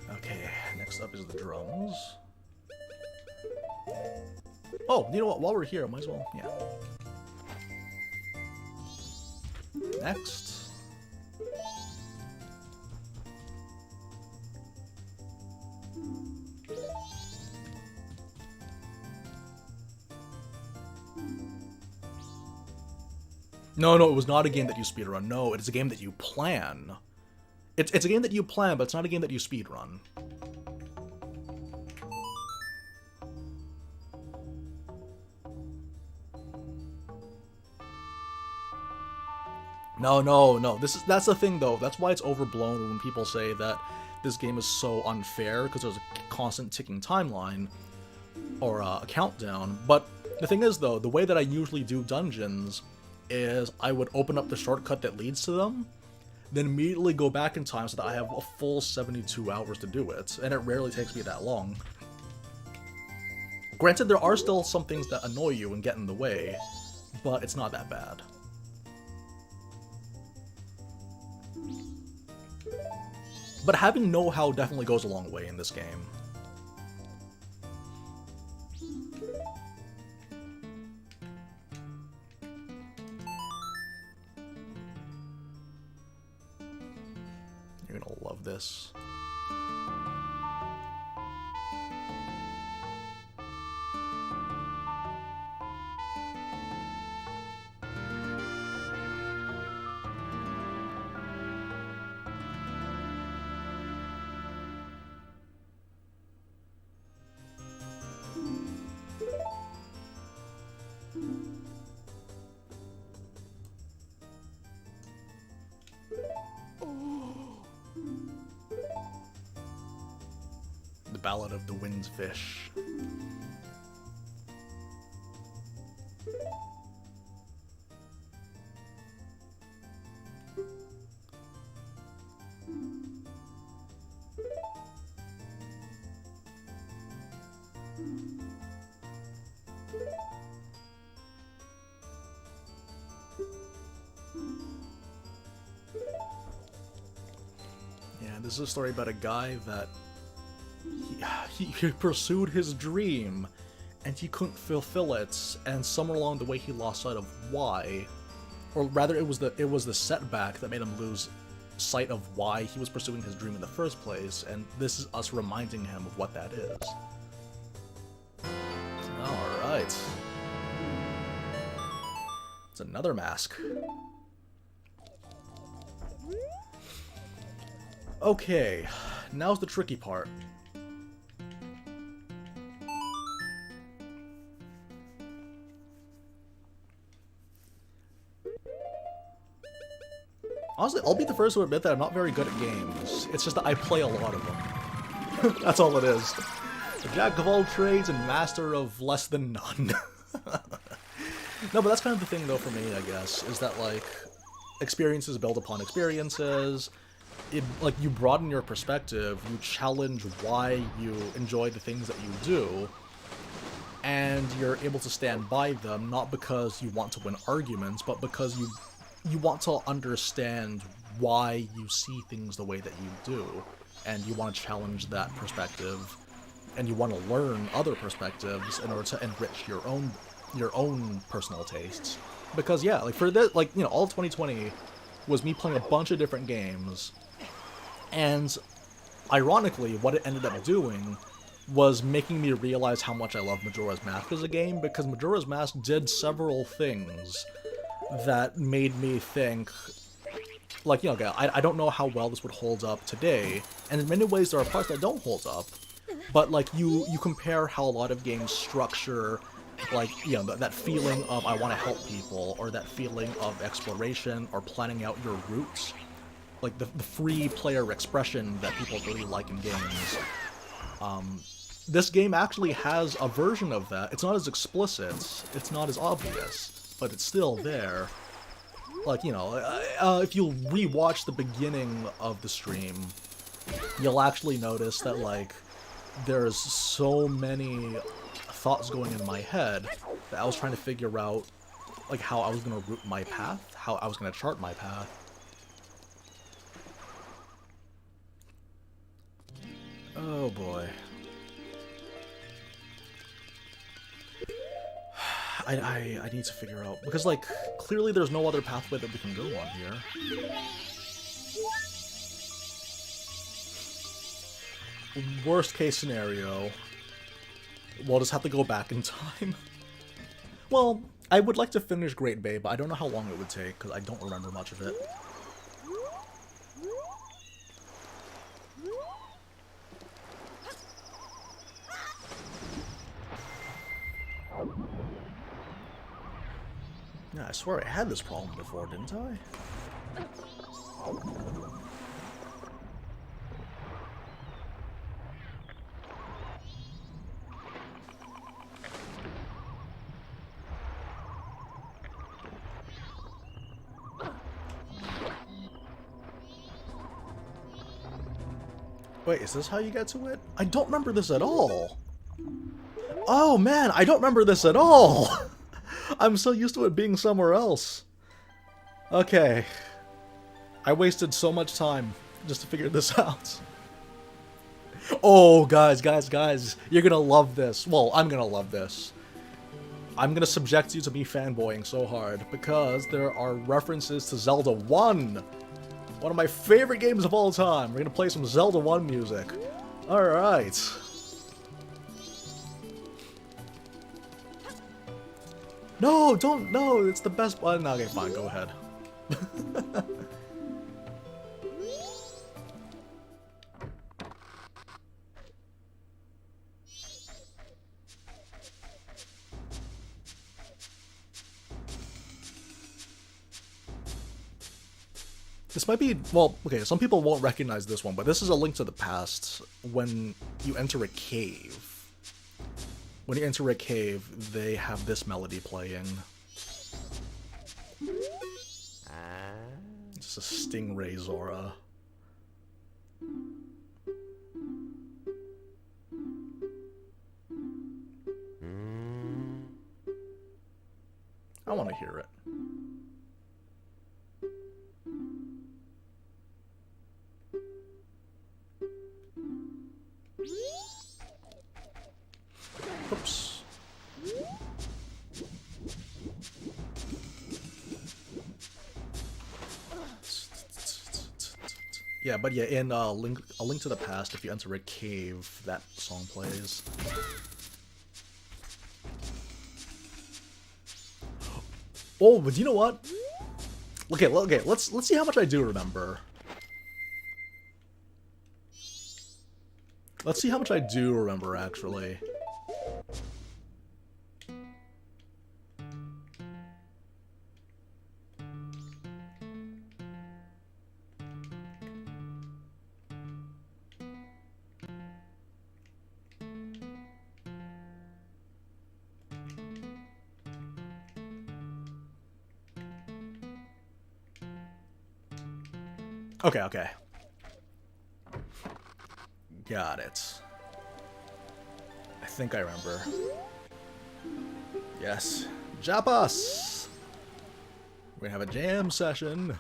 Okay, next up is the drums. Oh, you know what? While we're here, I might as well, yeah. Next. No, no, it was not a game that you speedrun. No, it is a game that you plan. It's a game that you plan, but it's not a game that you speedrun. No, no, no. That's the thing though. That's why it's overblown when people say that this game is so unfair because there's a constant ticking timeline or a countdown. But the thing is, though, the way that I usually do dungeons is I would open up the shortcut that leads to them, then immediately go back in time so that I have a full 72 hours to do it, and it rarely takes me that long. Granted, there are still some things that annoy you and get in the way, but it's not that bad. But having know-how definitely goes a long way in this game. You're gonna love this. The Ballad of the Winged Fish. Yeah, this is a story about a guy that he pursued his dream, and he couldn't fulfill it, and somewhere along the way he lost sight of why, or rather it was the setback that made him lose sight of why he was pursuing his dream in the first place, and this is us reminding him of what that is. Alright. It's another mask. Okay, now's the tricky part. Honestly, I'll be the first to admit that I'm not very good at games. It's just that I play a lot of them. That's all it is. A jack of all trades and master of less than none. No, but that's kind of the thing, though, for me, I guess, is that, like, experiences build upon experiences. Like, you broaden your perspective, you challenge why you enjoy the things that you do, and you're able to stand by them, not because you want to win arguments, but because you want to understand why you see things the way that you do, and you want to challenge that perspective, and you want to learn other perspectives in order to enrich your own personal tastes. Because yeah, like for this, like, you know, all of 2020 was me playing a bunch of different games, and ironically, what it ended up doing was making me realize how much I love Majora's Mask as a game, because Majora's Mask did several things that made me think, like, you know, okay, I don't know how well this would hold up today, and in many ways there are parts that don't hold up, but, like, you compare how a lot of games structure, like, you know, that feeling of I want to help people, or that feeling of exploration, or planning out your routes, like the free player expression that people really like in games. This game actually has a version of that. It's not as explicit, it's not as obvious, but it's still there. Like, you know, if you rewatch the beginning of the stream, you'll actually notice that, like, there's so many thoughts going in my head that I was trying to figure out, like, how I was going to route my path, how I was going to chart my path. Oh boy. I need to figure out, because, like, clearly there's no other pathway that we can go on here. Worst case scenario, we'll just have to go back in time. Well, I would like to finish Great Bay, but I don't know how long it would take, because I don't remember much of it. Yeah, I swear I had this problem before, didn't I? Wait, is this how you get to it? I don't remember this at all. Oh man, I don't remember this at all. I'm so used to it being somewhere else. Okay. I wasted so much time just to figure this out. Oh, guys, you're gonna love this. Well, I'm gonna love this. I'm gonna subject you to me fanboying so hard because there are references to Zelda 1. One of my favorite games of all time. We're gonna play some Zelda 1 music. Alright. No, don't, no, it's the best button. Okay, fine, go ahead. This might be, well, okay, some people won't recognize this one, but this is A Link to the Past when you enter a cave. When you enter a cave, they have this melody playing. It's a Stingray Zora. I want to hear it. Oops. Yeah, but yeah, in A Link to the Past, if you enter a cave, that song plays. Oh, but you know what? Okay, let's see how much I do remember. Let's see how much I do remember, actually. Okay. Got it. I think I remember. Yes. Japas! We're gonna have a jam session.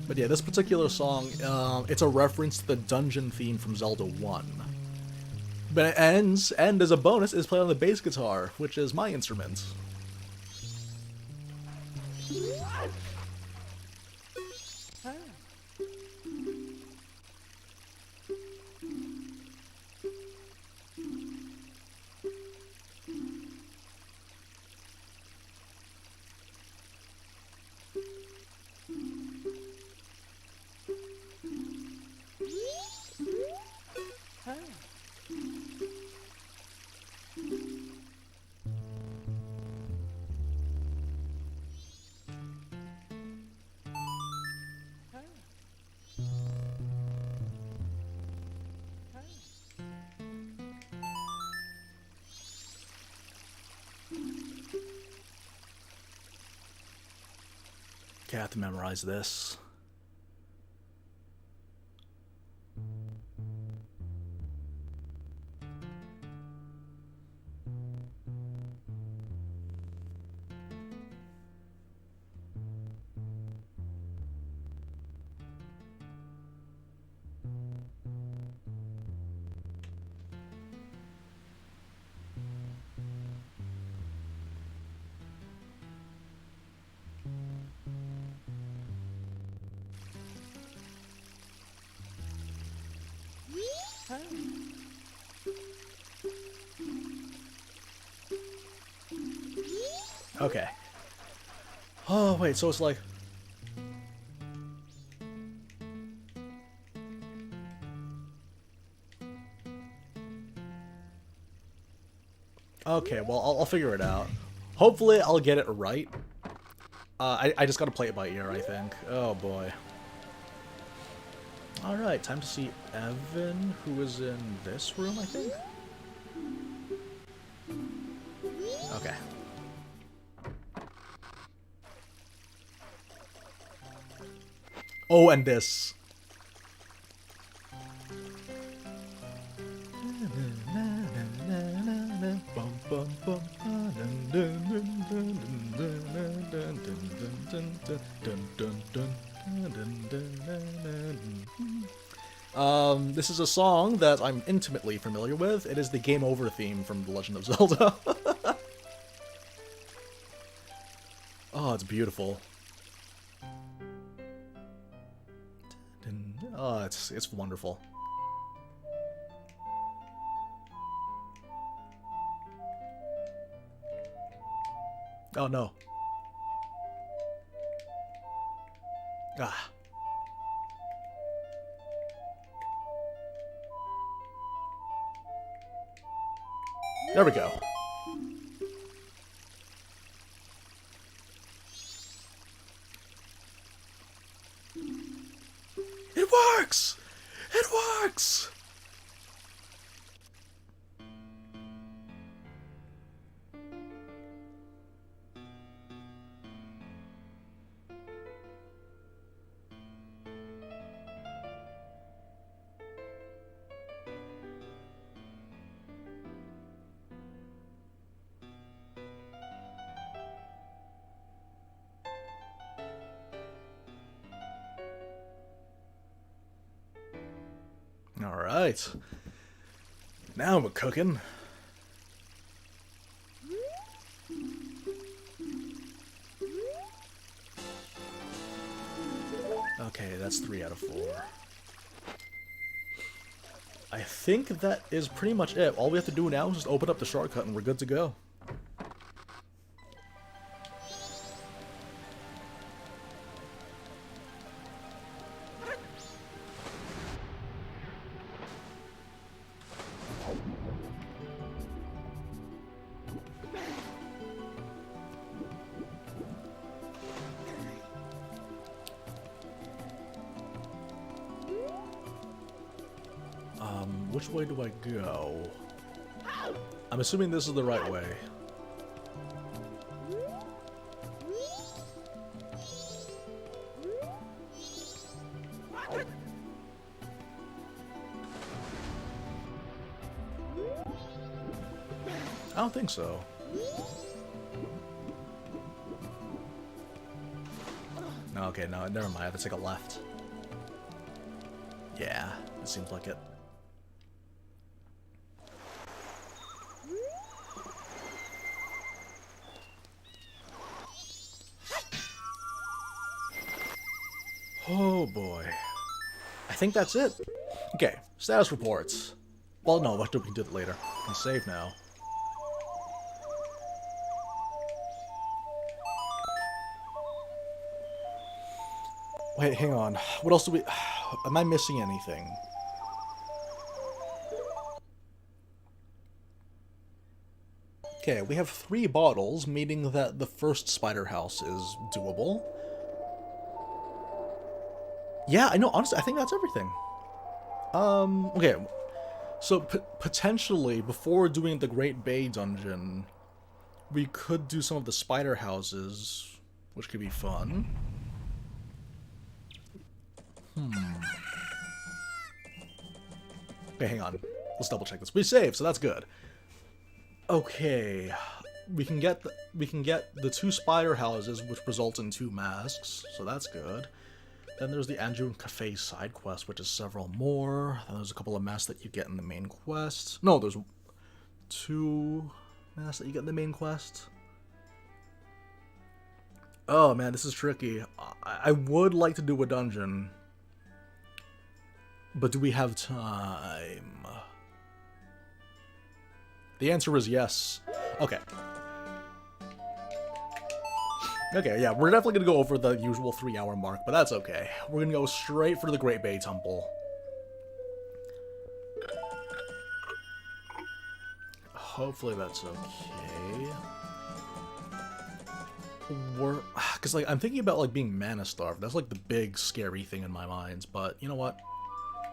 But yeah, this particular song, it's a reference to the dungeon theme from Zelda 1. But it ends, and as a bonus, is played on the bass guitar, which is my instrument. Okay, I have to memorize this. Okay. Oh, wait, so it's like... Okay, well, I'll figure it out. Hopefully I'll get it right. I just gotta play it by ear, I think. Oh boy. Alright, time to see Evan, who is in this room, I think? Okay. Oh, and this. This is a song that I'm intimately familiar with. It is the Game Over theme from The Legend of Zelda. Oh, it's beautiful. Oh, it's wonderful. Oh no. Ah. There we go. It works! It works! Alright. Now we're cooking. Okay, that's 3 out of 4. I think that is pretty much it. All we have to do now is just open up the shortcut and we're good to go. Which way do I go? I'm assuming this is the right way. I don't think so. Okay, no, never mind. I have to take a left. Yeah, it seems like it. Oh boy. I think that's it. Okay, status reports. Well, no, we can do it later. I can save now. Wait, hang on. What else do we... Am I missing anything? Okay, we have 3 bottles, meaning that the first spider house is doable. Yeah, I know, honestly, I think that's everything. Okay. So, potentially, before doing the Great Bay Dungeon, we could do some of the spider houses, which could be fun. Okay, hang on. Let's double check this. We saved, so that's good. Okay. We can get the 2 spider houses, which result in 2 masks, so that's good. Then there's the Andrew Cafe side quest, which is several more. Then there's a couple of masks that you get in the main quest. No, there's 2 masks that you get in the main quest. Oh man, this is tricky. I would like to do a dungeon, but do we have time? The answer is yes. Okay. Okay, yeah, we're definitely gonna go over the usual 3-hour mark, but that's okay. We're gonna go straight for the Great Bay Temple. Hopefully that's okay. we're... Because, like, I'm thinking about, like, being mana-starved. That's, like, the big, scary thing in my mind. But, you know what?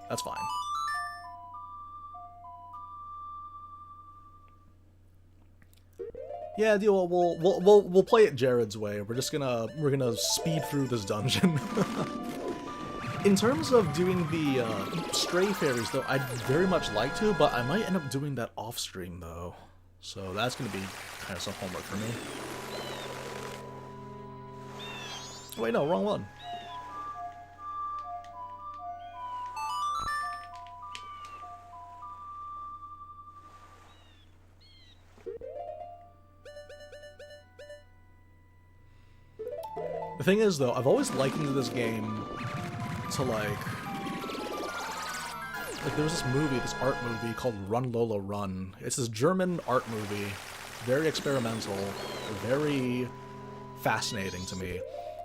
That's fine. Yeah, deal. We'll play it Jared's way. We're gonna speed through this dungeon. In terms of doing the stray fairies, though, I'd very much like to, but I might end up doing that off stream, though. So that's gonna be kind of some homework for me. Wait, no, wrong one. The thing is, though, I've always likened this game to, like, there was this movie, this art movie called Run Lola Run. It's this German art movie, very experimental, very fascinating to me.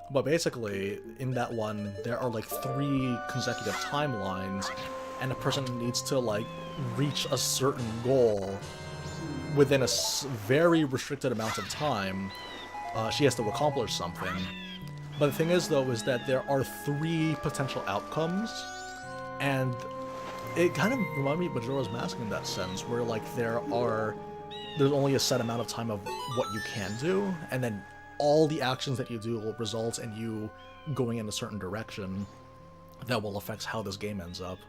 But basically, in that one, there are, like, 3 consecutive timelines, and a person needs to, like, reach a certain goal within a very restricted amount of time. She has to accomplish something. But the thing is, though, is that there are 3 potential outcomes, and it kind of reminded me of Majora's Mask in that sense, where, like, there's only a set amount of time of what you can do, and then all the actions that you do will result in you going in a certain direction that will affect how this game ends up.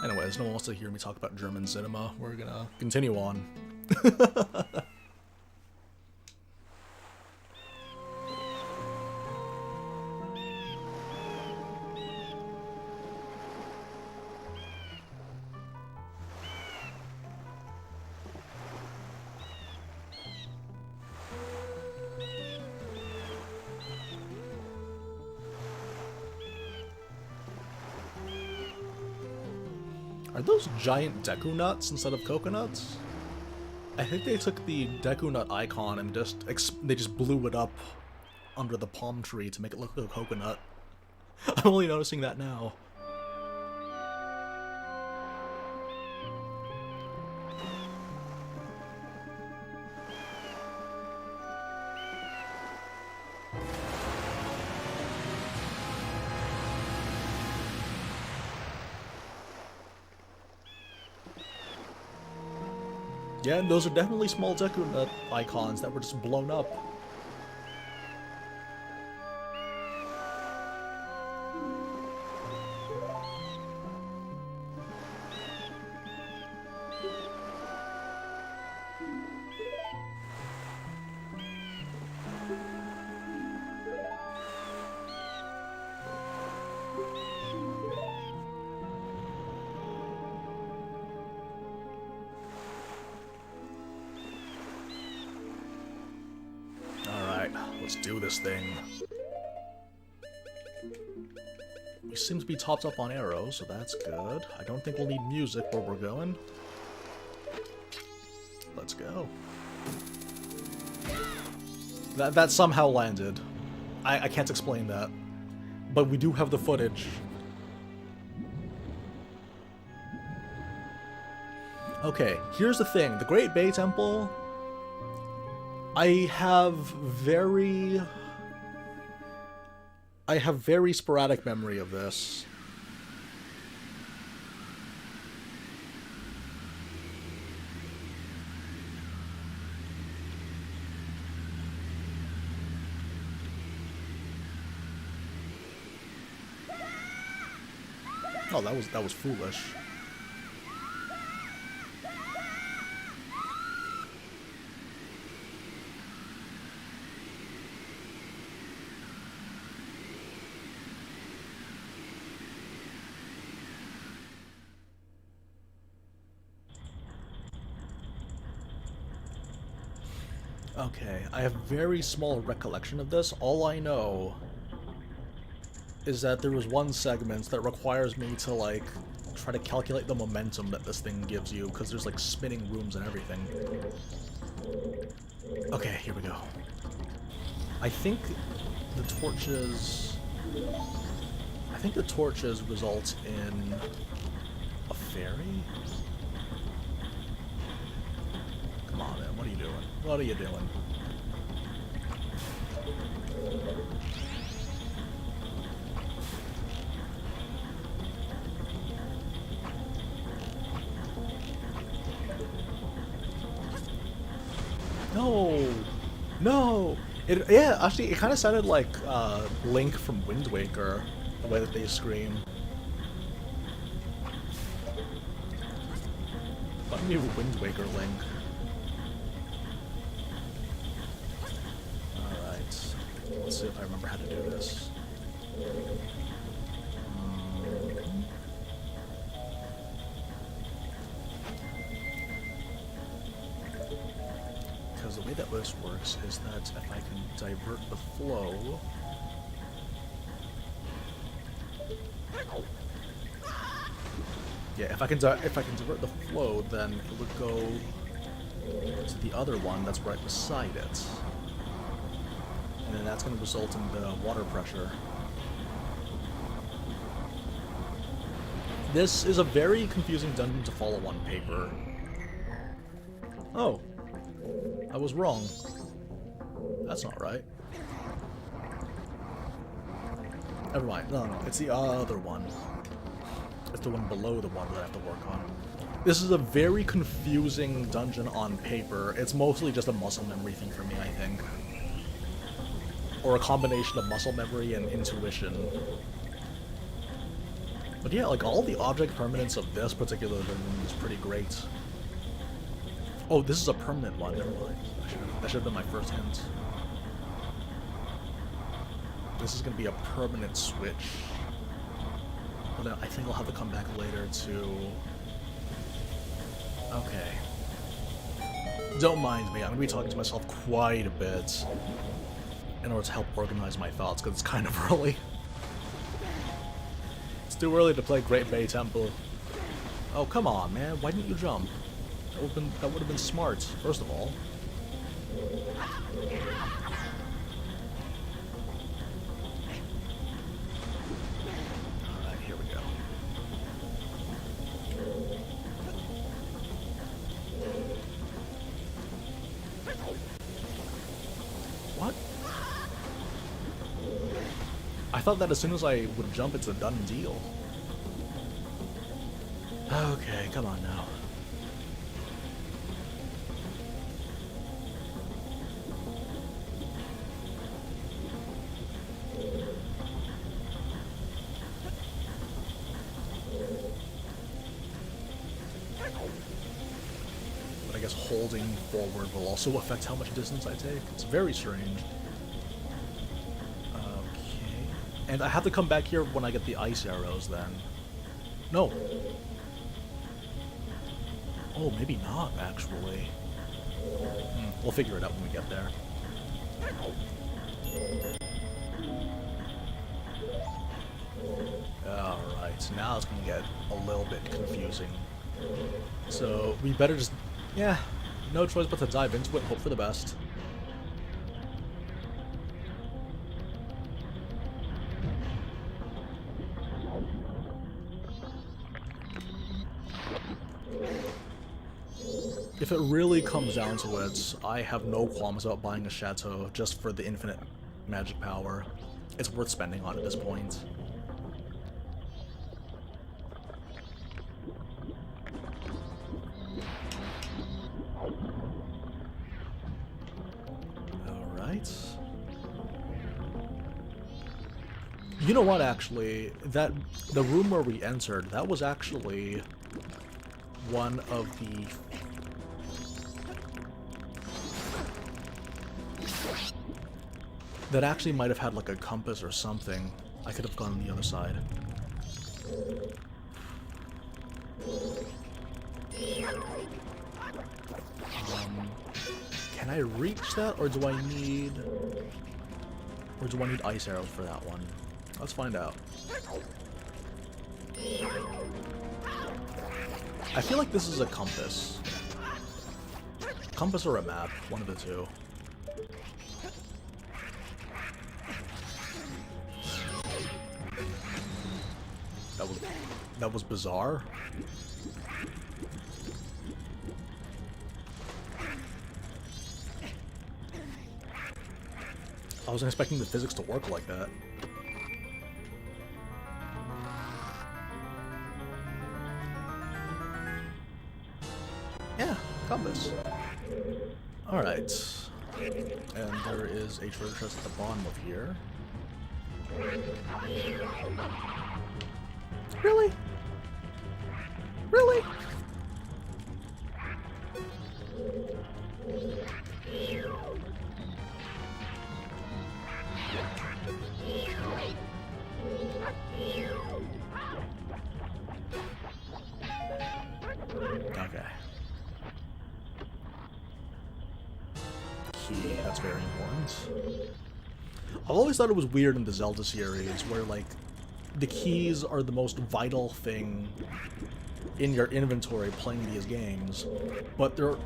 Anyways, no one wants to hear me talk about German cinema. We're gonna continue on. Are those giant Deku nuts instead of coconuts? I think they took the Deku nut icon and they just blew it up under the palm tree to make it look like a coconut. I'm only noticing that now. Yeah, those are definitely small Deku Nut icons that were just blown up. Let's do this thing. We seem to be topped up on arrows, so that's good. I don't think we'll need music where we're going. Let's go. That somehow landed. I can't explain that. But we do have the footage. Okay, here's the thing. The Great Bay Temple... I have very sporadic memory of this. Oh, that was foolish. Okay, I have very small recollection of this. All I know is that there was one segment that requires me to, like, try to calculate the momentum that this thing gives you, because there's, like, spinning rooms and everything. Okay, here we go. I think the torches result in a fairy? Come on, man, what are you doing? What What are you doing? No! No! Yeah, actually, it kind of sounded like Link from Wind Waker, the way that they scream. But I'm new Wind Waker Link. Alright. Let's see if I remember how to do this. Because the way that this works is that if I can divert the flow... Yeah, if I can divert the flow, then it would go to the other one that's right beside it. And then that's going to result in the water pressure. This is a very confusing dungeon to follow on paper. Oh. I was wrong. That's not right. Never mind. No, it's the other one. It's the one below the one that I have to work on. This is a very confusing dungeon on paper. It's mostly just a muscle memory thing for me, I think. Or a combination of muscle memory and intuition. But yeah, like, all the object permanence of this particular dungeon is pretty great. Oh, this is a permanent one, never mind. That should have been my first hint. This is going to be a permanent switch. But then I think I'll have to come back later to... Okay. Don't mind me, I'm going to be talking to myself quite a bit in order to help organize my thoughts, because it's kind of early. It's too early to play Great Bay Temple. Oh, come on, man. Why didn't you jump? That would have been smart, first of all. Alright, here we go. What? I thought that as soon as I would jump, it's a done deal. Okay, come on now. Holding forward will also affect how much distance I take. It's very strange. Okay. And I have to come back here when I get the ice arrows then. No. Oh, maybe not, actually. We'll figure it out when we get there. Alright, now it's gonna get a little bit confusing. So, we better just... Yeah, no choice but to dive into it and hope for the best. If it really comes down to it, I have no qualms about buying a chateau just for the infinite magic power. It's worth spending on at this point. You know what, actually, the room where we entered, that was actually one of the... That actually might have had like a compass or something. I could have gone on the other side. Can I reach that, or do I need... Or do I need ice arrows for that one? Let's find out. I feel like this is a compass. Compass or a map, one of the two. That was bizarre. I wasn't expecting the physics to work like that. Yeah, compass. Alright. And there is a treasure chest at the bottom of here. Really? Really? Okay. Key, that's very important. I've always thought it was weird in the Zelda series where, like, the keys are the most vital thing in your inventory playing these games, but they're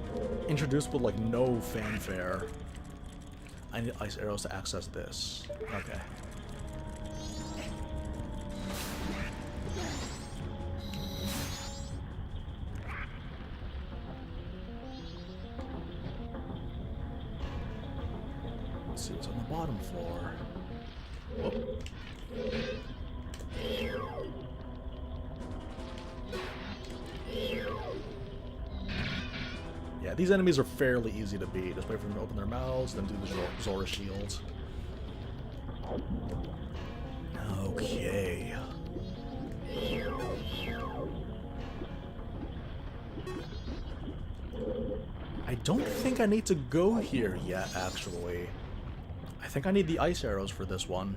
introduced with, like, no fanfare. I need ice arrows to access this. Okay. Let's see what's on the bottom floor. Whoop. Yeah, these enemies are fairly easy to beat. Just wait for them to open their mouths, then do the Zora shield. Okay. I don't think I need to go here yet, actually. I think I need the ice arrows for this one.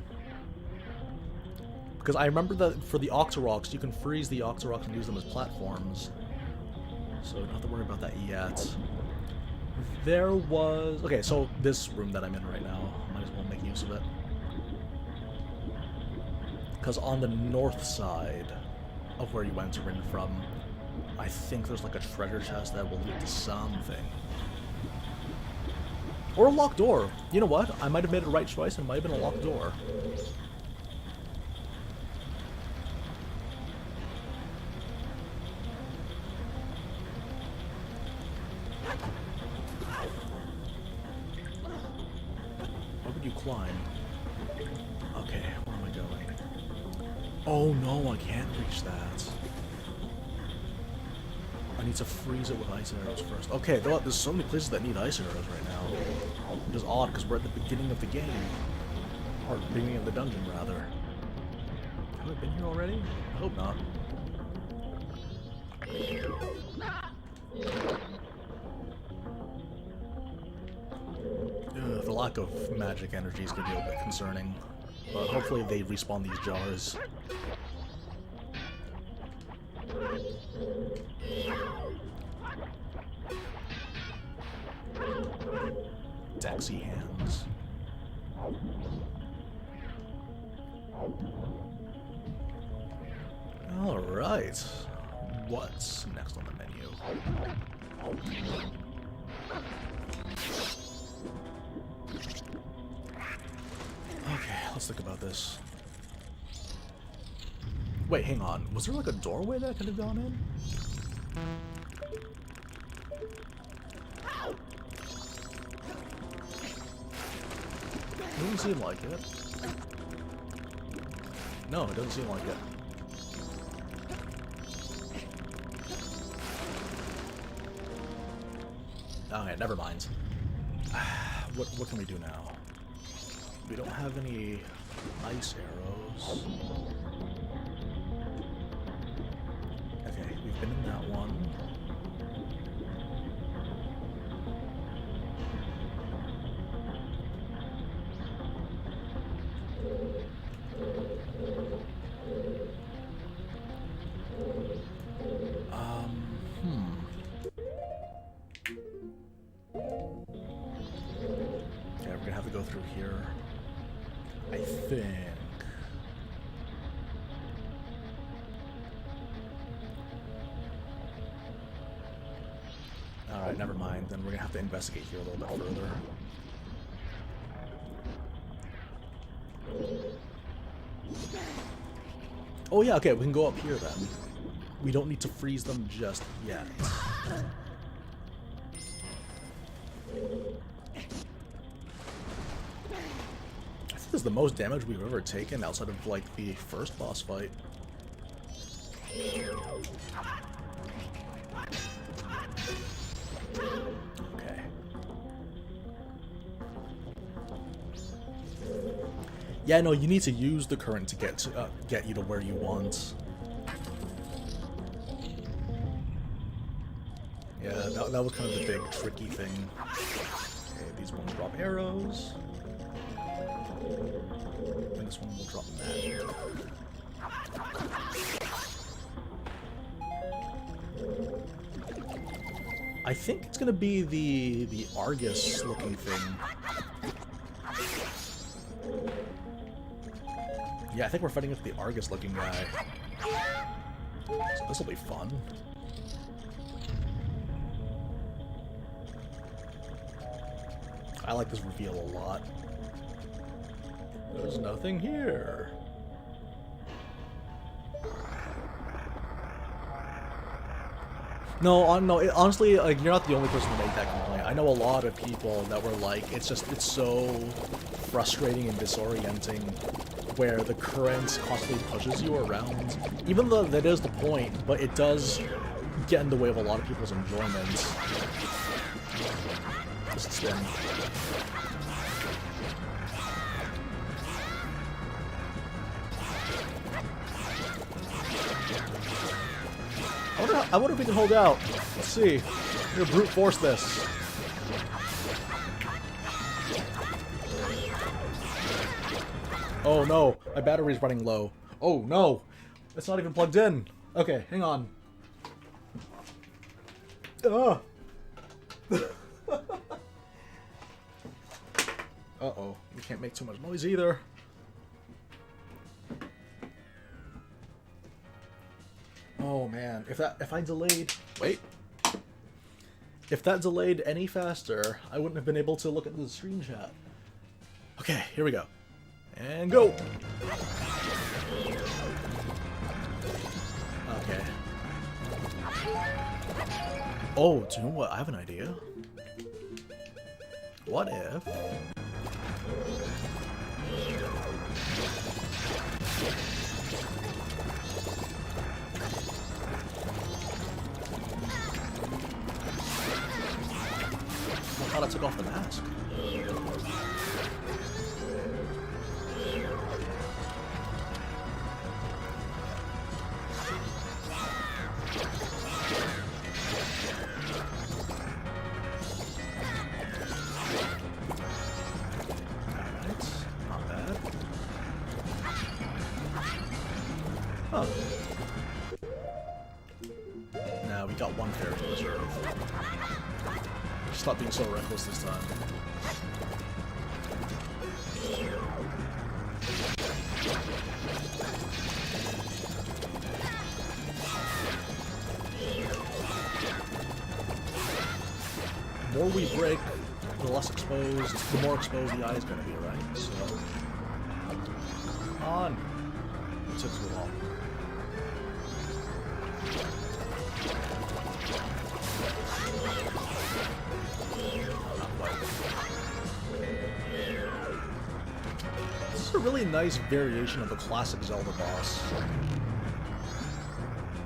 Because I remember that for the Octoroks, you can freeze the Octoroks and use them as platforms. So don't have to worry about that yet. There was... Okay, so this room that I'm in right now, might as well make use of it. Because on the north side of where you enter in from, I think there's like a treasure chest that will lead to something. Or a locked door. You know what? I might have made a right choice and it might have been a locked door. Where would you climb? Okay, where am I going? Oh no, I can't reach that. I need to freeze it with ice arrows first. Okay, there's so many places that need ice arrows right now. Which is odd, because we're at the beginning of the game. Or beginning of the dungeon, rather. Have I been here already? I hope not. The lack of magic energy is going to be a bit concerning. But hopefully they respawn these jars. Taxi hands. Alright. What's next on the menu? Okay, let's think about this. Wait, hang on. Was there like a doorway that I could have gone in? It doesn't seem like it. No, it doesn't seem like it. Okay, never mind. What can we do now? We don't have any ice arrows. Okay, we've been in that one. Okay, we're gonna have to go through here. I think. Alright, never mind. Then we're gonna have to investigate here a little bit further. Oh yeah, okay, we can go up here then. We don't need to freeze them just yet. is the most damage we've ever taken outside of, like, the first boss fight. Okay. Yeah, no, you need to use the current to get you to where you want. Yeah, that was kind of the big tricky thing. Okay, these ones drop arrows. And this one will drop magic. I think it's gonna be the Argus looking thing. Yeah, I think we're fighting with the Argus looking guy. So this will be fun. I like this reveal a lot. There's nothing here. No, no. Honestly, like, you're not the only person to make that complaint. I know a lot of people that were like, it's so frustrating and disorienting, where the current constantly pushes you around. Even though that is the point, but it does get in the way of a lot of people's enjoyment. Just spin. I wonder if we can hold out. Let's see. We're gonna brute force this. Oh no, my battery's running low. Oh no, it's not even plugged in. Okay, hang on. Uh-oh. We can't make too much noise either. Oh man, if I delayed... Wait. If that delayed any faster, I wouldn't have been able to look at the screen chat. Okay, here we go. And go! Okay. Oh, do you know what? I have an idea. What if... I thought I took off the mask. Alright, not bad. Huh. Nah, we got one character reserve. Stop being so reckless this time. The more we break, the less exposed, the more exposed the eye is going to be, right? So, come on. It took too long. This is a really nice variation of the classic Zelda boss.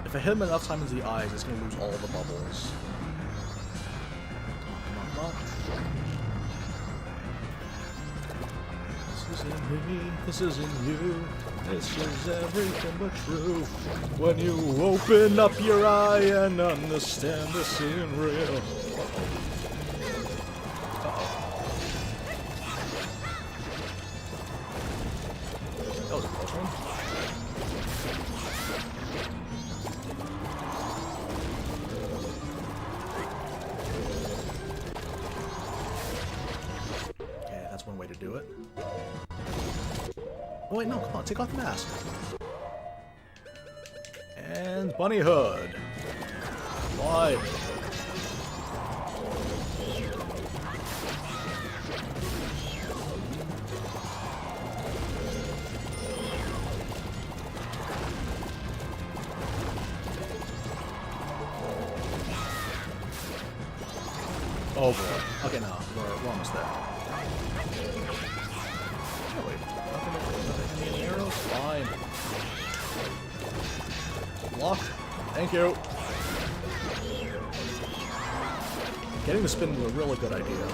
If I hit him enough times in the eyes, it's going to lose all the bubbles. Come on. This isn't me, this isn't you, this is everything but true. When you open up your eye and understand this isn't real. That was a close one. Okay, that's one way to do it. Oh wait, no, come on, take off the mask. And Bunny Hood. Why? Oh boy. Okay, no, we're almost there. Oh, wait. Fine. Block. Thank you. Getting the spin was a really good idea.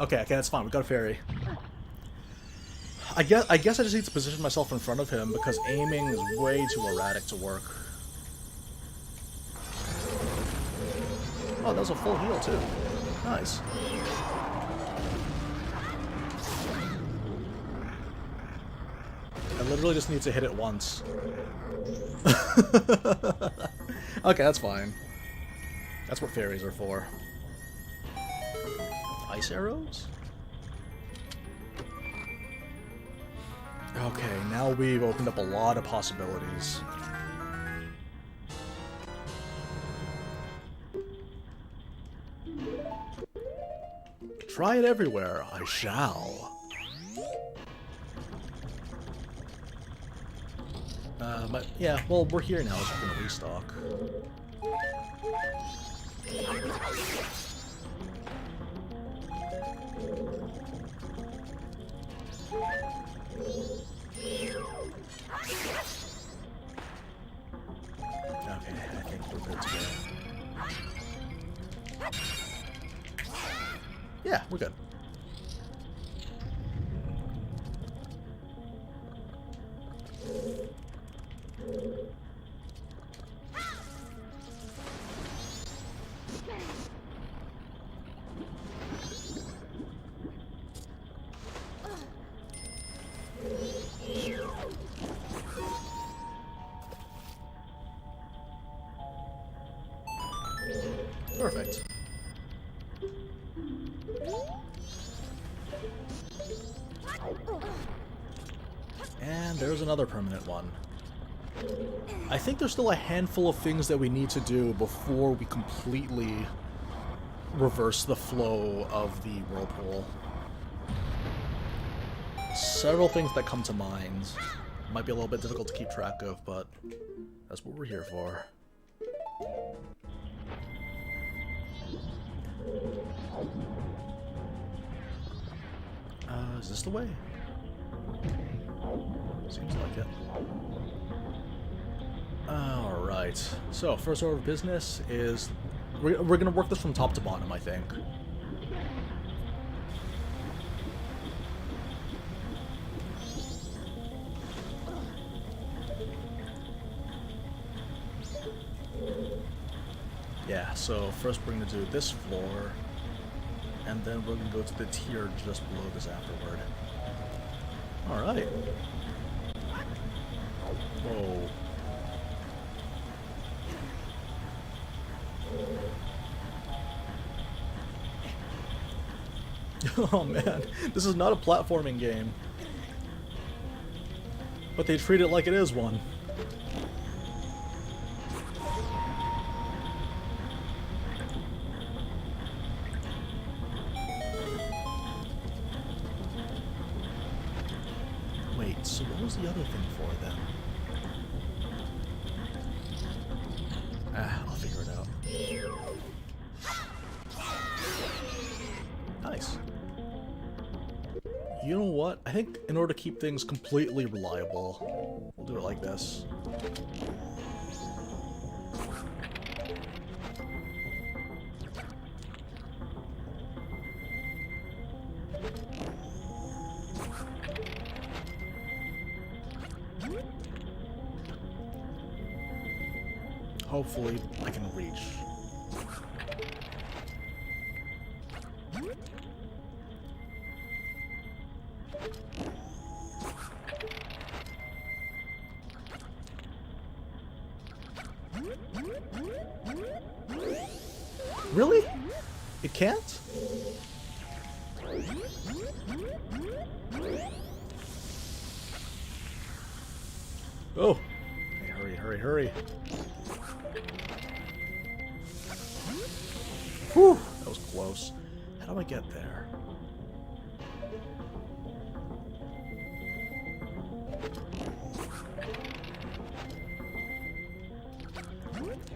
Okay, that's fine. We got a fairy. I guess I just need to position myself in front of him because aiming is way too erratic to work. Oh, that was a full heal too. Nice. I literally just need to hit it once. Okay, that's fine. That's what fairies are for. Ice arrows? Okay, now we've opened up a lot of possibilities. Try it everywhere. I shall. But yeah, well, we're here now, so we're gonna restock. Okay, I think we're good to go. Yeah, we're good. Perfect. And there's another permanent one. I think there's still a handful of things that we need to do before we completely reverse the flow of the whirlpool. Several things that come to mind. Might be a little bit difficult to keep track of, but that's what we're here for. Is this the way? Seems like it. Alright. So, first order of business is... We're going to work this from top to bottom, I think. Yeah, so first we're going to do this floor, and then we're going to go to the tier just below this afterward. Alright. Whoa. Oh man, this is not a platforming game. But they treat it like it is one. Wait, so what was the other thing for then? I'll figure it out. Nice. You know what? I think in order to keep things completely reliable, we'll do it like this. Hopefully, I can reach. Really? It can't? Oh! Hey, hurry, hurry, hurry. Whew! That was close. How do I get there?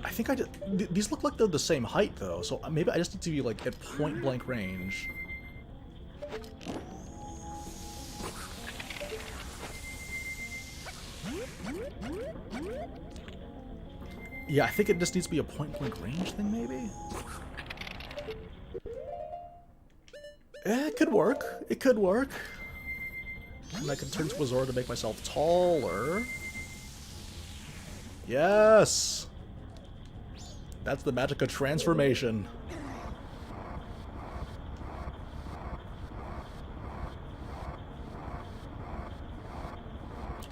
I think I just... These look like they're the same height, though, so maybe I just need to be, like, at point-blank range. Yeah, I think it just needs to be a point-blank range thing, maybe? It could work. It could work. And I can turn to a Zora to make myself taller. Yes! That's the magic of transformation.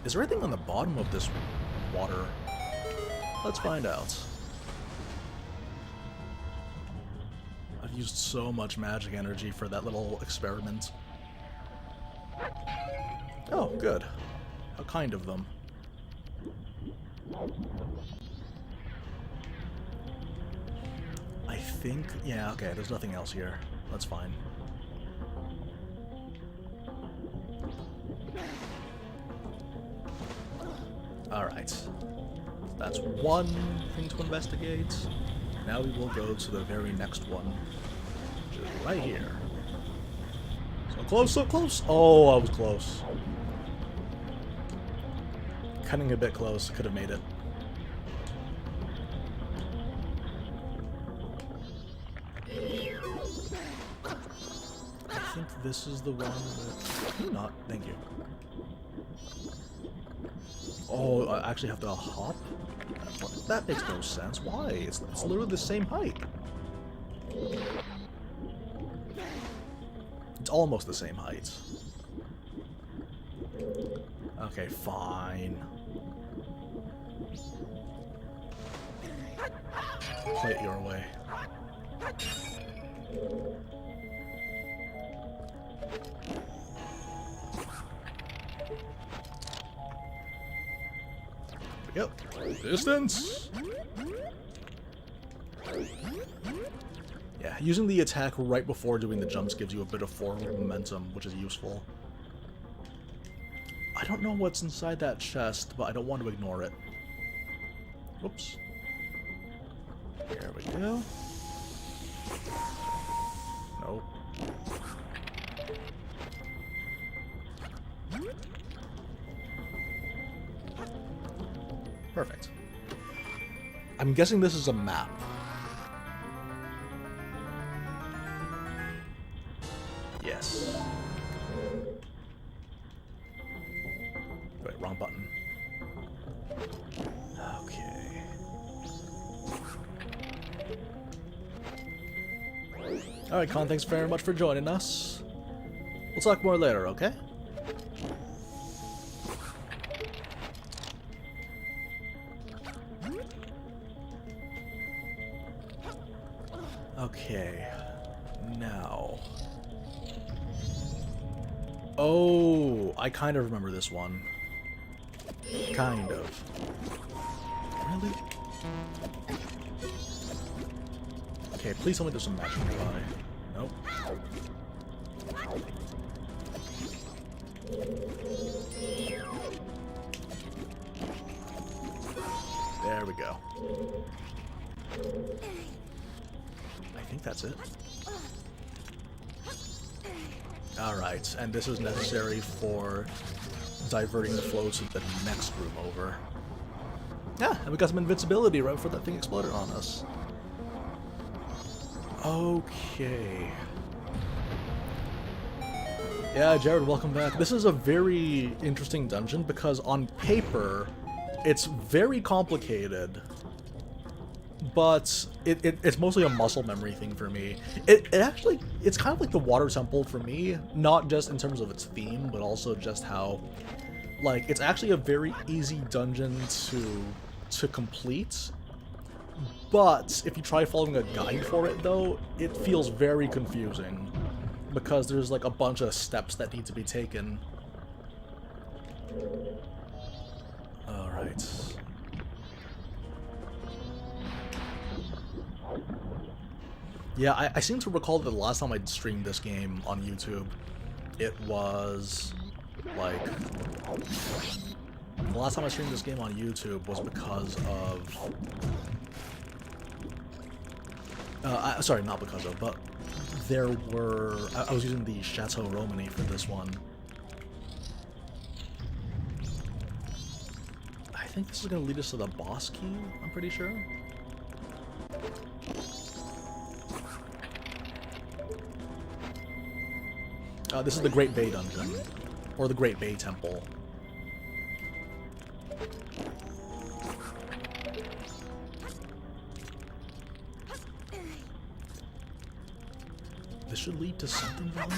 Is there anything on the bottom of this water? Let's find out. I've used so much magic energy for that little experiment. Oh, good. How kind of them. I think... Yeah, okay, there's nothing else here. That's fine. Alright. That's one thing to investigate. Now we will go to the very next one. Which is right here. So close, so close! Oh, I was close. Cutting a bit close, could have made it. I think this is the one with... Not, thank you. Oh, I actually have to hop? That makes no sense. Why? It's literally the same height. It's almost the same height. Okay, fine. Play it your way. Yep. Distance! Yeah, using the attack right before doing the jumps gives you a bit of forward momentum, which is useful. I don't know what's inside that chest, but I don't want to ignore it. Whoops. There we go. Nope. Perfect. I'm guessing this is a map. Yes. Wait, wrong button. Okay. Alright, Con, thanks very much for joining us. We'll talk more later, okay? Okay, now... Oh, I kind of remember this one. Kind of. Really? Okay, please tell me there's some magic nearby. Nope. There we go. I think that's it. Alright, and this is necessary for diverting the flow to the next room over. Yeah, and we got some invincibility right before that thing exploded on us. Okay. Yeah, Jared, welcome back. This is a very interesting dungeon because on paper, it's very complicated. But it's mostly a muscle memory thing for me. It actually, it's kind of like the water temple for me, not just in terms of its theme, but also just how, like, it's actually a very easy dungeon to complete. But if you try following a guide for it, though, it feels very confusing. because there's like a bunch of steps that need to be taken. Alright. Yeah, I seem to recall that the last time I streamed this game on YouTube, it was like... The last time I streamed this game on YouTube was because of... sorry, not because of, but there were... I was using the Chateau Romani for this one. I think this is going to lead us to the boss key, I'm pretty sure. This is the Great Bay Dungeon, or the Great Bay Temple. This should lead to something valuable.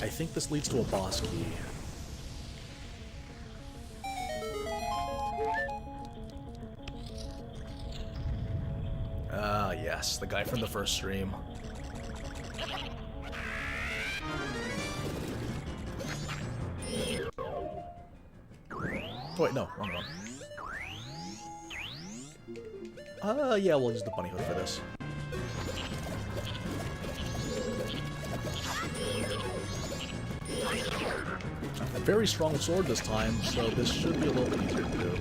I think this leads to a boss key. Ah, yes, the guy from the first stream. Oh, wait, no, wrong one. Yeah, we'll use the bunny hood for this. A very strong sword this time, so this should be a little bit easier to do.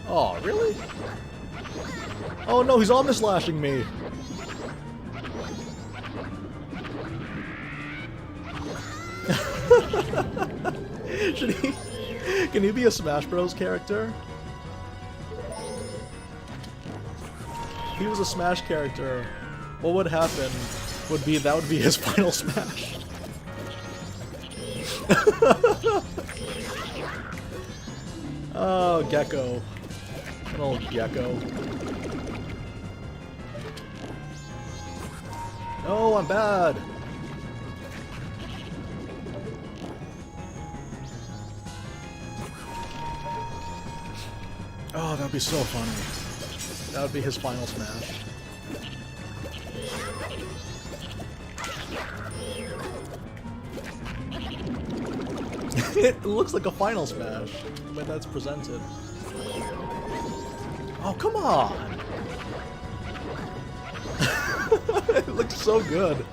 Oh, really? Oh no, he's almost slashing me! Should he... Can he be a Smash Bros. Character? If he was a Smash character, what would happen would be that would be his final Smash. Oh, Gecko. An old Gecko. No, I'm bad! Oh, that would be so funny. That would be his final Smash. It looks like a final Smash when that's presented. Oh, come on! It looks so good.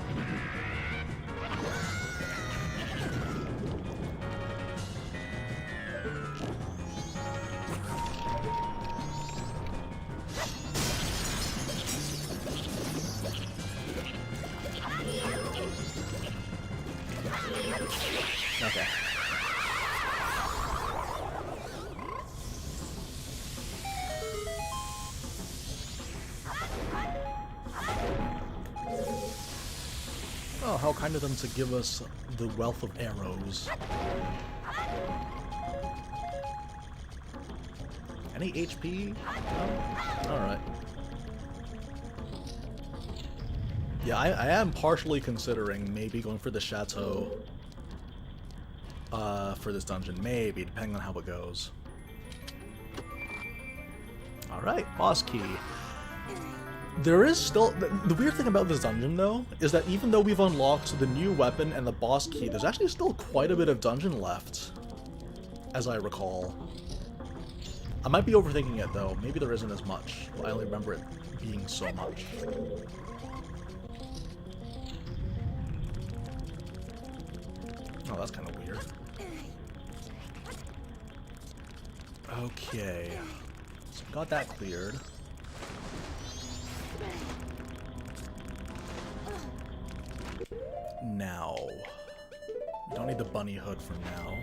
Okay. Oh, how kind of them to give us the wealth of arrows. Any HP? No? Alright. Yeah, I am partially considering maybe going for the chateau for this dungeon. Maybe, depending on how it goes. Alright, boss key. There is still... The weird thing about this dungeon, though, is that even though we've unlocked the new weapon and the boss key, there's actually still quite a bit of dungeon left, as I recall. I might be overthinking it, though. Maybe there isn't as much. I only remember it being so much. Oh, that's kind of weird. Okay. So we got that cleared. Now, we don't need the bunny hood for now.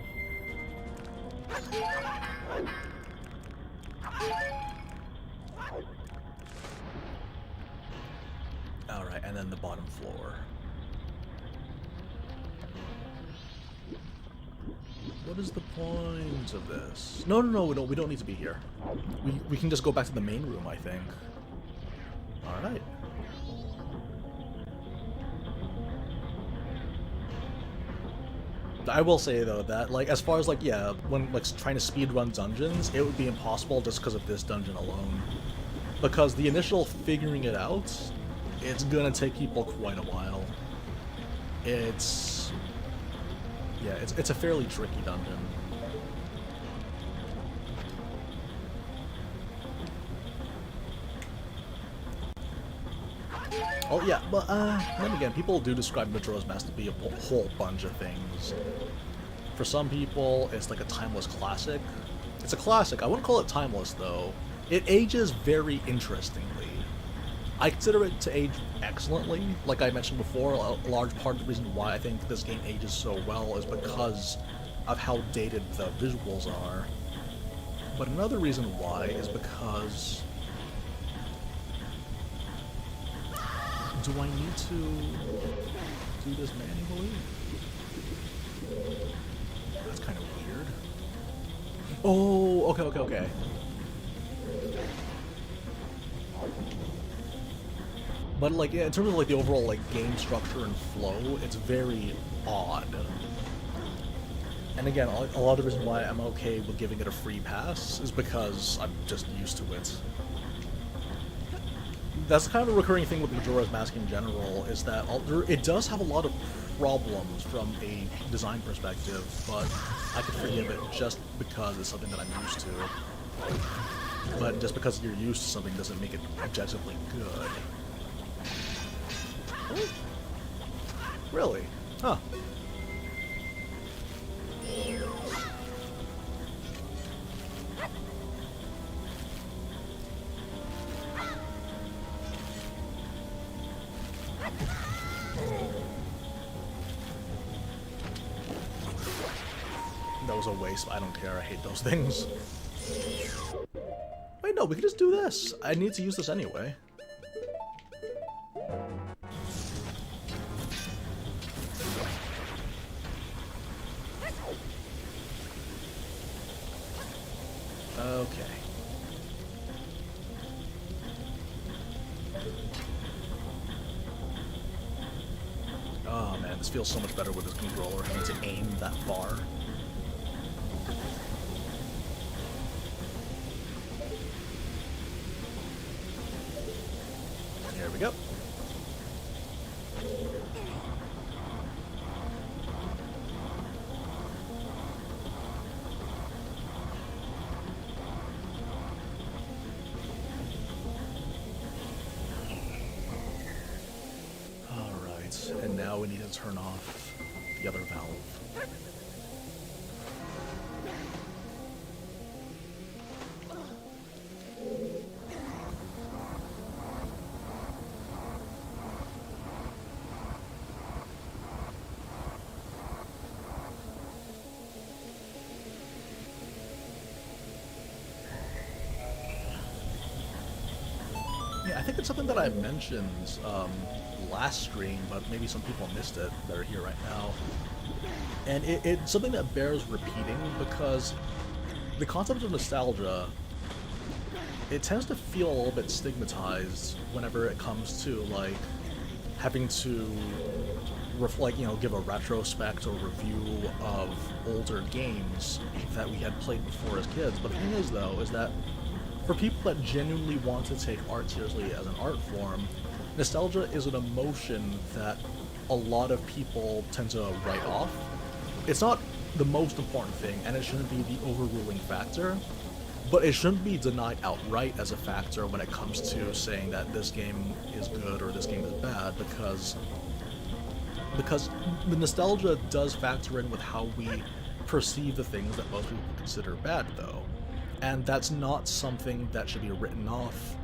Alright, and then the bottom floor. What is the point of this? No, we don't need to be here. We can just go back to the main room, I think. Alright. I will say though that like as far as like yeah, when like trying to speed run dungeons, it would be impossible just because of this dungeon alone. Because the initial figuring it out, it's gonna take people quite a while. It's yeah, it's a fairly tricky dungeon. Oh yeah, but then again, people do describe Majora's Mask to be a whole bunch of things. For some people, it's like a timeless classic. It's a classic. I wouldn't call it timeless though. It ages very interestingly. I consider it to age excellently. Like I mentioned before, a large part of the reason why I think this game ages so well is because of how dated the visuals are. But another reason why is because... Do I need to do this manually? That's kind of weird. Oh, okay. But like, yeah, in terms of like the overall like game structure and flow, it's very odd. And again, a lot of the reason why I'm okay with giving it a free pass is because I'm just used to it. That's kind of a recurring thing with Majora's Mask in general, is that it does have a lot of problems from a design perspective, but I can forgive it just because it's something that I'm used to. But just because you're used to something doesn't make it objectively good. Oh. Really? Huh. That was a waste. I don't care. I hate those things. Wait, no, we can just do this. I need to use this anyway. Okay. Oh man, this feels so much better with this controller, having to aim that far. There we go. Alright, and now we need to turn off the other valve. Yeah, I think it's something that I mentioned last stream, but maybe some people missed it that are here right now. And it's something that bears repeating because the concept of nostalgia, it tends to feel a little bit stigmatized whenever it comes to like having to give a retrospect or review of older games that we had played before as kids. But the thing is though, is that for people that genuinely want to take art seriously as an art form, nostalgia is an emotion that a lot of people tend to write off. It's not the most important thing, and it shouldn't be the overruling factor, but it shouldn't be denied outright as a factor when it comes to saying that this game is good or this game is bad, because the nostalgia does factor in with how we perceive the things that most people consider bad, though. And that's not something that should be written off,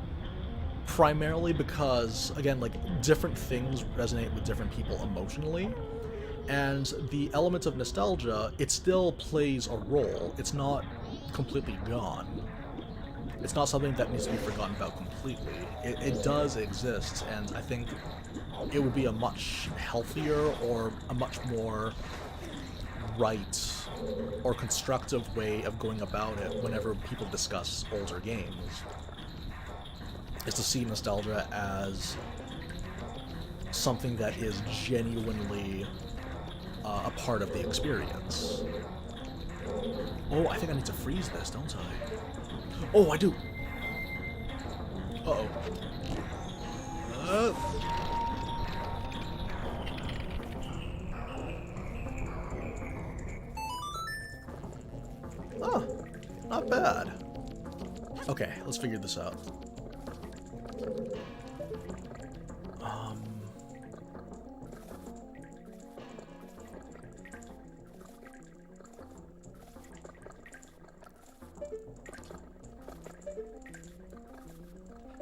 primarily because, again, like, different things resonate with different people emotionally, and the element of nostalgia, it still plays a role. It's not completely gone. It's not something that needs to be forgotten about completely. It does exist, and I think it would be a much healthier or a much more right or constructive way of going about it whenever people discuss older games, is to see nostalgia as something that is genuinely a part of the experience. Oh, I think I need to freeze this, don't I? Oh, I do. Uh-oh. Oh, not bad. Okay, let's figure this out.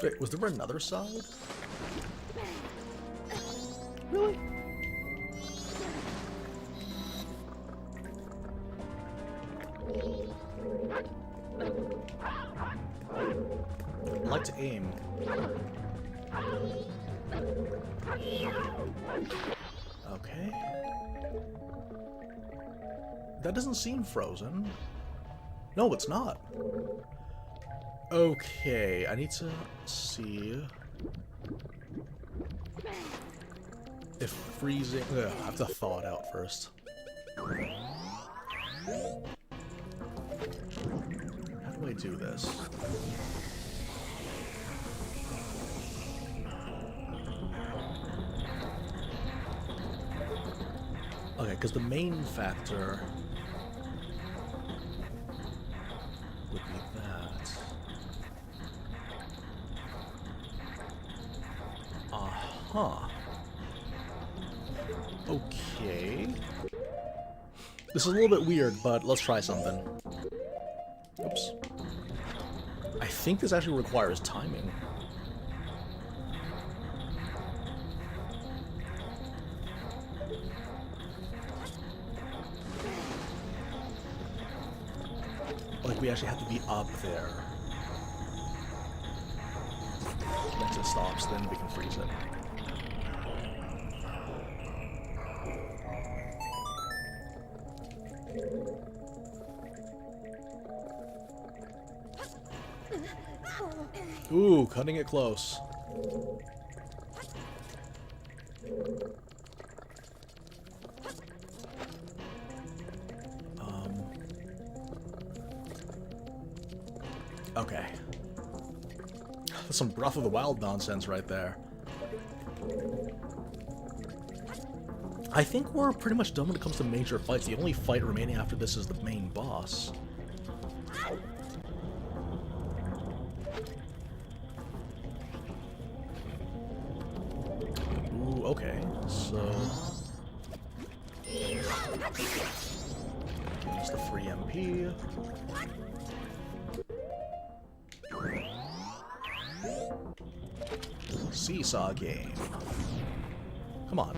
Wait, was there another side? Really? I like to aim. Okay. That doesn't seem frozen. No, it's not. Okay, I need to see if freezing... Ugh, I have to thaw it out first. How do I do this? Okay, because the main factor would be that. Huh. Okay. This is a little bit weird, but let's try something. Oops. I think this actually requires timing. Like, we actually have to be up there. Once it stops, then we can freeze it. Ooh, cutting it close. Okay. That's some Breath of the Wild nonsense right there. I think we're pretty much done when it comes to major fights. The only fight remaining after this is the main boss. Ooh, okay. So... use the free MP. Seesaw game. Come on.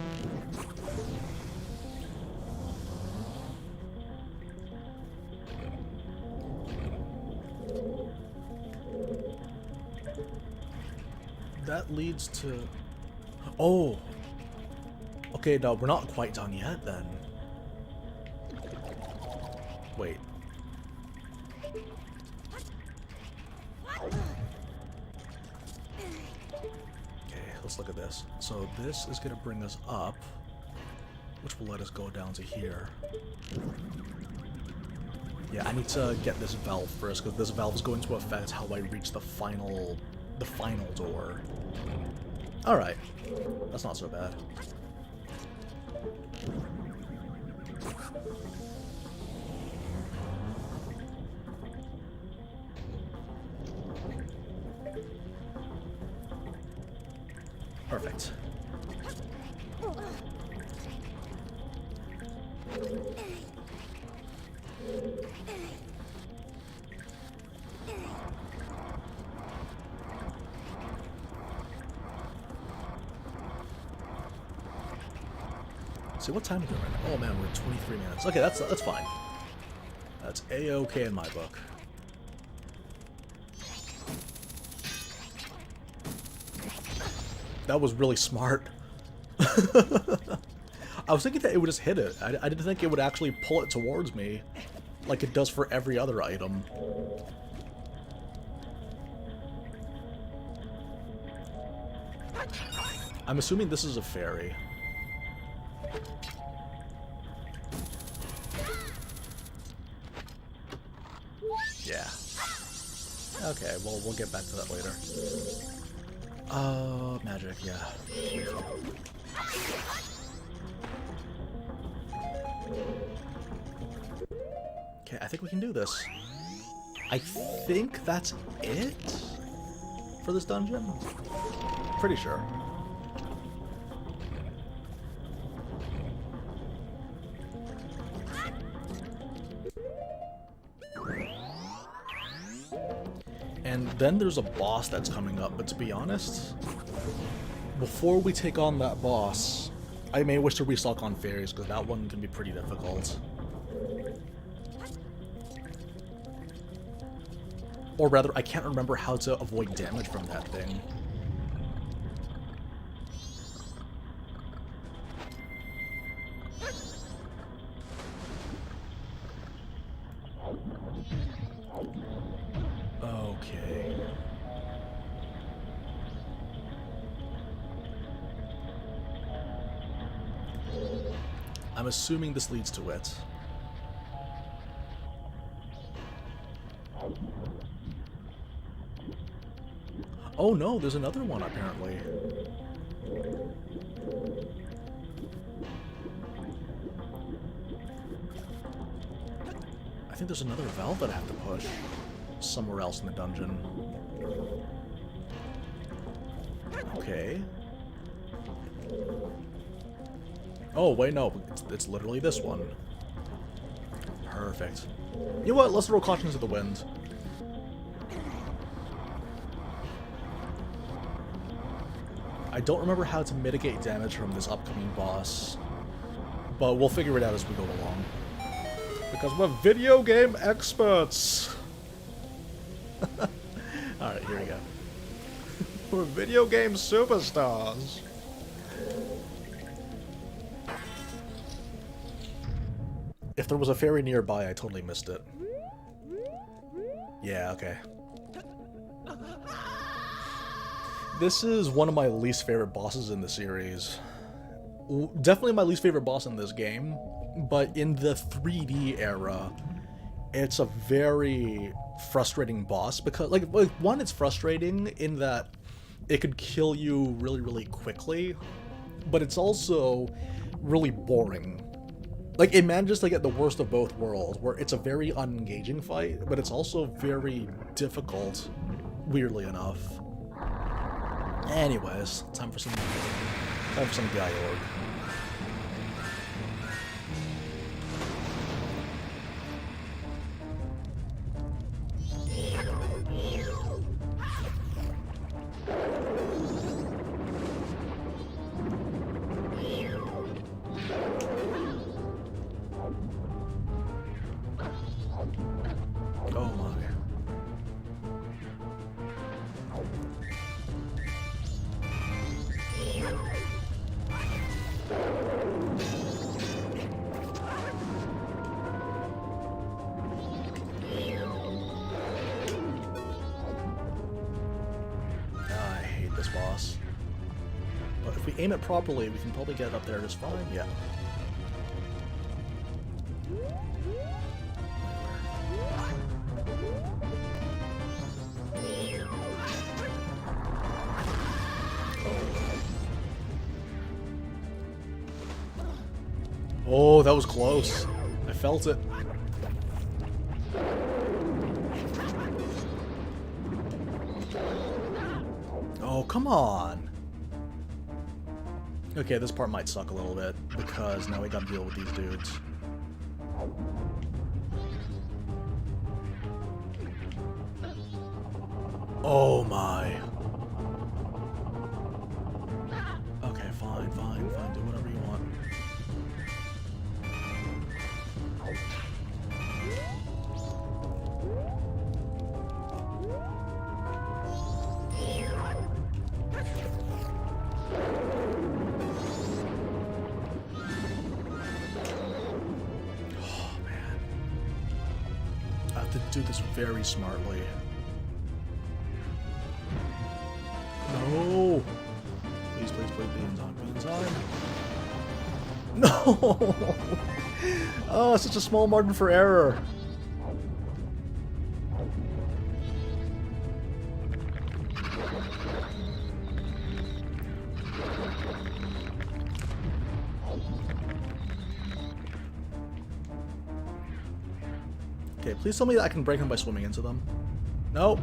That leads to... Oh! Okay, no, we're not quite done yet, then. Wait. Let's look at this. So this is going to bring us up, which will let us go down to here. Yeah, I need to get this valve first, because this valve is going to affect how I reach the final door. Alright. That's not so bad. Perfect. See, what time is it right now? Oh man, we're at 23 minutes. Okay, that's fine. That's A-okay in my book. That was really smart. I was thinking that it would just hit it. I didn't think it would actually pull it towards me like it does for every other item. I'm assuming this is a fairy. Yeah. Okay, well, we'll get back to that later. Magic, yeah. Okay, I think we can do this. I think that's it for this dungeon? Pretty sure. And then there's a boss that's coming up, but to be honest, before we take on that boss, I may wish to restock on fairies, because that one can be pretty difficult. Or rather, I can't remember how to avoid damage from that thing. Okay. I'm assuming this leads to it. Oh no, there's another one apparently. I think there's another valve that I have to push somewhere else in the dungeon. Okay. Oh, wait, no. It's literally this one. Perfect. You know what? Let's throw caution to the wind. I don't remember how to mitigate damage from this upcoming boss, but we'll figure it out as we go along. Because we're video game experts! Alright, here we go. We're video game superstars! If there was a fairy nearby, I totally missed it. Yeah, okay. This is one of my least favorite bosses in the series. Definitely my least favorite boss in this game, but in the 3D era, it's a very frustrating boss because, like one, it's frustrating in that it could kill you really, really quickly, but it's also really boring. Like, it manages to get the worst of both worlds, where it's a very unengaging fight, but it's also very difficult, weirdly enough. Anyways, time for some dialogue. Oh my. I hate this boss. But if we aim it properly, we can probably get up there just fine. Yeah. Oh, that was close. I felt it. Oh, come on. Okay, this part might suck a little bit, because now we gotta deal with these dudes. Oh my. Okay, fine, fine, fine. Do whatever you want. Oh man. I have to do this very smartly. No! Please, please, please, be in time, be in time. No! Oh, such a small margin for error. Okay, please tell me that I can break them by swimming into them. Nope.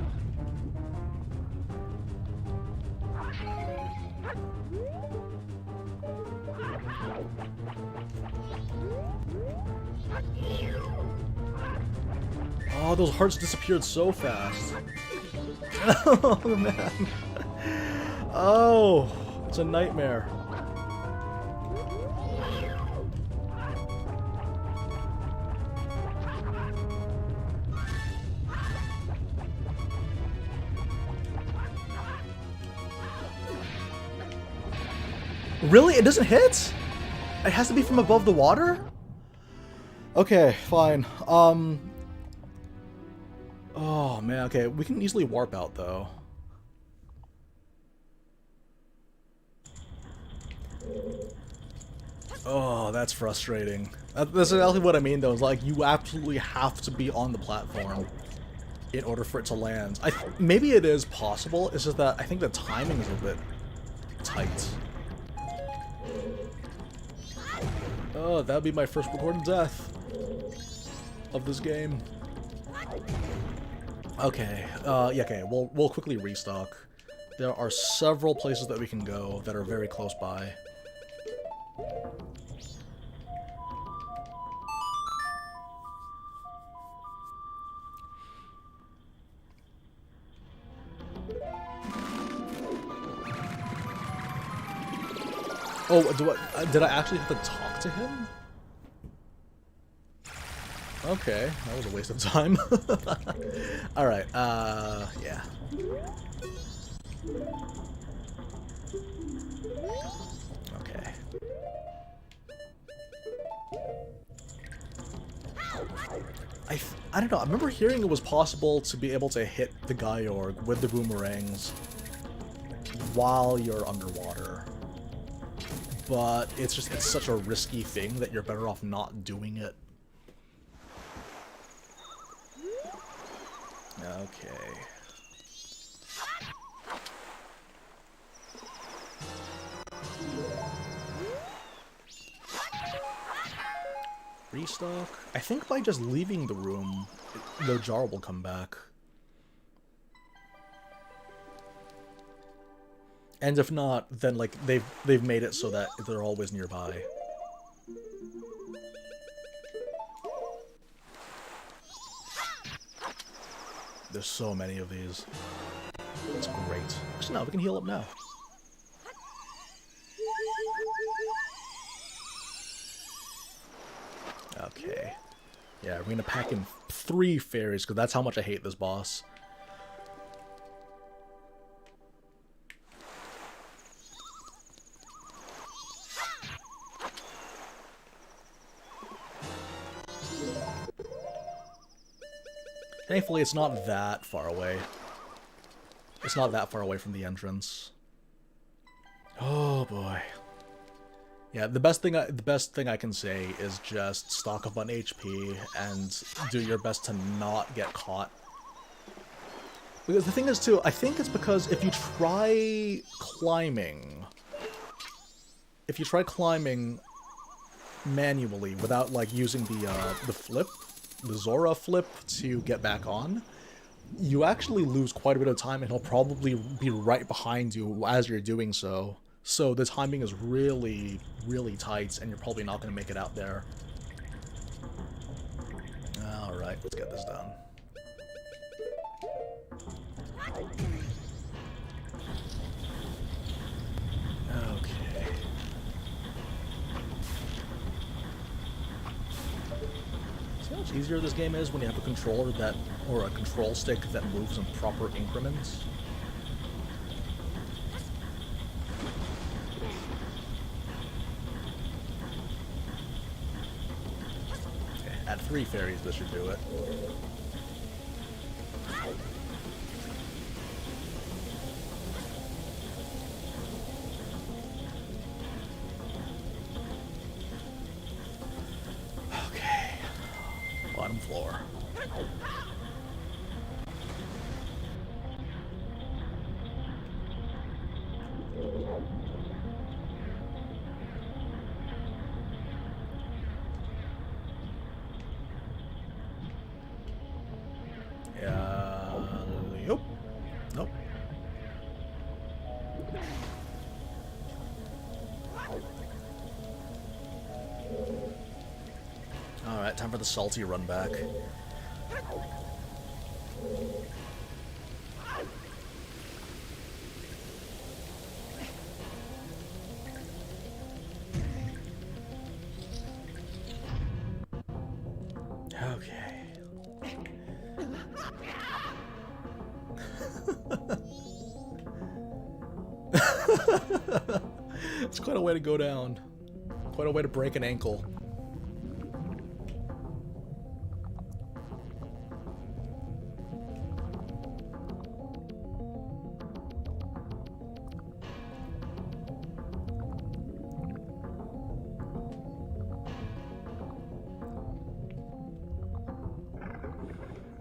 Oh, those hearts disappeared so fast. Oh, man. Oh, it's a nightmare. Really? It doesn't hit? It has to be from above the water? Okay, fine. Oh man, okay, we can easily warp out though. Oh, that's frustrating. That's exactly what I mean though, is like you absolutely have to be on the platform in order for it to land. Maybe it is possible, it's just that I think the timing is a bit tight. Oh, that would be my first recorded death of this game. Okay, yeah, okay, we'll quickly restock. There are several places that we can go that are very close by. Oh, did I actually have to talk to him? Okay, that was a waste of time. Alright, yeah. Okay. I don't know, I remember hearing it was possible to be able to hit the Gaiorg with the boomerangs while you're underwater. But it's such a risky thing that you're better off not doing it. Okay. Restock? I think by just leaving the room, the jar will come back. And if not, then like they've made it so that they're always nearby. There's so many of these. It's great. Actually, no, we can heal up now. Okay. Yeah, we're gonna pack in 3 fairies, because that's how much I hate this boss. Thankfully, it's not that far away. It's not that far away from the entrance. Oh boy. Yeah, the best thing I can say is just stock up on HP and do your best to not get caught. Because the thing is too, I think it's because if you try climbing manually without like using the flip, the Zora flip to get back on, you actually lose quite a bit of time, and he'll probably be right behind you as you're doing so. So the timing is really, really tight, and you're probably not going to make it out there. Alright, let's get this done. Okay. See how much easier this game is when you have a controller or a control stick that moves in proper increments? Okay, at 3 fairies, this should do it. Bottom floor. Time for the salty run back. Okay. It's quite a way to go down. Quite a way to break an ankle.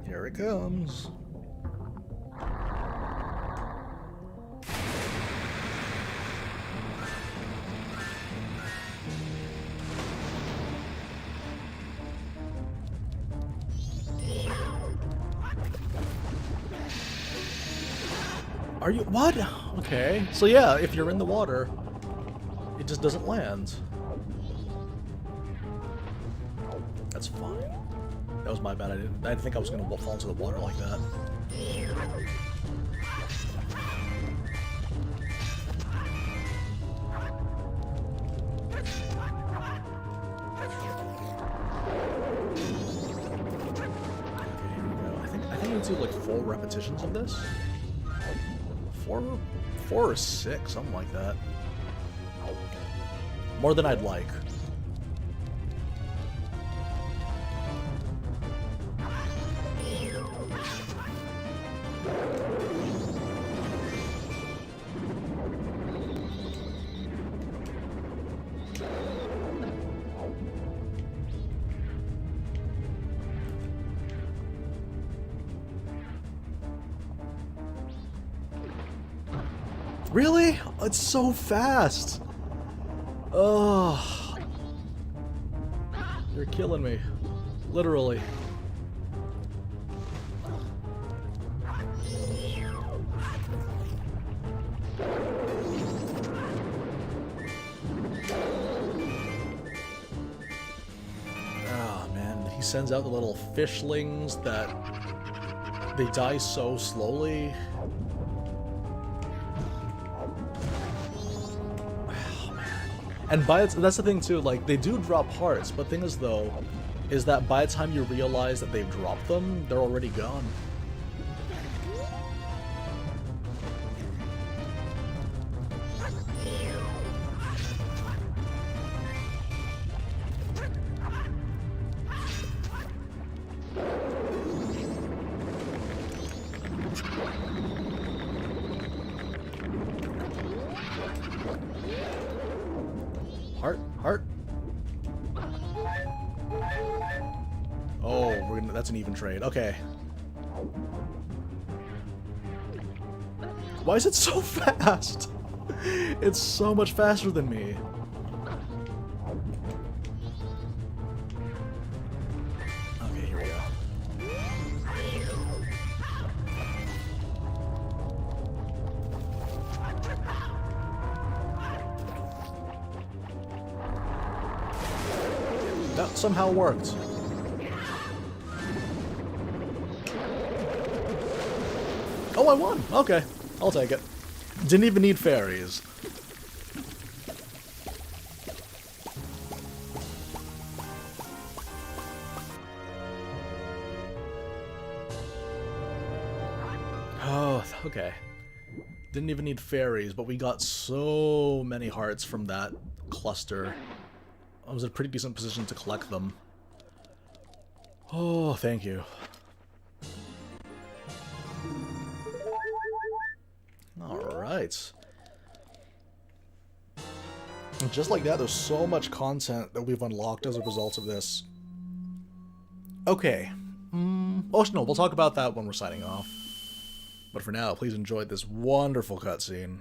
Here it comes. Are you what? Okay. So yeah, if you're in the water, it just doesn't land. That's fine. That was my bad. I didn't think I was gonna fall into the water like that. I think we do like 4 repetitions of this. 4 or 6, something like that. More than I'd like. Really? It's so fast. Ugh. You're killing me. Literally. Ah, man. He sends out the little fishlings that they die so slowly. And that's the thing too, like, they do drop hearts, but the thing is though, is that by the time you realize that they've dropped them, they're already gone. Heart. Oh, that's an even trade. Okay. Why is it so fast? It's so much faster than me. Okay, here we go. That somehow worked. Oh, I won! Okay, I'll take it. Didn't even need fairies. Oh, okay. Didn't even need fairies, but we got so many hearts from that cluster. I was in a pretty decent position to collect them. Oh, thank you. Alright. And just like that, there's so much content that we've unlocked as a result of this. Okay. Oh, no, we'll talk about that when we're signing off. But for now, please enjoy this wonderful cutscene.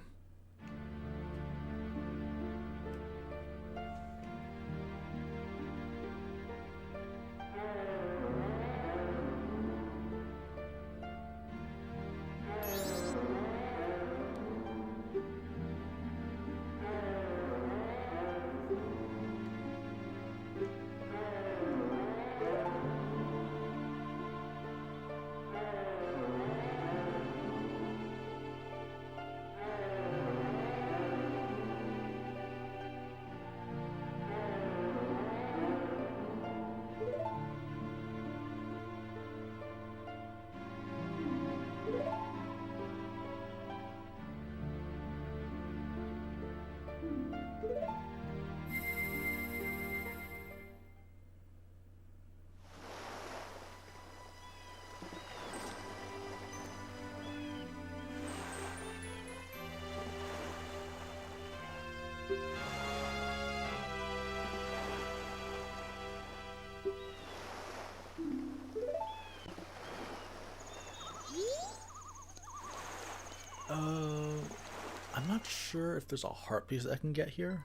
I'm not sure if there's a heart piece that I can get here.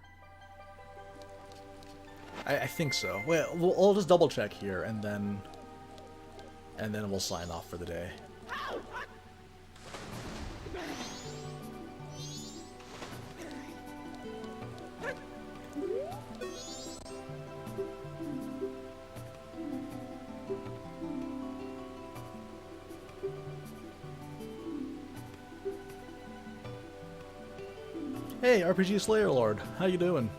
I think so. Well, I'll just double check here, and then we'll sign off for the day. Hey, RPG Slayer Lord, how you doing?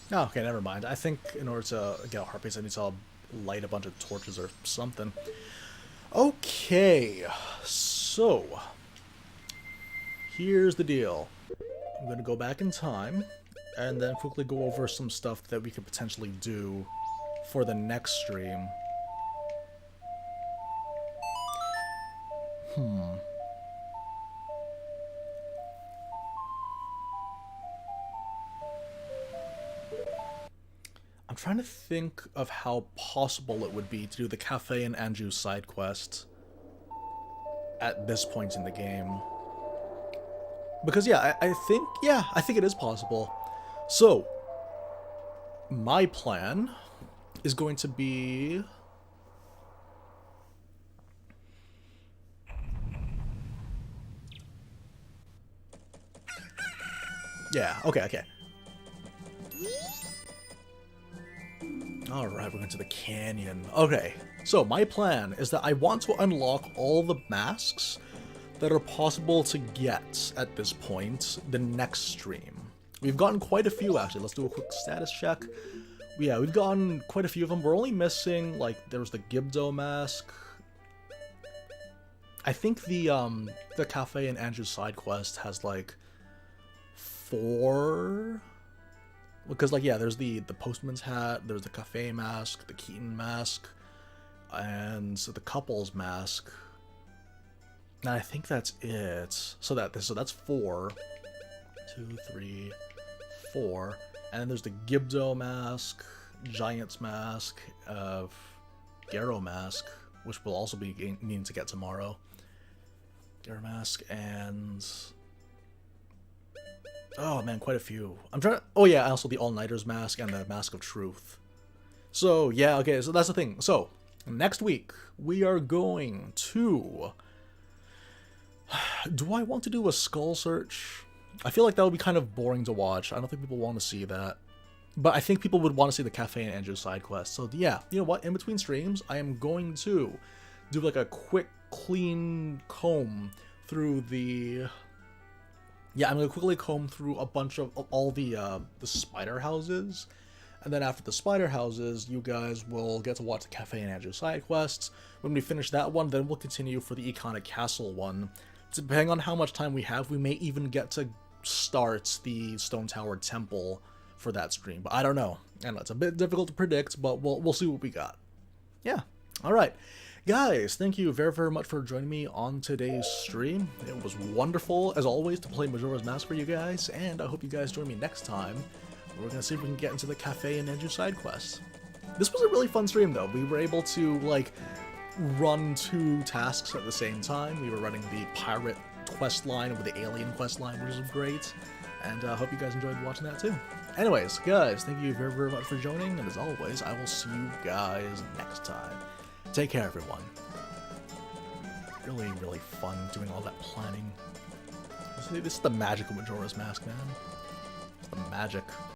Oh, okay, never mind. I think in order to get a heart piece, I need to light a bunch of torches or something. Okay, so here's the deal. I'm going to go back in time and then quickly go over some stuff that we could potentially do for the next stream. I'm trying to think of how possible it would be to do the Cafe and Anju side quest at this point in the game. Because, yeah, I think it is possible. So, my plan is going to be... Yeah, okay. Alright, we're going to the canyon. Okay, so my plan is that I want to unlock all the masks that are possible to get at this point the next stream. We've gotten quite a few, actually. Let's do a quick status check. Yeah, we've gotten quite a few of them. We're only missing, like, there was the Gibdo mask. I think the Cafe and Andrew side quest has, like, 4... Because, like, yeah, there's the postman's hat, there's the cafe mask, the Keaton mask, and the couple's mask. And I think that's it. So that's 4. 2, 3, 4. And then there's the Gibdo mask, Giant's mask, Garo mask, which we'll also be needing to get tomorrow. Garo mask and... Oh man, quite a few. I'm trying to... Oh yeah, also the All-Nighters mask and the Mask of Truth. So yeah, okay, so that's the thing. So, next week, we are going to... Do I want to do a skull search? I feel like that would be kind of boring to watch. I don't think people want to see that. But I think people would want to see the Cafe and Andrew side quest. So yeah, you know what? In between streams, I am going to do like a quick, clean comb through the... Yeah, I'm going to quickly comb through a bunch of all the spider houses. And then after the spider houses, you guys will get to watch the Cafe and Andrew side quests. When we finish that one, then we'll continue for the Iconic Castle one. Depending on how much time we have, we may even get to start the Stone Tower Temple for that stream. But I don't know. I know it's a bit difficult to predict, but we'll see what we got. Yeah. All right. Guys, thank you very, very much for joining me on today's stream. It was wonderful, as always, to play Majora's Mask for you guys, and I hope you guys join me next time. We're going to see if we can get into the Cafe and Andrew side quest. This was a really fun stream, though. We were able to, like, run 2 tasks at the same time. We were running the pirate quest line with the alien quest line, which was great, and I hope you guys enjoyed watching that, too. Anyways, guys, thank you very, very much for joining, and as always, I will see you guys next time. Take care, everyone. Really, really fun doing all that planning. This is the magic of Majora's Mask, man. It's the magic.